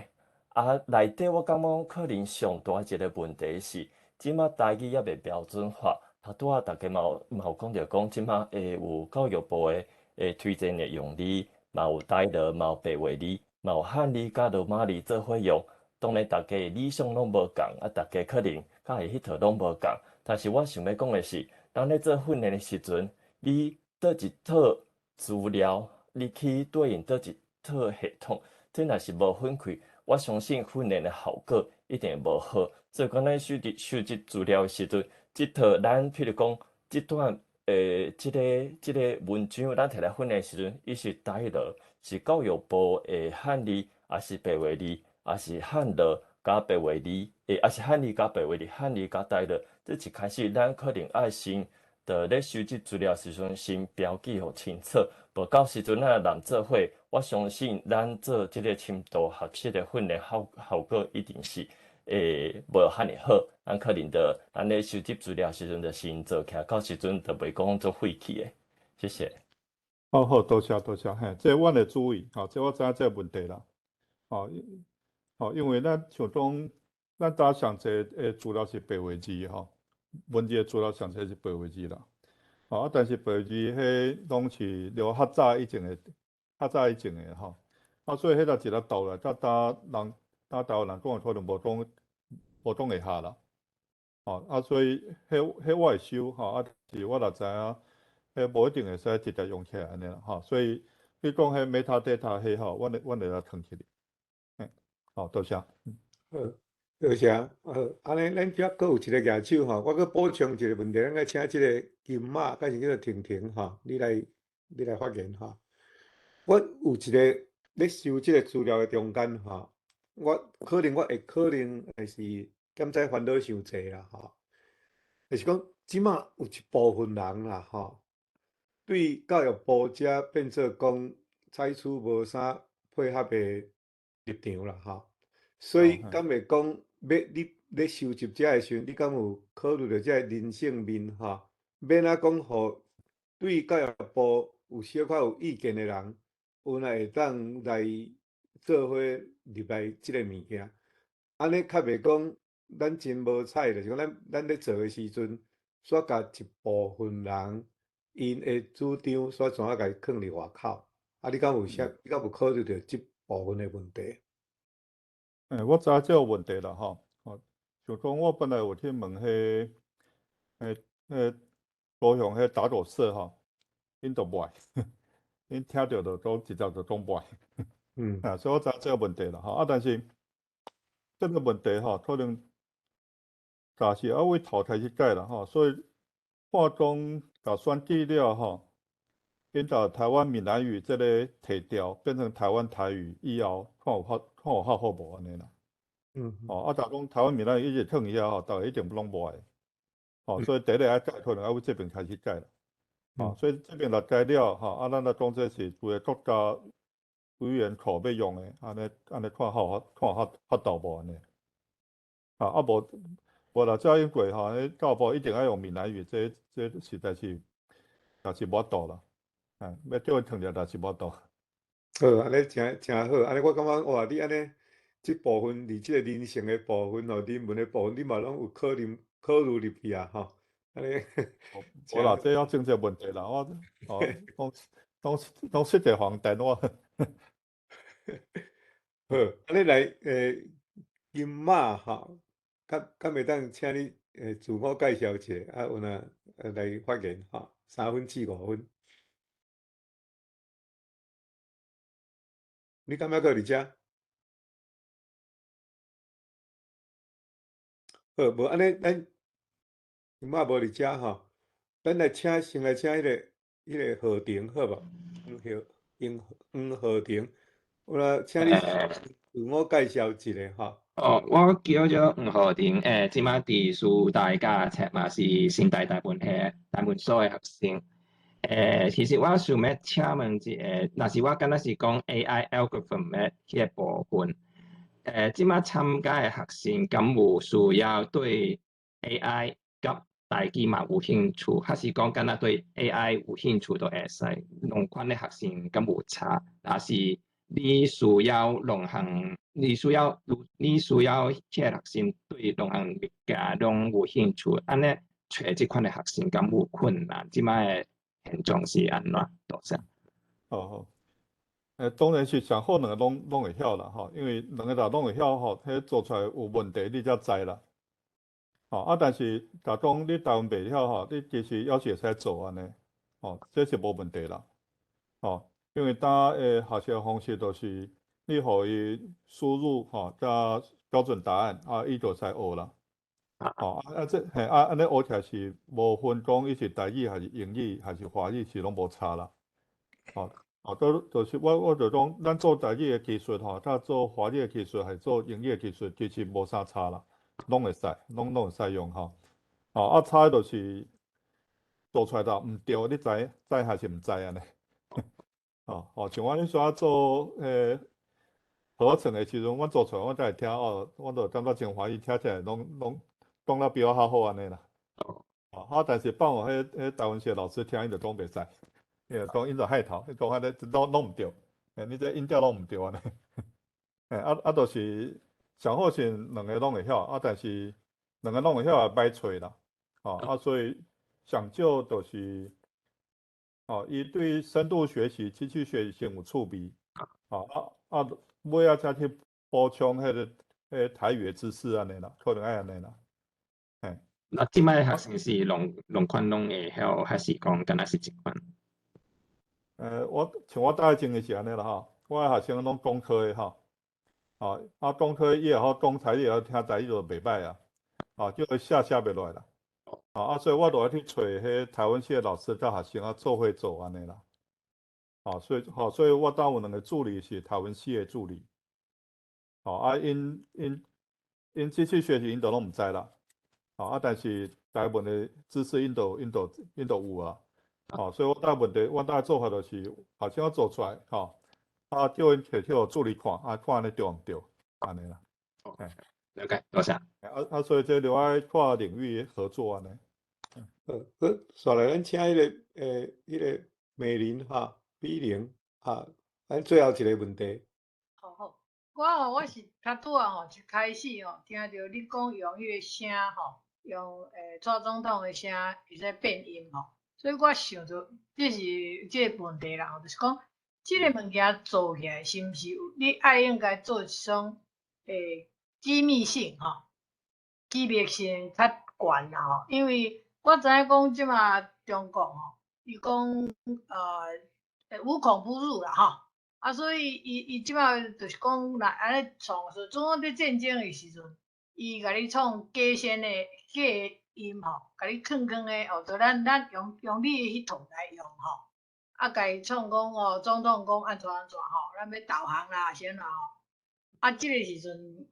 [SPEAKER 5] 啊，内底我感觉可能上大一个问题是，即马台语也未标准化。拄仔大家嘛有讲着讲，即马有教育部的推荐的用语，嘛有台语，嘛有白话语，嘛有汉语甲罗马语做伙用。当然，大家理想拢无共，啊，大家可能甲会迄套拢无共。但是我想要讲的是，当咧做训练的时阵，你倒一套资料，你去对应倒一套系统，这若是无分开，我相信训练的效果一定无好。所以讲，咱收集资料的时阵，即套咱譬如讲，即段即个文章，咱摕来训练的时阵，伊是台语，是教育部的汉语，还是白话语，还是汉语加白话语，还是汉语加白话语，汉语加台语，这一开始咱可能爱先。在咧收集资料时阵，先标记互清楚，无到时阵咱人做伙，我相信咱做即个深度学习的训练效果一定是无遐尼好。咱可能咱咧收集资料时阵，就先做起来，到时阵就袂讲做废去的。谢谢。
[SPEAKER 20] 好，多谢，嘿，这阮会注意，这我知影这问题啦，因为咱像讲，咱大上济资料是白话字文字的资料上侪是白话字啦，但是白话字迄拢是了较早以前的所以迄个一粒豆啦，台湾人讲的可能无当会下啦，所以迄我会收是我也知影，迄无一定会使直接用起来安尼啦，所以你讲迄 metadata 迄阮会来藏起哩，好，多谢。
[SPEAKER 1] 多谢。安尼咱遮阁有一个举手我阁补充一个问题，咱个请即个金马，还是叫做婷婷你来发言我有一个咧收即个资料的中间我可能会是检测烦恼伤济啦就是讲即马有一部分人啦对教育部遮变做讲采取无啥配合的立场啦所以敢会讲你咧收集遮的时阵，你敢有考虑到遮人性面免讲互对教育部有小可有意见的人，有哪会当来做伙入来即个物件？安尼较袂讲咱真无彩，就是讲咱咧做的时阵，煞甲一部分人因的主张煞怎啊甲伊囥伫外口？你敢有考虑到即部分的问题？
[SPEAKER 20] 我知影这个问题啦就讲我本来有去问高雄打斗社因都袂，因听到就都直接就讲袂，所以我知影这个问题啦但是这个问题可能也是为头开始改啦所以看中甲选举了因把台湾闽南语这个提掉，变成台湾台语以后，看有较好无安尼啦。但讲台湾闽南语一直烫伊大家一定拢无爱。所以第一个爱改，可能要为这边开始改啦。所以这边若改了咱来讲这是为国家语言库要用的，安尼看发度无安尼。无啦，这因过教育部一定要用闽南语，这实在是也是无法度啦。要叫伊烫着，但是无度。
[SPEAKER 1] 好，安尼真好。安尼我感觉哇，你安尼即部分，你即个人性的部分人文的部分，你嘛拢有考虑入去安尼。
[SPEAKER 20] 无啦，这要政策问题啦。我当实地方电话。
[SPEAKER 1] 好，安尼来金马敢会当请你自我介绍一下，有哪来发言3分至5分。你敢要搁伫遮？好，无安尼咱金马无伫遮咱先来请迄个迄个贺庭好无？黄贺庭，我来请你自我介绍一下哈。
[SPEAKER 6] 我叫做黄浩庭，即马伫师大教册嘛是新大大文所的学生。其实我想要请问一个，若是我敢若是讲 AI algorithm 的迄个部分，即马参加的学生敢有需要对 AI 甲代志嘛有兴趣，还是讲敢若对 AI 有兴趣都会使？两款的学生敢有差？还是你需要两项？你需要迄个学生对两项物件拢有兴趣，安尼找即款的学生敢有困难？即摆的现状是安怎？多谢。
[SPEAKER 20] 好，当然是上好两个拢会晓啦，吼，因为两个若拢会晓吼，迄做出来有问题你才知啦。但是假讲你台湾袂晓吼，你其实还是会使做安尼，这是无问题啦，因为咱学习方式就是你互伊输入加标准答案伊就使学啦。安尼学起来是无分讲伊是台语还是英语还是华语是拢无差啦。就是我就讲，咱做台语的技术甲做华语的技术还是做英语的技术，其实无啥差啦，拢会使，拢会使用差就是做出来就毋对，你知还是毋知安尼？像我迄时做合成的时阵，我做出来我才会听我就感觉真华语听起来拢讲得比我较好安尼啦。但是放互迄台湾系老师听，伊就讲袂使，伊就讲因就害头，伊讲安尼拢毋对，你这音调拢毋对安尼。就是上好是两个拢会晓，但是两个拢会晓也歹找啦，所以上少就是伊对深度学习、机器学习先有趣味，尾仔才去补充迄个台语的知识安尼啦，可能爱安尼啦。
[SPEAKER 6] 那即摆学生是两款拢会晓，还是讲敢若是一款？
[SPEAKER 20] 我大概经历是安尼啦我的学生拢工科的工科伊会晓讲台语，会晓听台语就袂歹啊，就写袂落来啦。所以我就要去找迄台湾系的老师甲学生做伙做安尼啦。所以我当有两个助理是台湾系的助理。因机器学习因都拢毋知啦。但是大部分的知识因都有啊。所以我大做法就是学生做出来叫因摕去互助理看，看安尼对毋对，安尼啦。
[SPEAKER 6] 了解，多谢。
[SPEAKER 20] 所以这另外跨领域合作安尼。
[SPEAKER 1] 下来咱请迄个美玲美玲咱最后一个问题。
[SPEAKER 22] 好，我是较拄一开始听到你讲用迄个声用蔡总统的声会使变音所以我想着这是这个问题啦就是讲这个物件做起来是毋是你爱应该做一种机密性机密性较悬啦因为我知影讲即马中国伊讲无孔不入啦所以伊即马就是讲来安尼创说，总讲伫战争的时阵，伊甲你创假先的假音甲你囥的就咱用你的迄套来用甲伊创讲总统讲安怎咱要导航啦先啦即个时阵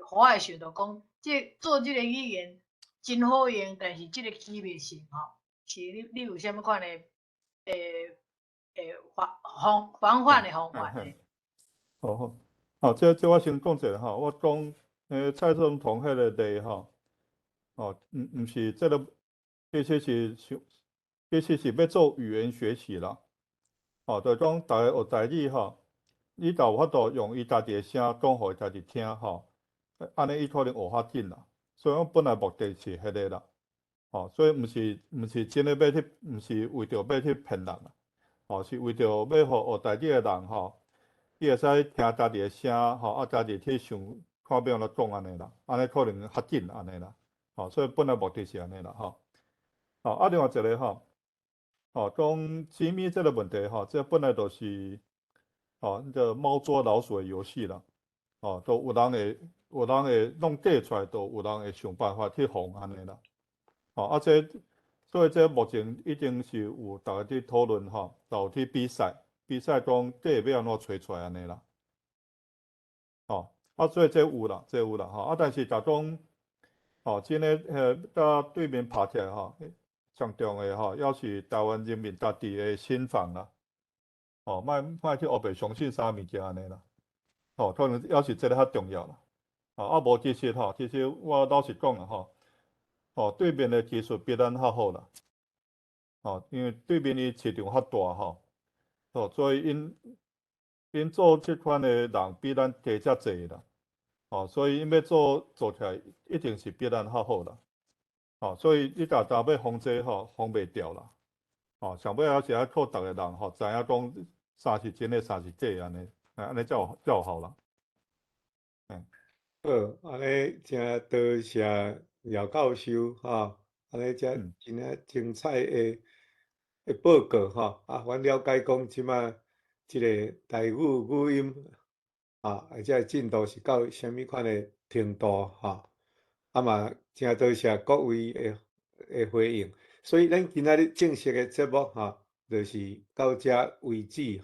[SPEAKER 22] 互我想到讲，做即个语言真好用，但是即个机密性是你有啥物款的防范的方法呢？
[SPEAKER 20] 这我先讲一下我讲蔡总统迄个例毋是这个，其实是要做语言学习啦，就讲大家学台语你就有法度用伊家己的声讲互伊家己听安尼伊可能学较紧啦。所以我本来目的是迄个啦，所以毋是真的要去，毋是为着要去骗人啦。是为着要互学台语的人伊会使听家己的声家己去想看要安怎讲安尼啦，安尼可能较紧安尼啦。所以本来目的是安尼啦另外一个讲机密这个问题这本来就是那个猫捉老鼠的游戏啦，都有人会弄假出来，都有人会想办法去防安尼啦。这所以这目前已经是有大家去讨论吼，有去比赛中这要安怎找出来安尼啦。所以这有啦，吼。但是假种真诶甲对面拍起来上重要的要是台湾人民家己的心防啦。莫去黑白相信啥物件安尼啦。可能要是这个较重要啦。无其实我老实讲啦对面的技术比咱较好啦。因为对面伊市场较大所以因做这款的人比咱加遮济啦。所以因要做起来一定是比咱较好啦。所以你要防这防袂掉啦。上尾还是要靠逐个人知影讲啥是真诶，啥是假安尼，安尼才有效啦。
[SPEAKER 1] 好，安尼真多谢廖教授安尼遮真精彩的报告阮了解讲即马即个台语语音而且进度是到啥物款的程度嘛真多谢各位的回应，所以咱今仔日正式的节目就是到遮为止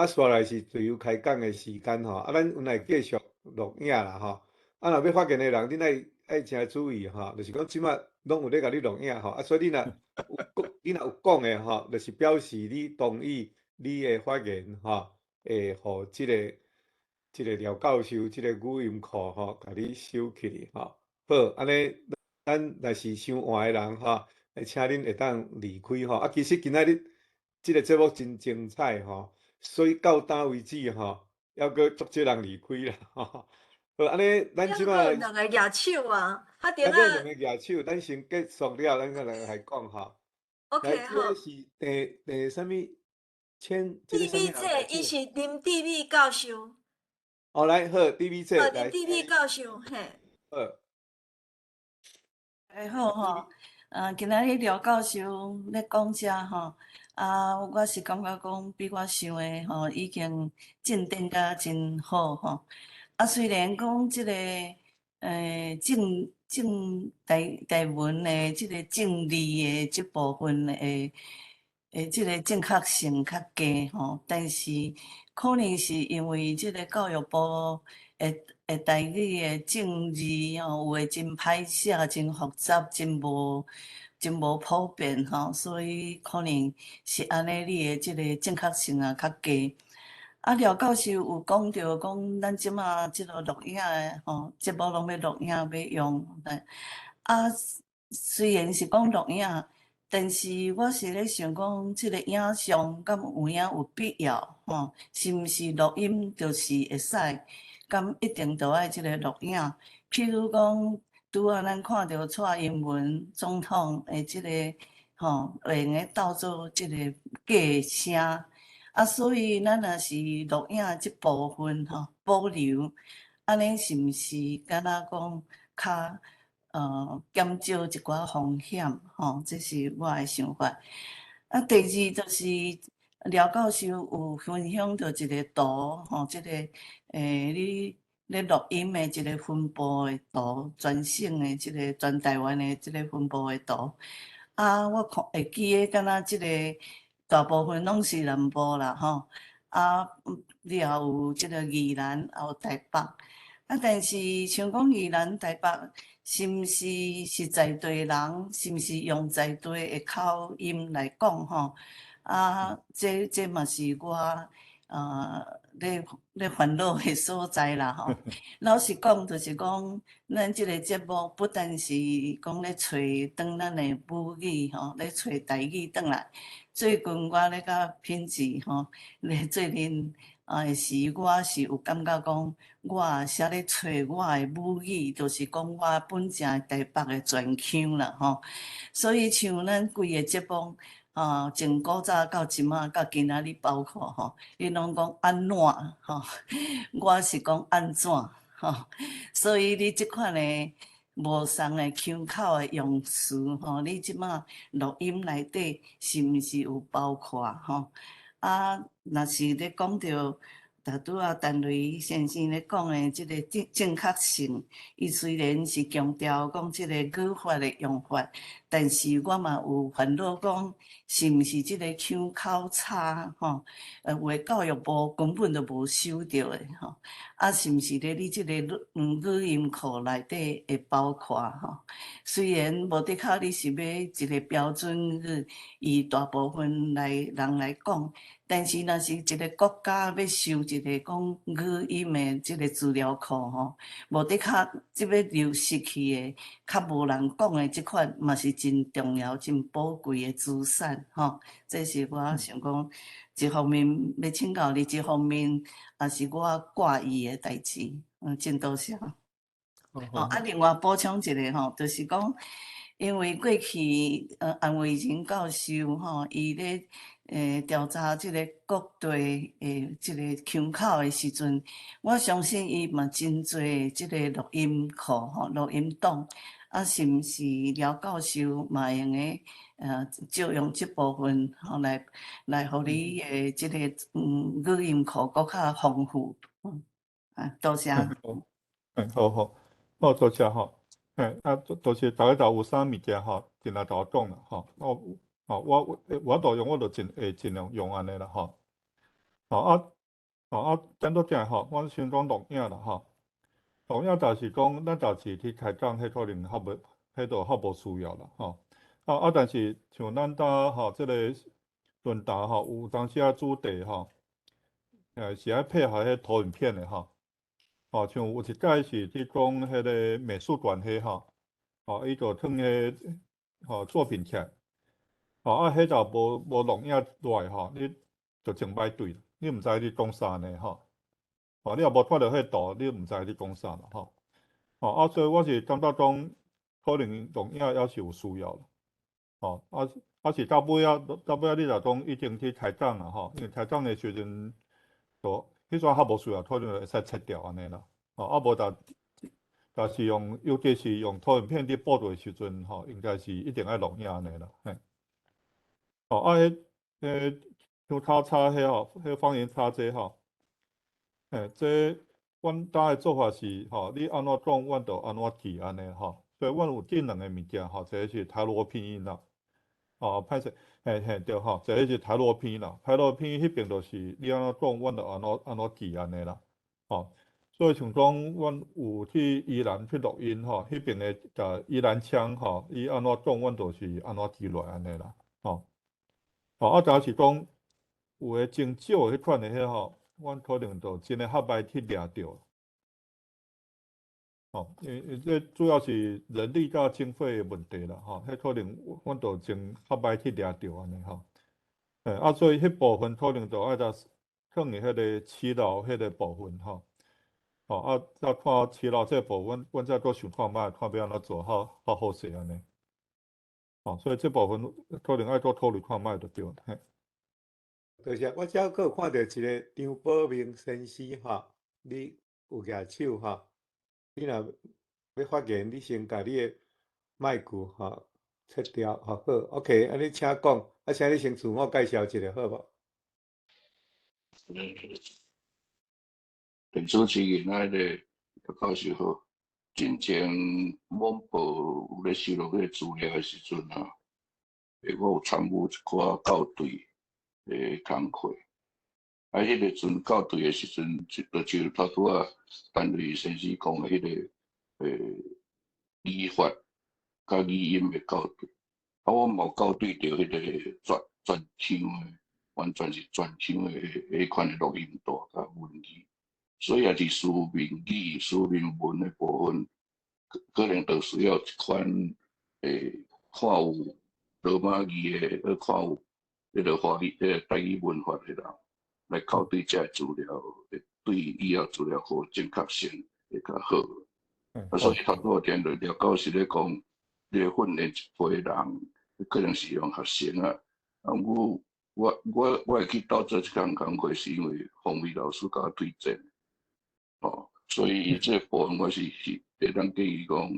[SPEAKER 1] 刷来是自由开讲的时间咱有来继续录影啦若要发言的人，恁爱真注意就是讲即马拢有咧甲你录影所以你若有讲的就是表示你同意你的发言会互即个廖教授即个语音库甲你收起好，安尼咱若是伤晚的人请恁会当离开其实今仔日即个节目真精彩所以到呾为止还阁足济人离开啦好，安尼咱即马
[SPEAKER 19] 两个举手顶
[SPEAKER 1] 两个举手，咱先结束了，咱再来讲
[SPEAKER 19] OK， 好。
[SPEAKER 1] 是第啥物？
[SPEAKER 19] 地理这伊是林地理教授。
[SPEAKER 1] 来好，地理这来。
[SPEAKER 19] 林地理教授，嘿。
[SPEAKER 7] 好今仔日廖教授咧讲遮我是感觉讲比我想的已经进展甲真好虽然讲即个台文的即个正字的即部分的即个正确性较低但是可能是因为即个教育部台语的正字有诶真歹写、真复杂、真无普遍所以可能是安尼，你的即个正确性较低。廖教授有讲到讲，咱即马即个录影的节目拢要录影要用虽然是讲录影，但是我是咧想讲，即个影像敢有必要是毋是录音就是会使？敢一定着爱即个录影？譬如讲，拄啊，咱看到蔡英文总统的即个用个当做即个假声。所以咱若是录影即部分保留，安尼是毋是敢若讲较减少一寡风险这是我的想法。第二就是廖教授有分享到一个图即个你咧录音的即个分布的图，全省的即个全台湾的即个分布的图。我看会记诶，敢若即个。大部分拢是南部啦你也有即个宜兰，也有台北。但是像讲宜兰、台北，是毋是实在地人，是毋是用在地的口音来讲这嘛是我咧烦恼的所在啦老实讲，就是讲咱即个节目不但是讲咧找转咱的母语咧找台语转来。最近我咧甲品质咧做恁时，我是有感觉讲，我写咧找我的母语，就是讲我本正台北的全腔啦所以像咱规个节目从古早到即马到今仔日包括你拢讲安怎我是讲安怎所以你即款的。无同的腔口的用词你即马录音内底是毋是有包括若是咧讲到拄啊，陈雷先生咧讲的即个正确性，伊虽然是强调讲即个语法的用法，但是我嘛有烦恼讲，是毋是即个腔口差吼？有诶教育部根本就无收到诶吼，啊，是毋是咧你即个语音课内底会包括吼？虽然无得靠你是要一个标准语，以大部分人来讲。但是，若是一个国家要收一个讲语音的即个资料库吼，无得较即要流失去的，较无人讲的即款，嘛是真重要、真宝贵的资产吼。这是我想讲，一方面要请教你，一方面也是我挂意的代志。真多谢。啊，另外补充一个吼，就是讲，因为过去安慧仁教授吼，伊咧调查即个各地即个腔口的时阵，我相信伊嘛真侪即个录音库吼、录音档，啊，是毋是廖教授嘛用诶借用即部分吼来互你诶即个语音库搁较丰富。多谢。
[SPEAKER 20] 好，多谢吼。多谢大家就有啥物件吼，尽量甲我讲啦吼。我都用，我就尽量用安尼啦吼。讲到这吼，我先讲录影啦吼。录影就是讲，咱就是去开讲，迄可能迄都较无需要啦吼。但是像咱搭吼，即个论坛吼，有当时主题吼，是爱配合迄投影片的吼。像有一届是去讲迄个美术馆迄伊就放迄作品起来，迄就无录影落来你就真歹对，你毋知你讲啥呢你若无看到迄图，你毋知你讲啥啦所以我是感觉讲，可能录影也是有需要啦是到尾你若讲已经去开讲啦因为开讲的时阵就迄阵较无需要，可能会使切掉安尼啦无但是尤其是用投影片伫报道的时阵应该是一定爱录影安尼啦像头差迄方言差这这阮搭的做法是你安怎讲，阮就安怎记安尼所以阮有这两个物件一个是台罗拼音啦歹势对一个是台罗拼啦，台罗拼迄边就是你安怎讲，阮就安怎记安尼啦所以像讲，阮有去宜兰去录音迄边的甲宜兰腔伊安怎讲，阮就是安怎记落来安尼啦假是讲有诶真少迄款的阮可能就真诶较歹去掠着因为这主要是人力甲经费的问题啦迄可能阮就真较歹去掠着安尼所以迄部分可能就爱甲放伫迄个耆老迄个部分再看耆老这部分，阮再搁想看卖，看要安怎做较好势安尼所以这部分可能爱搁讨论看卖就对了
[SPEAKER 1] 多谢，我遮佫有看到一个张宝明先生你有举手你若要发言，你先甲你的麦克切掉好，OK， 安尼请讲，请你先自我介绍一下好无？
[SPEAKER 8] 主持人个教授好，真前网报有咧收录迄个资料的时阵我有参与一寡校对的工课。迄个阵校对的时阵，就头拄陈瑞先生讲的迄个语法甲语音的校对。我冇校对着迄个全腔的，完全是全腔的迄款的录音带甲文字。所以也是书面语、书面文的部分，可能就需要一款看有罗马语的，看有迄个华语、台语文法的人来校对这资料，对以后资料好正确性会较好。所以头拄我听到廖教授咧讲，你训练一批人，可能是用学生我会去到做这项工课，是因为洪伟老师甲我推荐。所以这部分我是会当建议讲，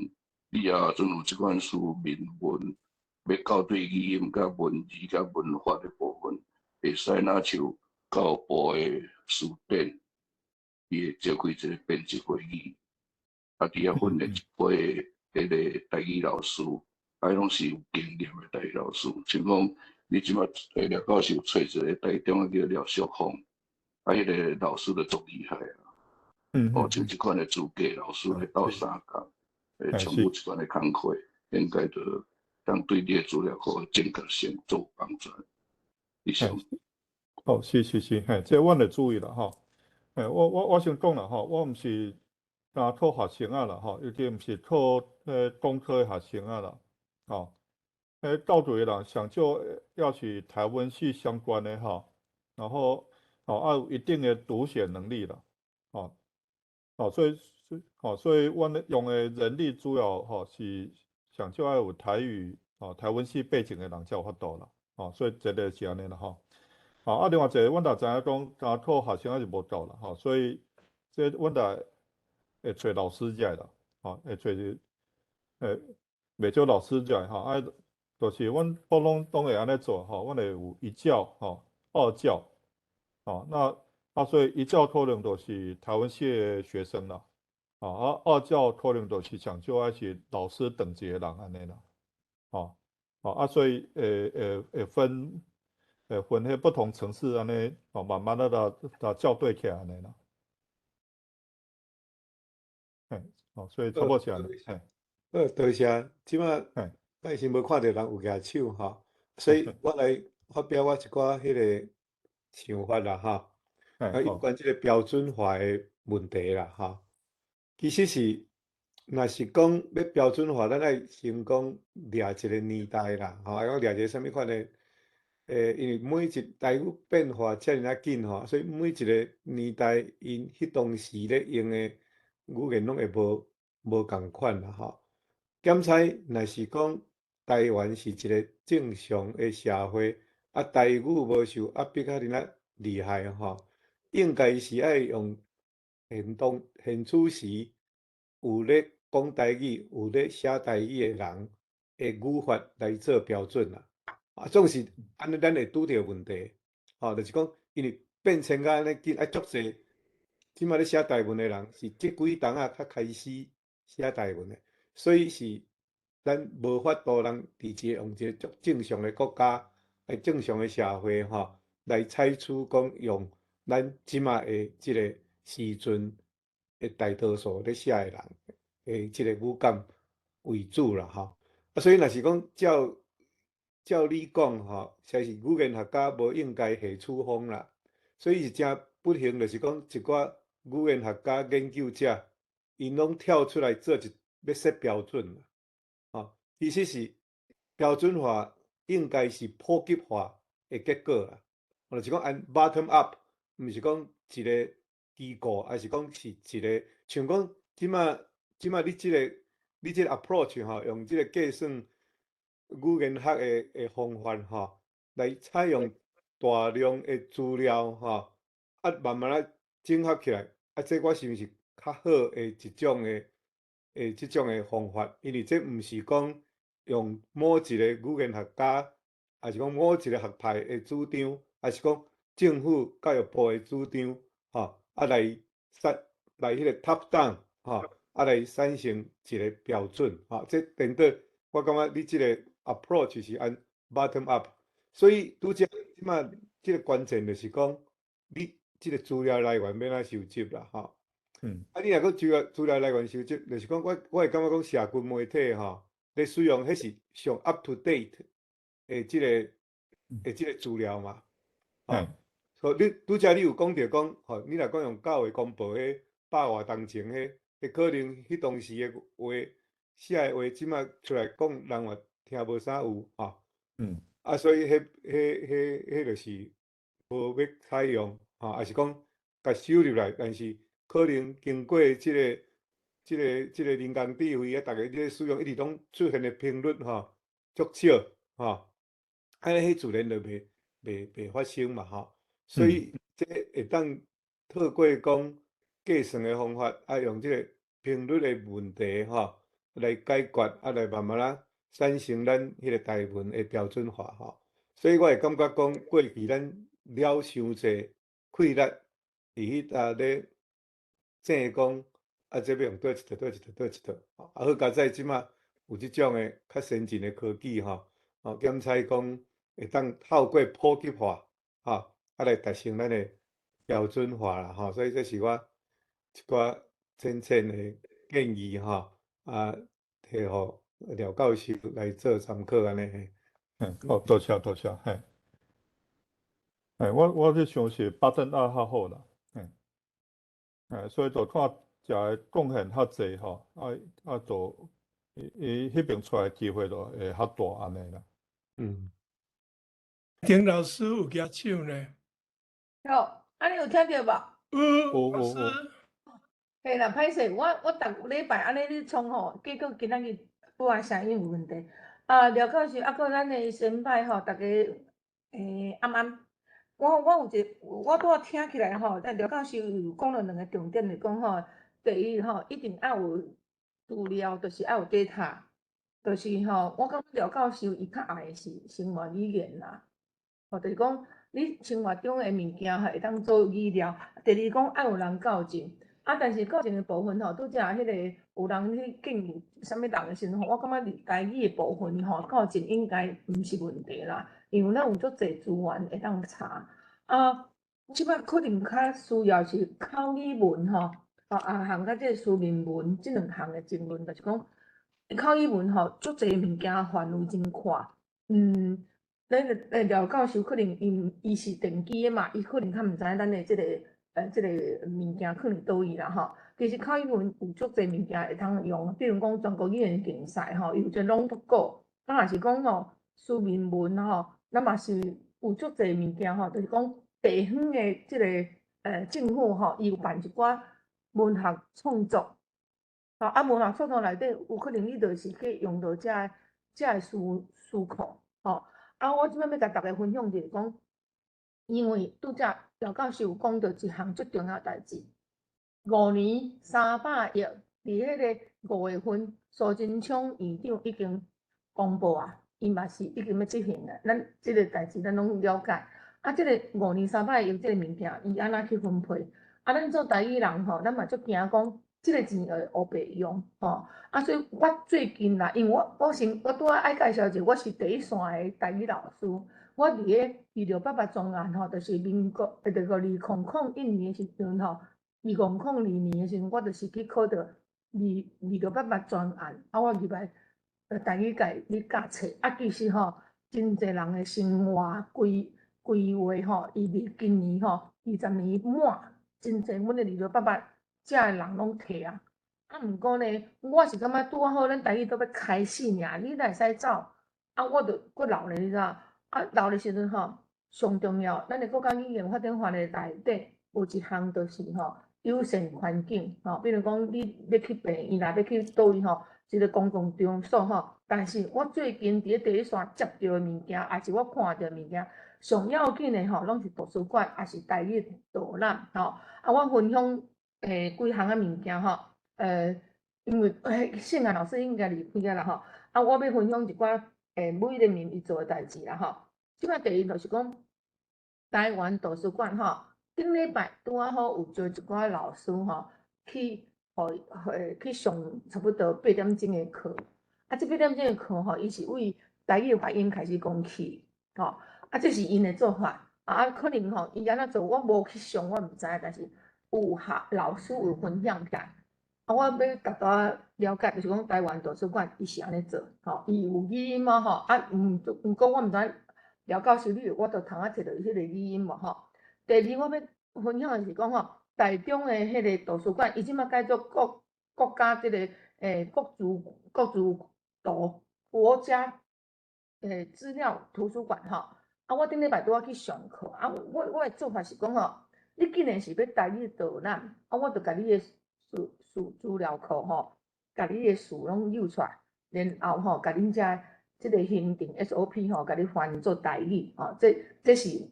[SPEAKER 8] 你也准有这款书面文，要校对语音、甲文字、甲文法的部分，会使若像教部的词典，伊会召开一个编辑会议，啊，伫遐训练一批迄个台语老师，啊，拢是有经验的台语老师，像讲你即马廖教授找一个台中叫廖淑芳，啊，迄个老师就足厉害啊，像即款的资格老师来斗相共，全部一款的工课，应该就当对你的资料库正确性做帮助。以上。
[SPEAKER 20] 是，这阮会注意啦吼。我先讲啦吼，我毋是单套学生啊啦吼，尤其毋是套工科的学生啊啦，吼。到对人想就要取台湾系相关的吼，然后要有一定的读写能力啦，所以阮用的人力主要是想就要有台语台湾系背景的人才有法度啦，所以这个是安尼啦吼。另外一个，阮也知影讲，单靠学生是无够啦，所以这阮也会找老师来啦，会找袂少老师来就是阮拢会安尼做阮会有一教二教，所以一教可能就是台湾系的学生啦，二教可能就是上少爱是老师等级的人安尼啦，所以会分迄不同城市安尼，慢慢的校对起来安尼啦。所以差不多是安尼。
[SPEAKER 1] 多谢。即马摆先无看到人有举手吼，所以我来发表我一寡迄个想法啦有关即个标准化的问题啦其实是，若是讲要标准化，咱爱先讲掠一个年代啦讲掠一个啥物款的。因为每一台语变化遮尔紧所以每一个年代因迄当时咧用的语言拢会无共款啦检采若是讲台湾是一个正常的社会，台语无受压迫较厉害应该是爱用现此时有咧讲台语、有咧写台语的人的语法来做标准啦。总是安尼，咱会拄着问题，就是讲，因为变迁甲安尼紧，足济，即马咧写台文的人是即几冬较开始写台文的，所以是咱无法度通伫用一个足正常的国家、正常的社会来采取讲用咱即马的即个时阵的大多数咧写的人的即个语感为主啦所以若是讲照你讲实在是语言学家无应该下处方啦，所以是真不幸，就是讲一寡语言学家研究者，因拢跳出来做要设标准啦，其实是标准化应该是普及化的结果啦，就是讲按 bottom up， 毋是讲一个机构，还是讲是一个像讲即马你即个 approach 用即个计算。语言学的方法来采用大量的资料慢慢整合起来这我想是较好的一种即种的方法，因为这毋是讲用某一个语言学家，还是讲某一个学派的主张，还是讲政府教育部的主张来迄个 top down 来产生一个标准这等到我感觉你即个。approach 是按 bottom up， 所以拄则即马即个关键就是讲，你即个资料来源要哪收集啦你若讲资料来源收集，就是讲我会感觉讲社群媒体咧使用迄是上 up to date 的即个资料嘛所以你拄则你有讲着讲你若讲用教会公报迄100外当前迄可能迄当时的话写的话，即马出来讲人话。听无啥有所以迄就是无要采用还是讲甲收入来，但是可能经过即个人工智慧逐个即个使用一直拢出现的频率足少安尼迄自然就袂发生嘛所以这会当透过讲计算的方法用即个频率的问题来解决来慢慢产生咱迄个台文的标准化所以我会感觉讲过去咱了伤济气力伫迄咧正讲这要用倒一套，好佳在即马有即种的较先进的科技检测讲会当透过普及化来达成咱的标准化啦所以这是我一寡浅的建议摕互廖教授来做参考安尼。
[SPEAKER 20] 好，多谢。我是相信巴登较好啦。所以就看食的贡献较济就伊迄边出来的机会就会较大安尼啦。
[SPEAKER 17] 丁老师有举手呢。
[SPEAKER 9] 好，安尼有听着无？
[SPEAKER 17] 老师。
[SPEAKER 9] 嘿啦，歹势，我逐礼拜安尼咧创结果今仔日不然声音有问题。廖教授，还佫咱的先歹大家暗。我拄仔听起来咱廖教授有讲了2个重点，就讲第一一定要有资料，就是要有 data， 就是我感觉廖教授伊较爱的是生活语言啦，就是讲你生活中的物件会当做语料。第二讲要有人校正，但是校正的部分拄则迄个有人去建议啥物人的时候，我感觉台语的部分校正应该毋是问题啦。因为咱有足侪资源会当查即摆可能较需要是口语文项甲即书面文即2项的争论，就是讲口语文足侪物件范围真宽。咱廖教授可能伊是电机的嘛，伊可能较毋知咱的即个物件可能倒位啦其实口语文有足侪物件会当用，比如讲全国语言竞赛有一个朗读稿，若是讲书面文咱嘛是有足侪物件就是讲地方的即个政府伊有办一寡文学创作文学创作内底有可能你就是去用到遮的思考我即摆要甲大家分享就是讲，因为拄则廖教授有讲到一项最重要的代志，5年300亿，伫迄个5月份，苏贞昌院长已經公布伊嘛是已經要執行的。咱即個代志咱攏了解。即個5年300億即個物件，伊安怎去分配？咱做台語人咱嘛足驚講，即個錢會黑白用所以我最近啦，因为我拄仔愛介紹者，我是第一線的台語老師。我伫個268專案就是民國2001年的時陣2002年的時陣，我就是去考到268專案我入來台語界咧教冊其實真濟人的生活規劃伊離今年20年滿，真濟阮的268遮的人攏退毋過呢，我是感覺拄好，咱台語都要開始爾，你哪會使走我著佫老咧，你知影老的時陣上重要，咱的國家語言發展法的內底有一項就是友善環境比如講你要去病院啦，要去倒位一個公共場所但是我最近伫第一線接到的物件，也是我看到的物件，上要緊的攏是圖書館，也是台語導覽我分享幾項的物件因為聖顏老師應該離開啦我要分享一寡每個人伊做的代志啦即擺第一就是講台灣圖書館頂禮拜拄仔好有招一寡老師去上差不多8點鐘的課這8點鐘的課伊是為台語發音開始講起這是因的做法可能伊安怎做我無去上我毋知，但是有老師有分享起來我要甲大家了解，就是講台灣圖書館伊是安尼做伊有語音毋過我毋知廖教授我著通摕到伊迄個語音第二我要分享的是講台中的迄個圖書館伊即馬改做國家即個國國家資料圖書館我頂禮拜拄仔去上課我的做法是講你既然是要台語導覽我著甲你的資料庫甲你的詞攏誘出來，然後甲恁遮即個行程 SOP 甲你翻做台語這是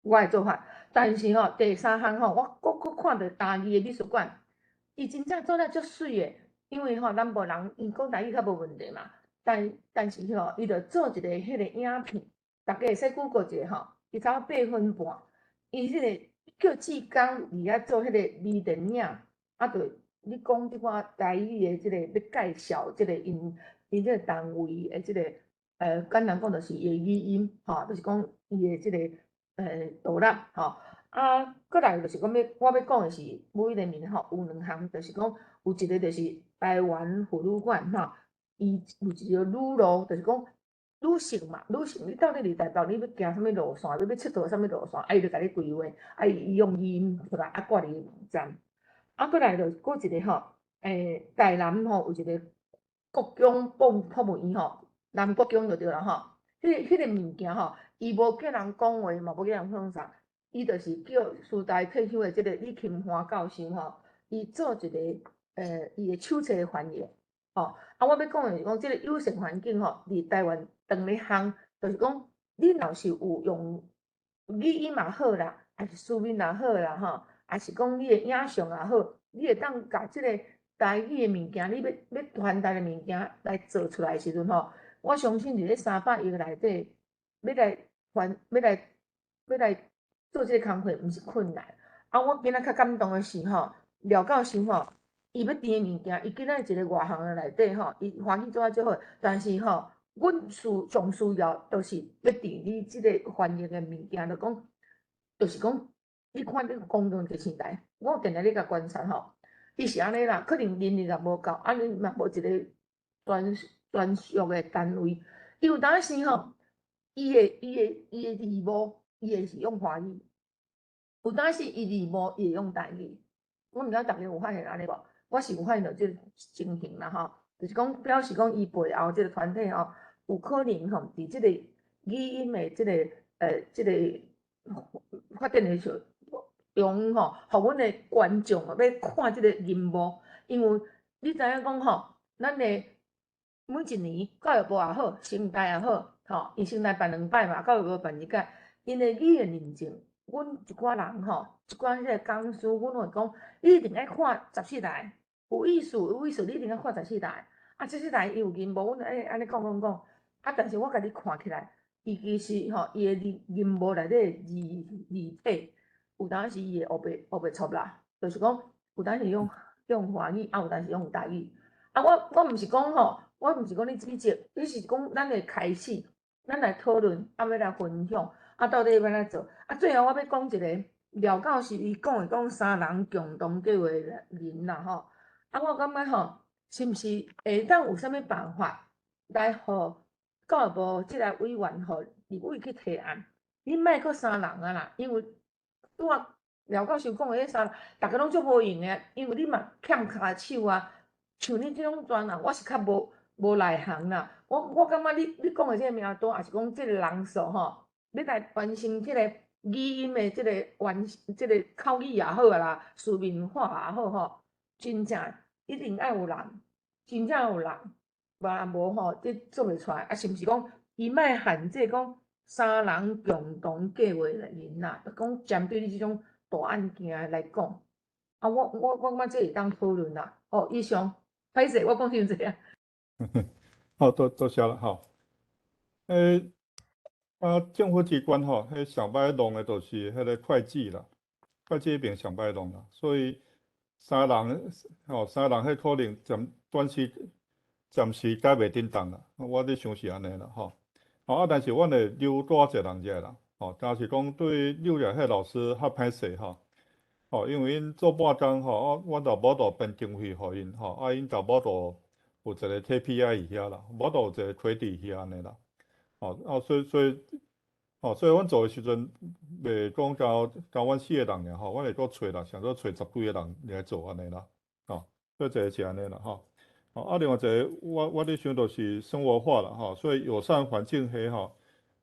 [SPEAKER 9] 我的做法。但是第三項我佫看到嘉義的美術館，伊真正做得足水的，因為南部人伊講台語較無問題嘛。但是伊著做一個迄個影片，大家會使 Google 一下伊差不多8分半，伊迄個叫志剛伊遐做迄個微電影。就你讲即寡台语的即个要介绍即个因即个单位的即个简单讲就是伊的语音吼，就是讲伊的即个导览吼。过来就是讲我要讲的是每一个面吼有2项，就是讲有一个就是台湾妇女馆吼，伊有一个旅路，就是讲旅行嘛，旅行你到底伫台北你要行啥物路线，你要佚佗啥物路线，伊就甲你规划，伊用语音出来挂伫网站。过来就过一个吼，台南吼有一个国中博物院吼，南国中就对啦吼。迄个物件吼，伊无叫人讲话嘛，无叫人创啥，伊就是叫师大退休的即个李钦华教授吼，伊做一个伊的手册翻译吼。我要讲的是讲，即个有限环境吼，伫台湾长咧行，就是讲你若是有用语音嘛好啦，还是书面也好啦吼。也是讲你的影像也好，你会当甲即个台语的物件，你要传达的物件来做出来的时阵吼，我相信伫咧300亿内底，要来做即个工作，毋是困难。我今仔较感动的是吼，廖教授吼，伊要填的物件，伊今仔一个外行的内底吼，伊欢喜做啊足好，但是吼，阮上需要就是要填你即个翻译的物件，就讲，就是讲。你看你公共电视台，我有定定咧甲观察吼，伊是安尼啦，可能人力也无够，你嘛无一个专属的单位。伊有当时吼，伊的字幕，伊会是用华语；有当时伊字幕伊会用台语。我毋知大家有发现安尼无？我是有发现到即个情形啦吼，就是讲表示讲伊背后即个团体吼，有可能吼伫即个语音的即个发展的时候。用吼，互阮的观众要看即个荧幕，因为你知影讲吼，咱的每一年教育部也好，成大也好，吼，因成大办2摆嘛，教育部办1届，因的语言认证，阮一寡人吼，一寡迄个讲师，阮会讲，你一定爱看14台，有意思，你一定要看14台。14台伊有银幕，阮安尼讲，但是我甲你看起来，伊其实吼，伊的银幕内底字体。有当时伊会学袂错啦，就是讲有当时用华语，有当时用台语。我毋是讲吼，我毋是讲你指责，你是讲咱会开始，咱来讨论，要来分享，到底要安怎做？最后我要讲一个廖教授伊讲3人共同计划的人啦吼。我感觉吼，是毋是会当有啥物办法来互教育部即个委员吼立委去提案？你莫搁3人啊啦，因为拄啊，廖教授讲的迄3，大家拢足无用的，因为你嘛欠骹手啊。像你即种专人，我是较无内行啦。我感觉你讲的即个名单，也是讲即个人数吼，要来完成即个语音的即个口语也好啦，书面化也好吼，真正一定爱有人，真正有人，无吼，这做袂出来。是毋是讲伊莫限制讲3人共同计划的人啦？讲针对你即种大案件来讲，我感觉这会当讨论啦。以上，歹势，我讲伤济啊。
[SPEAKER 20] 好，多谢了，好。政府机关吼，迄上摆弄的都是迄个会计啦，会计迄边上摆弄啦，所以3人迄可能暂时改袂叮当啦。我咧想是安尼啦，吼。但是阮会留多一个人者啦，但是讲对留下迄老师较歹势吼。因为因做半工吼，我就无度编经费互因吼，因就无度有一个 KPI 伫遐啦，无度有一个推伫遐安尼啦，所以阮做诶时阵，袂讲交阮4个人尔吼，阮会搁找啦，想说找10几个人来做安尼啦，所以这个是安尼啦吼。另外一个我咧想就是生活化啦吼，所以友善环境迄吼，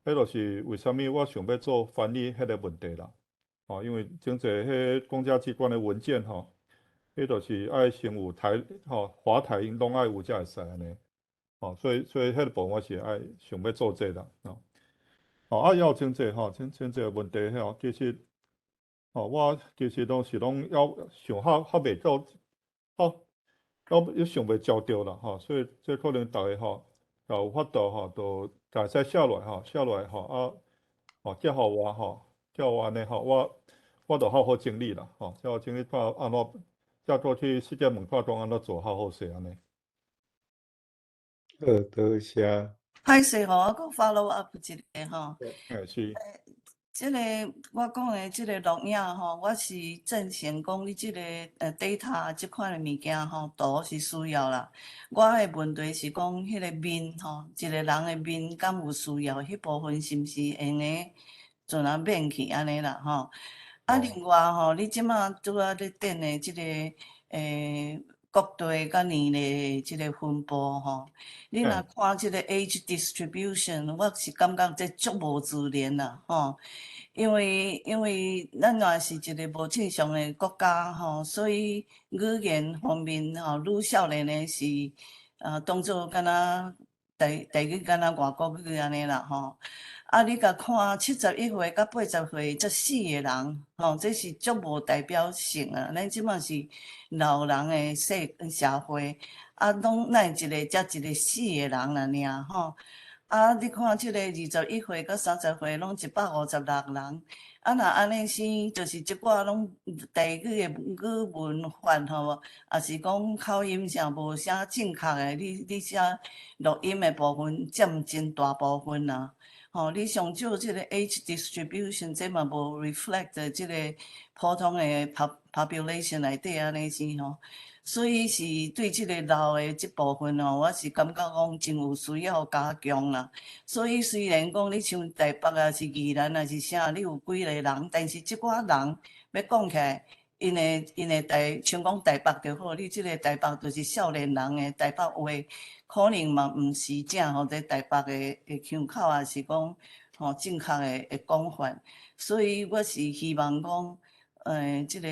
[SPEAKER 20] 迄就是为虾米我想要做翻译迄个问题啦。因为真侪迄公家机关的文件吼，迄就是爱先有华台因拢爱有才会使安尼，所以迄个部分我是爱想要做这啦，要真侪真侪问题吼，其实我其实拢要想较袂到，要想袂焦着啦，所以这可能大家有法度就家使写落来写落来寄互我叫我安尼我就好好整理啦，叫我整理看安怎叫做去世界文化中安怎做好势安尼。
[SPEAKER 1] 好，多谢。
[SPEAKER 7] 歹势吼，我搁 follow up 一个吼。
[SPEAKER 20] 是。
[SPEAKER 7] 即个我讲的即个录影吼，我是赞成讲你即个data 即款的物件吼，图是需要啦。我的问题是讲迄个面吼，一个人的面敢有需要？迄部分是毋是用个阵啊免去安尼啦吼？啊，另外吼，你即马拄仔咧顶的即个国地甲年龄即个分布吼，你若看即个 age distribution， 我是感觉这足无自然啦吼。因为咱若是一个无正常的国家吼，所以语言方面吼，愈少年的是当做敢若台语敢若外国语安尼啦吼。啊，你甲看71岁到80岁这4个人吼，这是足无代表性啊。咱即满是老人的社会，啊，拢咱一个才一个4个人啦尔吼。啊，你看即个21岁到30岁，拢156人。啊，若安尼生，就是即寡拢台语的语文法吼，也是讲口音啥无啥正确的，你写录音的部分占真大部分啦。吼，你上少即个 age distribution， 这嘛无 reflect 即个普通的 population 内底安尼生吼。所以是对即个老的即部分哦，我是感觉讲真有需要加强啦。所以虽然讲你像台北啊，是宜兰啊，是啥，你有几个人，但是即寡人要讲起来，因的像讲台北就好，你即个台北就是少年人的台北话，可能嘛毋是正吼在台北的腔口啊，是讲吼正确的讲法。所以我是希望讲，即个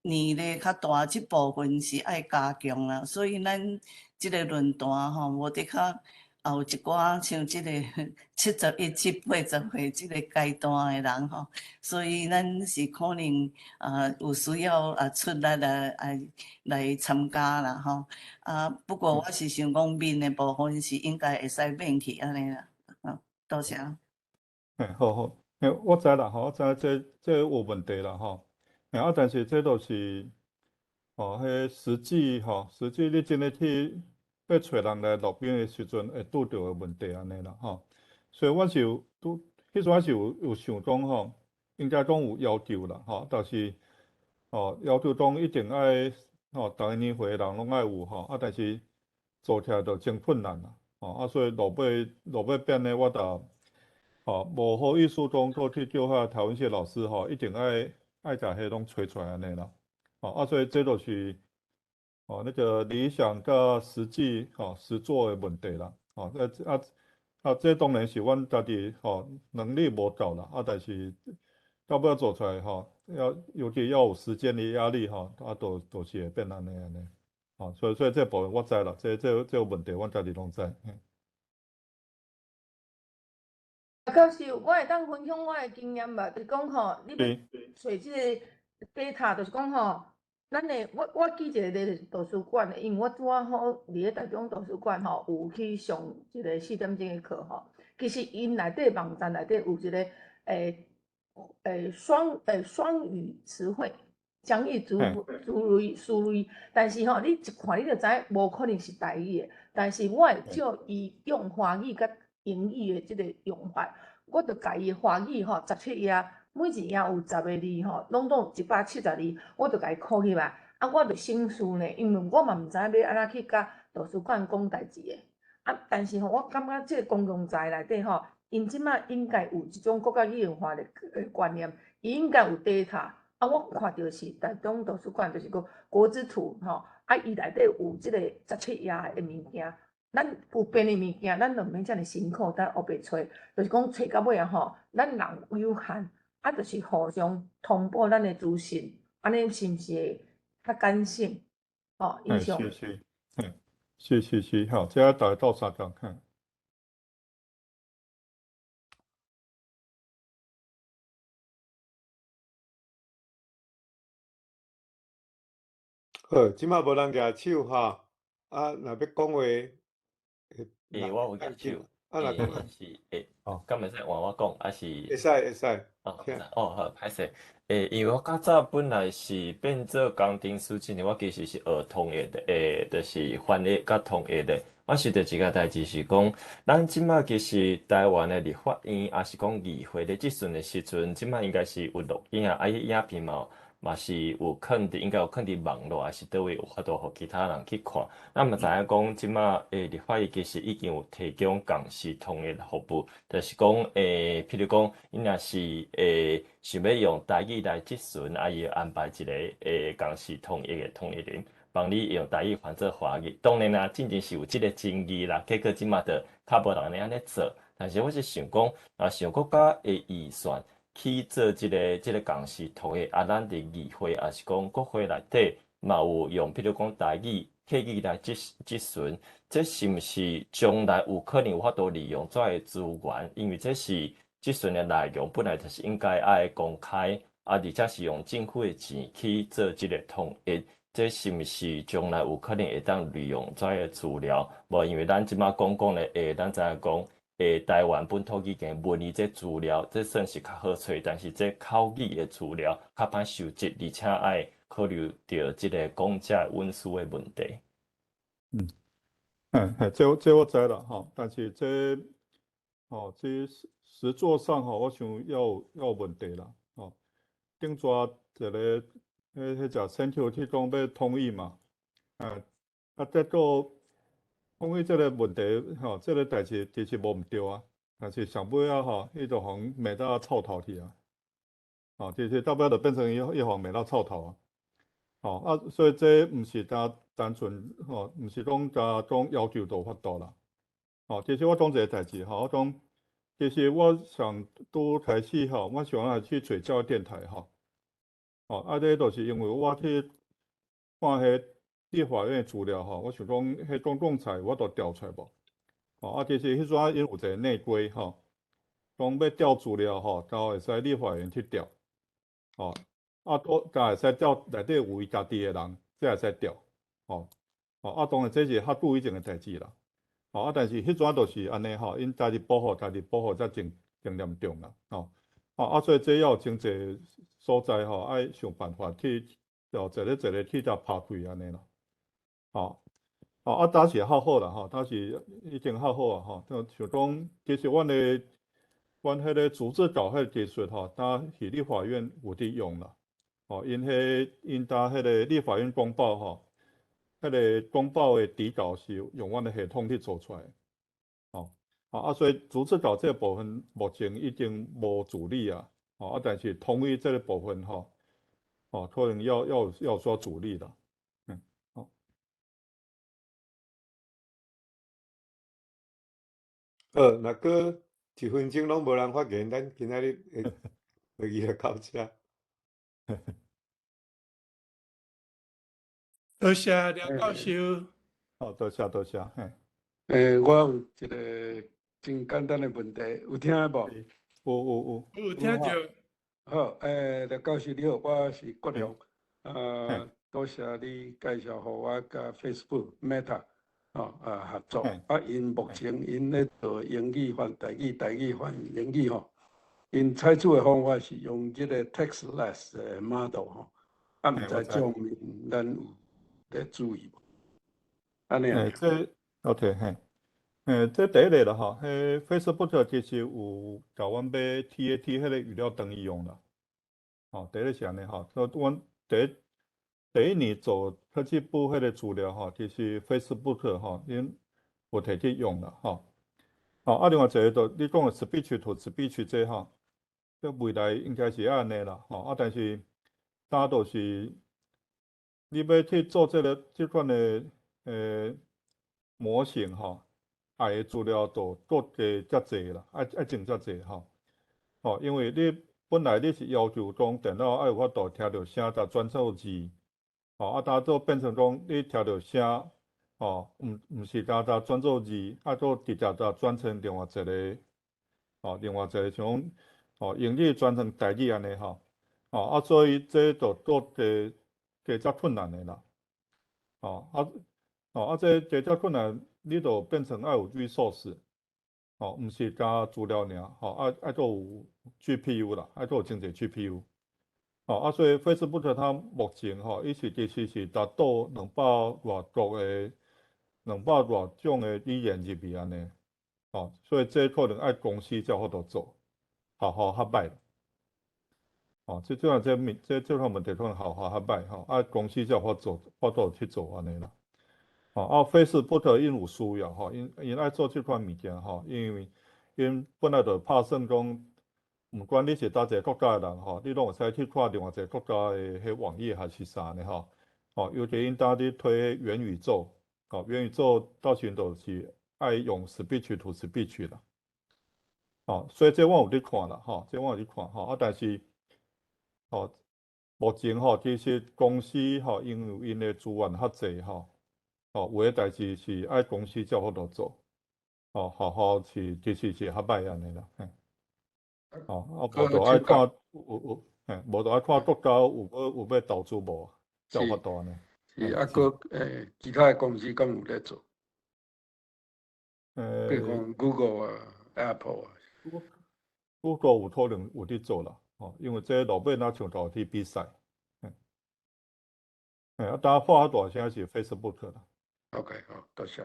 [SPEAKER 7] 年龄较大即部分是爱加强啦，所以咱即个论坛吼，无得较也有一寡像即个71、80岁即个阶段的人吼，所以咱是可能有需要出力来参加啦吼。不过我是想讲面的部分是应该会使免去安尼啦。多谢。
[SPEAKER 20] 好，我知啦吼，我知这有问题啦吼。但是这都是，迄实际你真诶去要找人来录音诶时阵会拄着诶问题安尼啦吼。所以我是迄阵是有想讲吼，应该讲有要求啦吼，但是要求讲一定爱逐个年岁诶人拢爱有吼，但是做起来就真困难啦所以落尾变咧我着无好意思中过去叫遐台湾系老师一定爱甲迄拢找出来安尼啦，所以这都是那个理想甲实际实作的问题啦，这当然是阮家己能力无够啦，但是到尾做出来尤其要有时间的压力都是会变安尼，所以这部分我知啦，这个问题阮家己拢知。
[SPEAKER 9] 教授，我会当分享我的经验吧，就是讲吼，你要找即个 data，就是讲吼，咱的我记一个咧图书馆的，因为我拄仔好伫咧台中图书馆吼，有去上一个4点钟的课吼。其实因内底网站内底有一个双语词汇，讲义词类，但是吼，你一看你就知无可能是台语的，但是我会照伊用华语甲英语的即个用法，我就甲伊华语吼17页，每一页有10个字吼，拢有170字，我就甲伊扣起来。我就省事呢，因为我嘛毋知要安怎去甲图书馆讲代志的。但是吼，我感觉即个公共财内底吼，因即摆应该有即种国家语言化的观念，伊应该有 data。我看到是台中图书馆就是个国之图吼，伊内底有即个17页的物件。咱有便的物件，咱就毋免遮尔辛苦，等后壁找，就是讲找到尾啊吼，咱人有限，就是互相通报咱的资讯，安尼是毋是会较简省？以上。
[SPEAKER 20] 是，好，这大家到3讲看。
[SPEAKER 1] 好，即摆无人举手若要讲话。
[SPEAKER 5] 我有举手。是敢会使换我讲，还是？
[SPEAKER 1] 会使。
[SPEAKER 5] 好，歹势。因为我较早本来是变做工程师之前，我其实是学通译的，就是翻译甲通译的。我是第一个代志是讲，咱即马其实台湾的立法院，也是讲议会咧即阵的时阵，即马应该是有录影啊，伊影片嘛是有放伫，应该有放伫网络，还是倒位有法度互其他人去看。咱嘛知影讲，即马立法院其实已经有提供共识通译的服务，就是讲譬如讲，伊若是想要用台语来质询，伊会安排一个共识通译的通译员，帮你用台语翻做华语。当然啦，进前是有即个争议啦，结果即马着较无人安尼做。但是我是想讲，想国家的预算去做即个共识通译，咱伫议会也是讲国会内底嘛有用，譬如讲台语、客语来质询，这是毋是将来有可能有法度利用这个资源？因为这是质询的内容本来就是应该爱公开，而且是用政府的钱去做即个统一，这是毋是将来有可能会当利用这个资料？无，因为咱即马讲咧，咱知影讲。台湾本土语言文字这资料，这算是较好找，但是这口语的资料较歹收集，而且爱考虑到这个讲者文书的问题。
[SPEAKER 20] 这我知啦吼，但是这实作上吼，我想要有问题啦吼。顶抓一个迄只先条去讲要同意嘛，这个。讲起这个问题，这个代志其实无毋对啊，但是上尾啊，伊就互骂到臭头去啊，其实到尾就变成伊互骂到臭头啊，所以这毋是单纯毋是讲讲要求就有法度啦，其实我讲一个代志我讲，其实我上拄开始我想要去找教育电台这就是因为我去看迄。立法院的资料我想讲，迄公共财我都调出来无？其实迄阵因有一个内规讲要调资料才会使立法院去调都才会使调内底有伊家己的人，才会使调当然这是较久以前的代志啦但是迄阵就是安尼因家己保护才真严重啦所以这要有真济所在爱想办法去一个去甲拍开安尼啦。当时较好啦当时已经较好啊就讲其实阮迄个组织稿迄技术当去立法院有伫用啦因当迄个立法院公报迄个公报的底稿是用阮的系统去做出来所以组织稿这个部分目前已经无处理啊但是同意这个部分可能要说处理啦。
[SPEAKER 1] 若过1分钟拢无人发言，咱今仔日会议就到这。
[SPEAKER 17] 多谢廖教授。
[SPEAKER 20] 多谢。
[SPEAKER 12] 我有一个真简单的问题，有听无？
[SPEAKER 17] 有听到。
[SPEAKER 12] 好，廖教授你好，我是郭良。多谢你介绍互我甲 Facebook Meta。合作因目前咧做英语翻台语，台语翻英语因采取的方法是用这个 textless 的 model 毋知这方面咱有咧注意无？安尼啊？
[SPEAKER 20] 这 OK 这第一个啦Facebook 其实有甲阮买 TAT 迄个语料登译用啦，第一个是安尼所以阮第一年做科技部迄个资料其实 Facebook 因有摕去用啦另外一个就你讲的 speech to speech 这未来应该是安尼啦但是当都是你要去做这款的模型爱的资料就做遮济啦，爱真遮济因为你本来你是要求讲电脑爱有法度听到声才转做字。当做变成讲你听到声，毋是单转做字，做直接转成另外一个，像英语转成台语安尼所以这就做加较困难的啦，这加较困难，你就变成要有resource，毋是加资料尔，爱做有 GPU 啦，爱做有真侪 GPU。所以 Facebook 它目前伊是其实是达到200多种的语言入面安尼。所以这可能爱公司才有法度做，好较歹。这种问题可能好较歹公司才有法度去做安尼啦。Facebook 因有需要因爱做这款物件因为因本来就打算讲，毋管你是倒一个国家的人你拢会使去看另外一个国家的迄网页还是啥呢尤其因当咧推元宇宙，元宇宙到时就是爱用 speech to speech 啦。所以这我有咧看啦这我有咧看但是目前其实公司因有因的资源较济有诶代志是爱公司才有法度做，好是其实是较歹安尼啦，无就爱看无就爱看国家有要投资无，才有法度安尼。
[SPEAKER 12] 是个其他的公司敢有咧做？比如讲 Google 啊、Apple 啊。
[SPEAKER 20] Google 有可能有咧做啦，因为这路尾若像头去比赛，当然发大声是 Facebook 啦。
[SPEAKER 12] OK， 好，多谢。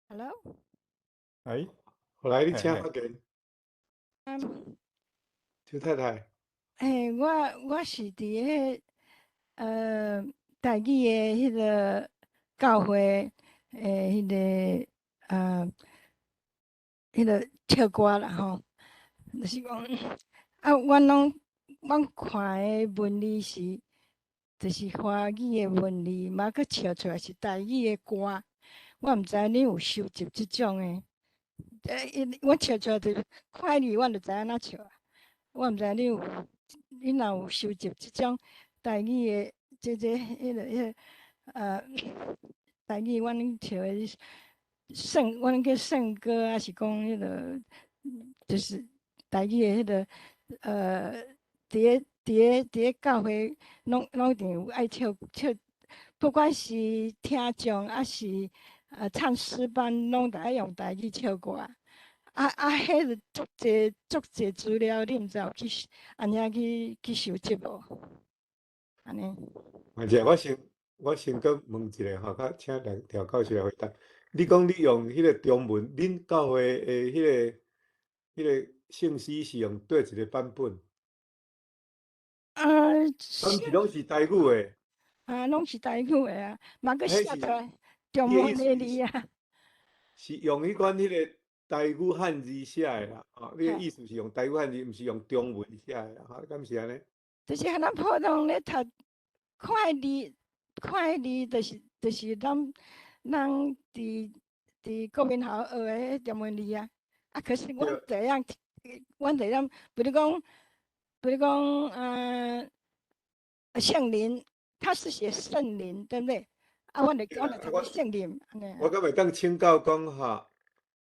[SPEAKER 15] Hello。
[SPEAKER 1] 来你请发言。邱太太。
[SPEAKER 15] 我是伫台语的迄个教会迄个迄个唱歌啦就是讲阮看的文字是，就是华语的文字，嘛佮唱出来是台语的歌。我毋知恁有收集即种的，我唱出来就快字，我就知影哪唱。我毋知恁若有收集即种台语的，迄个台语，阮唱的阮叫圣歌，还是讲迄个，就是台语的迄个伫咧教会，拢一定有爱唱，不管是听众还是唱诗班，拢得爱用台语唱歌。迄个足侪资料，你毋知有去安尼去收集无？安尼。
[SPEAKER 1] 我先搁问一下较请廖教授来回答。你讲你用迄个中文，恁教会的迄个信息是用对一个版本？拢是台语的。
[SPEAKER 15] 拢是台语的啊，嘛佮写出来中文的字啊。
[SPEAKER 1] 是用迄款迄个台语汉字写的啦，你的意思是用台语汉字，毋是用中文写的啦，敢是安尼？
[SPEAKER 15] 就是咱普通咧读看字，就是咱伫国民校学的迄中文字啊。可是阮这样，比如讲圣灵，他是写圣灵，对不对？我读圣灵安尼。
[SPEAKER 1] 我敢会当请教讲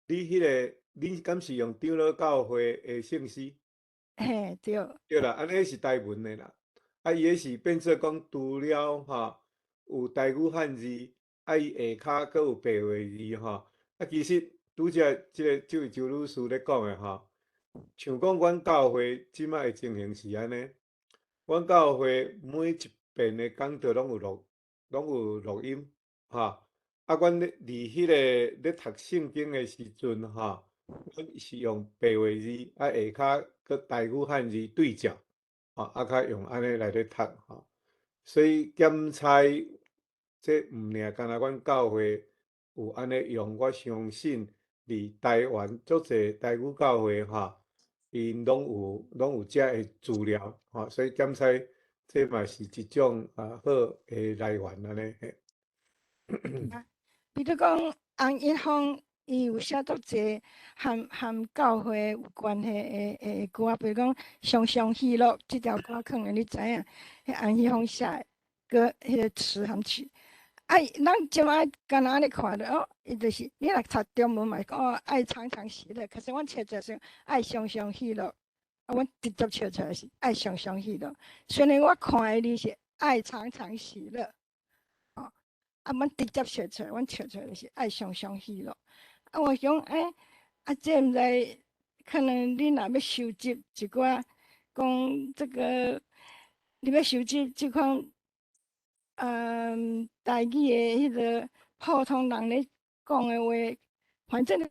[SPEAKER 1] 恁敢是用长老教会的信息？
[SPEAKER 15] 嘿，对。
[SPEAKER 1] 对啦，安尼是台文的啦。伊个是变做讲除了有台语汉字，伊下骹佫有白话字其实拄则这位周女士咧讲的像讲阮教会即摆的情形是安尼，阮教会每一遍的讲道拢有录音阮伫迄个咧读圣经的时阵阮是用白话字下骹佮台语汉字对照较用安尼来咧读所以检查这毋尔干那阮教会有安尼用，我相信伫台湾足侪台语教会因拢有遮的资料所以检查这嘛是一种好的来源安尼。
[SPEAKER 15] 比如讲洪一峰，伊有写足侪和教会有关系的歌，比如讲《常常喜乐》这条歌，可能你知影，迄洪一峰写的歌，迄个词含曲。咱即摆干那安尼看着伊就是你若读中文嘛，讲爱常常喜乐，可是阮切就是爱常常喜乐，啊，阮直接笑出来是爱常常喜乐。虽然我看的你是爱常常喜乐，哦，啊，阮直接笑出来，阮笑出来是爱常常喜乐。啊，我想，这毋知可能你若要收集一寡，讲这个，你要收集即款，台语的迄个普通人咧讲的话，反正。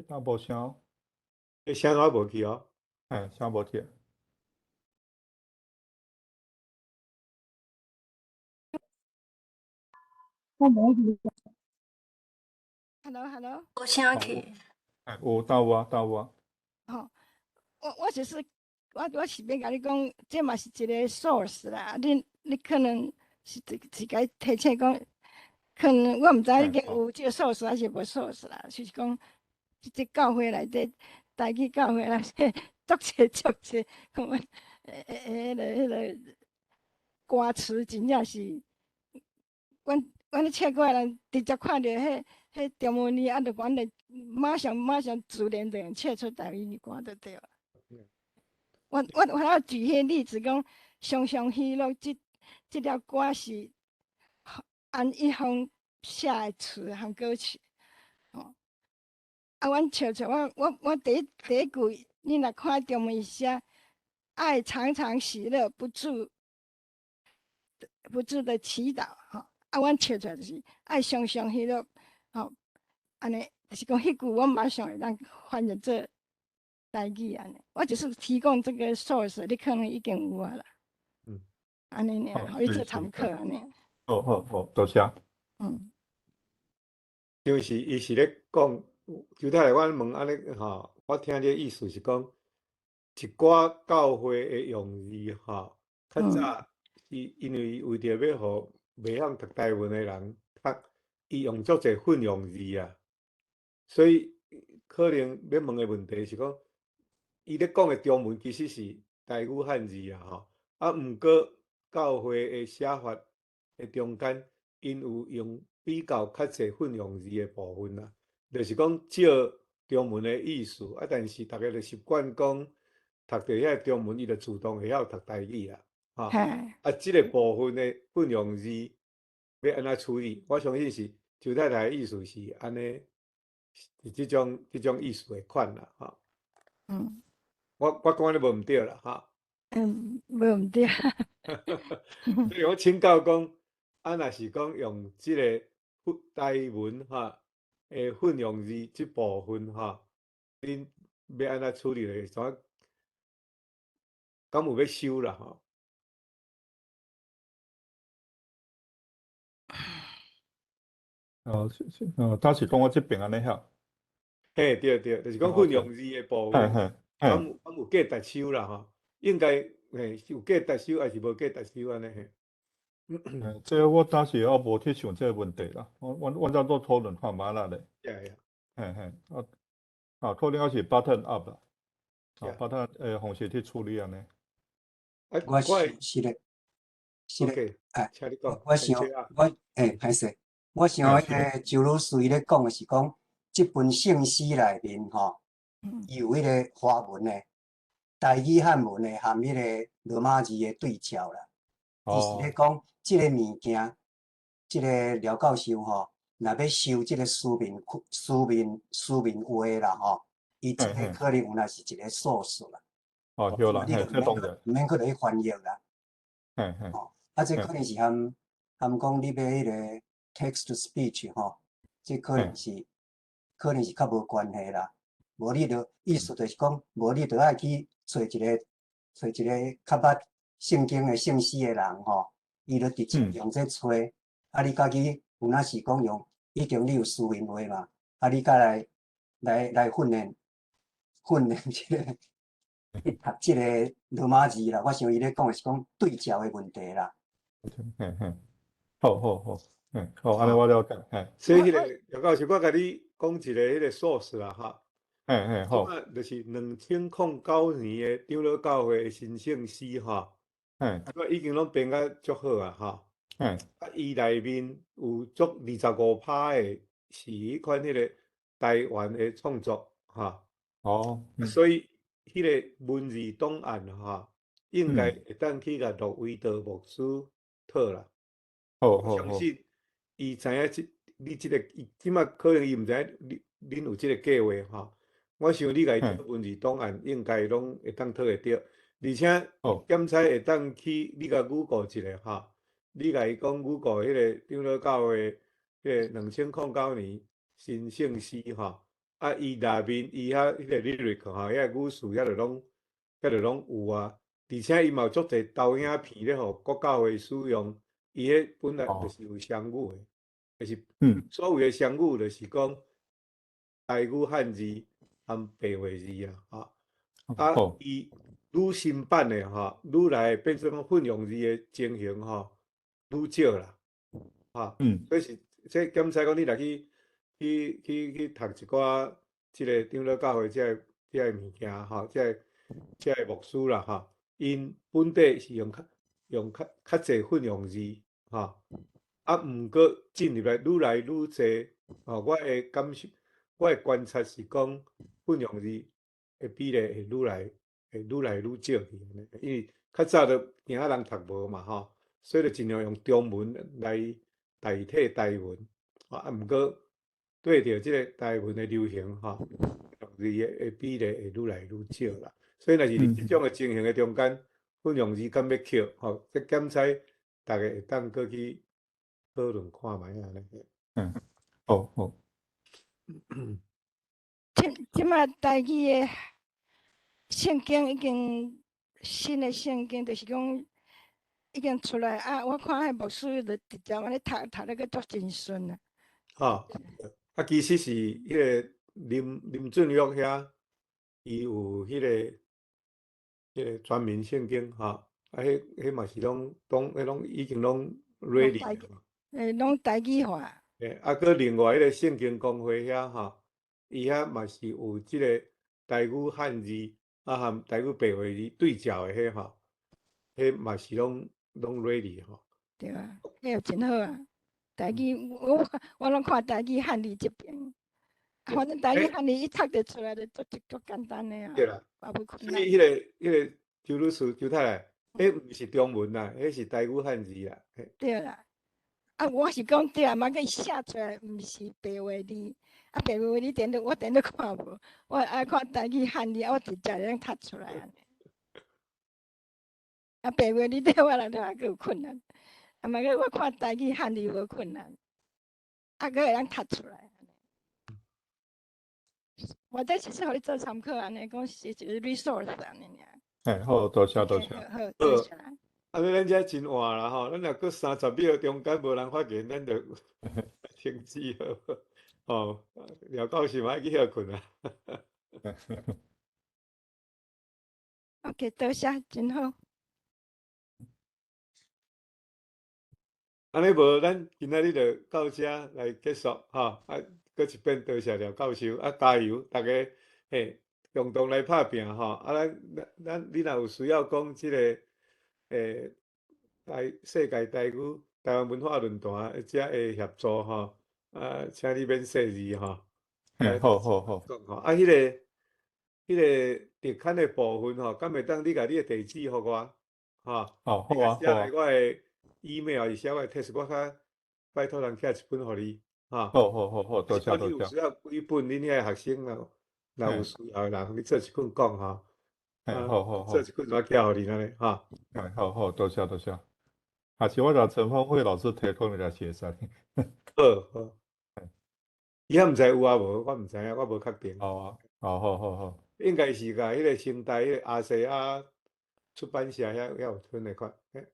[SPEAKER 20] 听无声，
[SPEAKER 1] 迄声我无去哦，
[SPEAKER 20] 声无去。
[SPEAKER 15] Hello，
[SPEAKER 19] 无声去。
[SPEAKER 20] 有有啊，有啊。
[SPEAKER 15] 吼，我就是我是要甲你讲，这嘛是一个 source 啦。你可能是甲伊提醒讲，可能我毋知你有这个 source 还是无 source 啦。就是讲，这教会内底，台语教会内底，足侪，看迄个歌词真正是，阮咧切过来人直接看到迄中文字，啊，就阮就马上自然就切出台语歌就对了。我举迄例子讲，常常喜乐这条歌是安一峰写的词和歌曲，哦，啊，阮笑出我第一句，你若看中文写，爱常常喜乐，不住的祈祷，吼，啊，阮笑出来就是爱常常喜乐，吼，安尼就是讲迄句我马上会当翻译做台语安尼，我就是提供这个 source， 你可能已经有啊啦。安尼尔，互你做参考安尼。
[SPEAKER 20] 好，多谢。
[SPEAKER 1] 就是伊是咧讲，就太阮问安尼吼，我听你意思是讲，一寡教会的用字吼，较早是因为为着要互袂晓读台文的人读，伊用足侪混用字啊，所以可能要问的问题是讲，伊咧讲的中文其实是台语汉字啊吼，啊，毋过教会的写法的中间，因有用比较较侪混用字的部分啦，就是讲照中文的意思啊，但是大家就习惯讲读着遐中文，伊就自动会晓读台语啊，吼，啊，即个部分的混用字要安怎处理？我相信是周太太的意思是安尼，是即种意思的款啦，吼。我讲你无毋对啦，吼。
[SPEAKER 15] 无毋对。
[SPEAKER 1] 所以我请教讲，啊，若是讲用即个台文吼，混用字即部分吼，恁要安怎处理咧？怎敢有要修啦吼？
[SPEAKER 20] 他是讲我这边安尼晓。
[SPEAKER 1] 嘿，对，就是讲混用字的部分，敢有价值修啦吼？应该有价值修还是无价值修安尼嘿？
[SPEAKER 20] 这我当时我无去想这个问题啦，我再做讨论看嘛啦咧。可能我是 button up 啦，button 方式去处理安尼。
[SPEAKER 3] 我是咧，请你讲。我想，歹势，我想迄个周老师伊咧讲的是讲，即本圣诗内面吼，有迄个华文的、台语汉文的含迄个罗马字的对照啦。伊是咧讲，即个物件，即个廖教授吼，若要修即个书面话啦吼，伊即个可能有那是一个source啦。
[SPEAKER 20] 对啦，这当然。
[SPEAKER 3] 毋免搁来翻译啦。啊，这可能是含讲你要迄个 text to speech 吼，这可能是较无关系啦。无你着意思就是讲，无你着爱去找一个较捌圣经的圣诗的人吼，伊着直接用这找。啊，你家己有若是讲用，已经你有书面话嘛，啊，你甲来训练即个。去读即个罗马字啦，我想伊咧讲的是讲对照的问题啦。
[SPEAKER 20] 好，安尼我了解。
[SPEAKER 1] 所以迄个廖教授，我甲你讲一个迄个 source 啦，哈。
[SPEAKER 20] 好。
[SPEAKER 1] 就是2009年的长老教会的新圣诗哈。我已经拢编甲足好啊，哈。伊内面有足25%的是迄款迄个台湾的创作哈。
[SPEAKER 20] 哦，
[SPEAKER 1] 所以迄个文字档案哈，应该
[SPEAKER 20] 嗯，
[SPEAKER 1] 会当去甲陆伟德牧师讨啦。
[SPEAKER 20] 好
[SPEAKER 1] 我
[SPEAKER 20] 好好，
[SPEAKER 1] 相信伊知影你即个，伊即马可能伊毋知影恁有即个计划哈。我想你家己
[SPEAKER 20] 嘿，
[SPEAKER 1] 文字档案应该拢会当讨会着，而且
[SPEAKER 20] 好，
[SPEAKER 1] 检测会当去你甲语告一下哈。你甲伊讲语告迄个长老教会迄个2009年新圣诗哈，啊伊内面伊遐迄个 lyric 哈，遐语序遐就拢有啊。而且伊嘛有足侪投影片咧，互国教会使用。伊迄本来就
[SPEAKER 20] 哦，
[SPEAKER 1] 是有双语的，就是
[SPEAKER 20] 嗯，
[SPEAKER 1] 所有的双语就是讲台语、汉字含白话字啊，
[SPEAKER 20] 好，
[SPEAKER 1] 伊愈新版的愈来变成讲混用字的情形愈少啦，
[SPEAKER 20] 嗯，
[SPEAKER 1] 所以是这检测讲你来去读一寡即个长老教会这个物件这个牧师啦因本地是用较侪混用字毋过进入来愈来愈侪我的感受，我的观察是讲混用字的比例会愈来愈少去，因为较早都惊人读无嘛所以就尽量用中文来代替台文毋过对着即个台文的流行混用字的比例会愈来愈少啦。所以若是伫即种的情形的中间，混用字敢要扣这检测大家会当过去讨论看觅安尼。
[SPEAKER 20] 好好，
[SPEAKER 15] 即马台语的圣经已经新的圣经，就是讲已经出来啊！我看迄牧师就直接安尼读了个足真顺啊。
[SPEAKER 1] 其实是迄个林俊玉遐，伊有迄个全民圣经迄嘛是拢已经拢 ready 啦。
[SPEAKER 15] 拢台语化。
[SPEAKER 1] 搁另外迄个圣经公会遐伊遐嘛是有即个台语汉字含台语白话字对照的迄嘛是拢 ready
[SPEAKER 15] 对啊，迄也真好啊！台语我拢看台语汉字这边，反正台语汉字一读就出来，就足简单的啊。
[SPEAKER 1] 对啦，所以迄个周女士周太太，迄毋是中文啦，迄是台语汉字啦。
[SPEAKER 15] 对啦，我是讲对啊，嘛个伊写出来毋是白话字，白话字我电脑看无，我爱看台语汉字，我直接能读出来安尼。白话字对我来讲还佫有困难，嘛个我看台语汉字无困难，佫会当读出来。我这是互你做参考安尼，讲是一个 resource 安尼尔。
[SPEAKER 20] 好，多谢多谢。
[SPEAKER 15] 好，多谢啦。
[SPEAKER 1] 咱遮真晚啦咱若搁30秒中间无人发言，咱就停止廖教授爱去遐困啊。
[SPEAKER 15] OK， 多谢，真好。
[SPEAKER 1] 安尼无，咱今仔日就到遮来结束搁一遍多谢廖教授加油，大家共同来拍拼咱你若有需要讲即个世界台语台湾文化论坛遮会协助请你免细字
[SPEAKER 20] 好。
[SPEAKER 1] 迄个特刊的部分敢会当你甲你的地址互我
[SPEAKER 20] 好啊，
[SPEAKER 1] 写来我的 email 还是写我的 text， 我较拜托人寄一本互你
[SPEAKER 20] 好，多谢多谢。
[SPEAKER 1] 有需要几本恁遐学生若有需要的人，你做一份讲
[SPEAKER 20] 好，
[SPEAKER 1] 做一份我寄互你安尼
[SPEAKER 20] 好，多谢多谢。下次我甲陈芳慧老师提供一下写生。
[SPEAKER 1] 好。伊遐毋知有啊无，我毋知影，我无确定。
[SPEAKER 20] 好啊，好。
[SPEAKER 1] 应该是甲迄个清代迄个阿西亚出版社遐有分的款。对，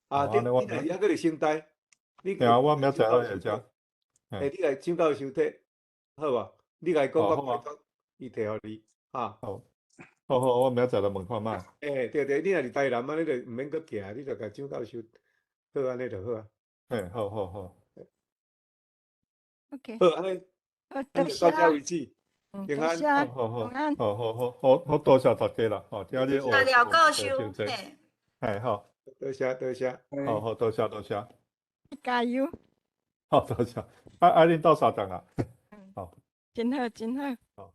[SPEAKER 1] 你搁伫清代，
[SPEAKER 20] 对啊，我明仔载来会遮。
[SPEAKER 1] 你来张教授摕，好无？你甲伊讲，我拜托伊摕互你
[SPEAKER 20] 好，我明仔载来问看觅。
[SPEAKER 1] 对，你若伫台南你就毋免搁行，你就甲张教授好安尼就好啊。
[SPEAKER 20] 好。
[SPEAKER 15] OK。
[SPEAKER 1] 好，安尼，
[SPEAKER 15] 多谢。
[SPEAKER 1] 到遮为止。平安。
[SPEAKER 20] 好，多谢大家啦。今日
[SPEAKER 19] 廖教授，
[SPEAKER 20] 好。
[SPEAKER 1] 多谢。
[SPEAKER 20] 好，多谢。
[SPEAKER 15] 加油。
[SPEAKER 20] 好，多谢。啊，恁到三档啊。好，
[SPEAKER 15] 真好，真好。
[SPEAKER 20] 好。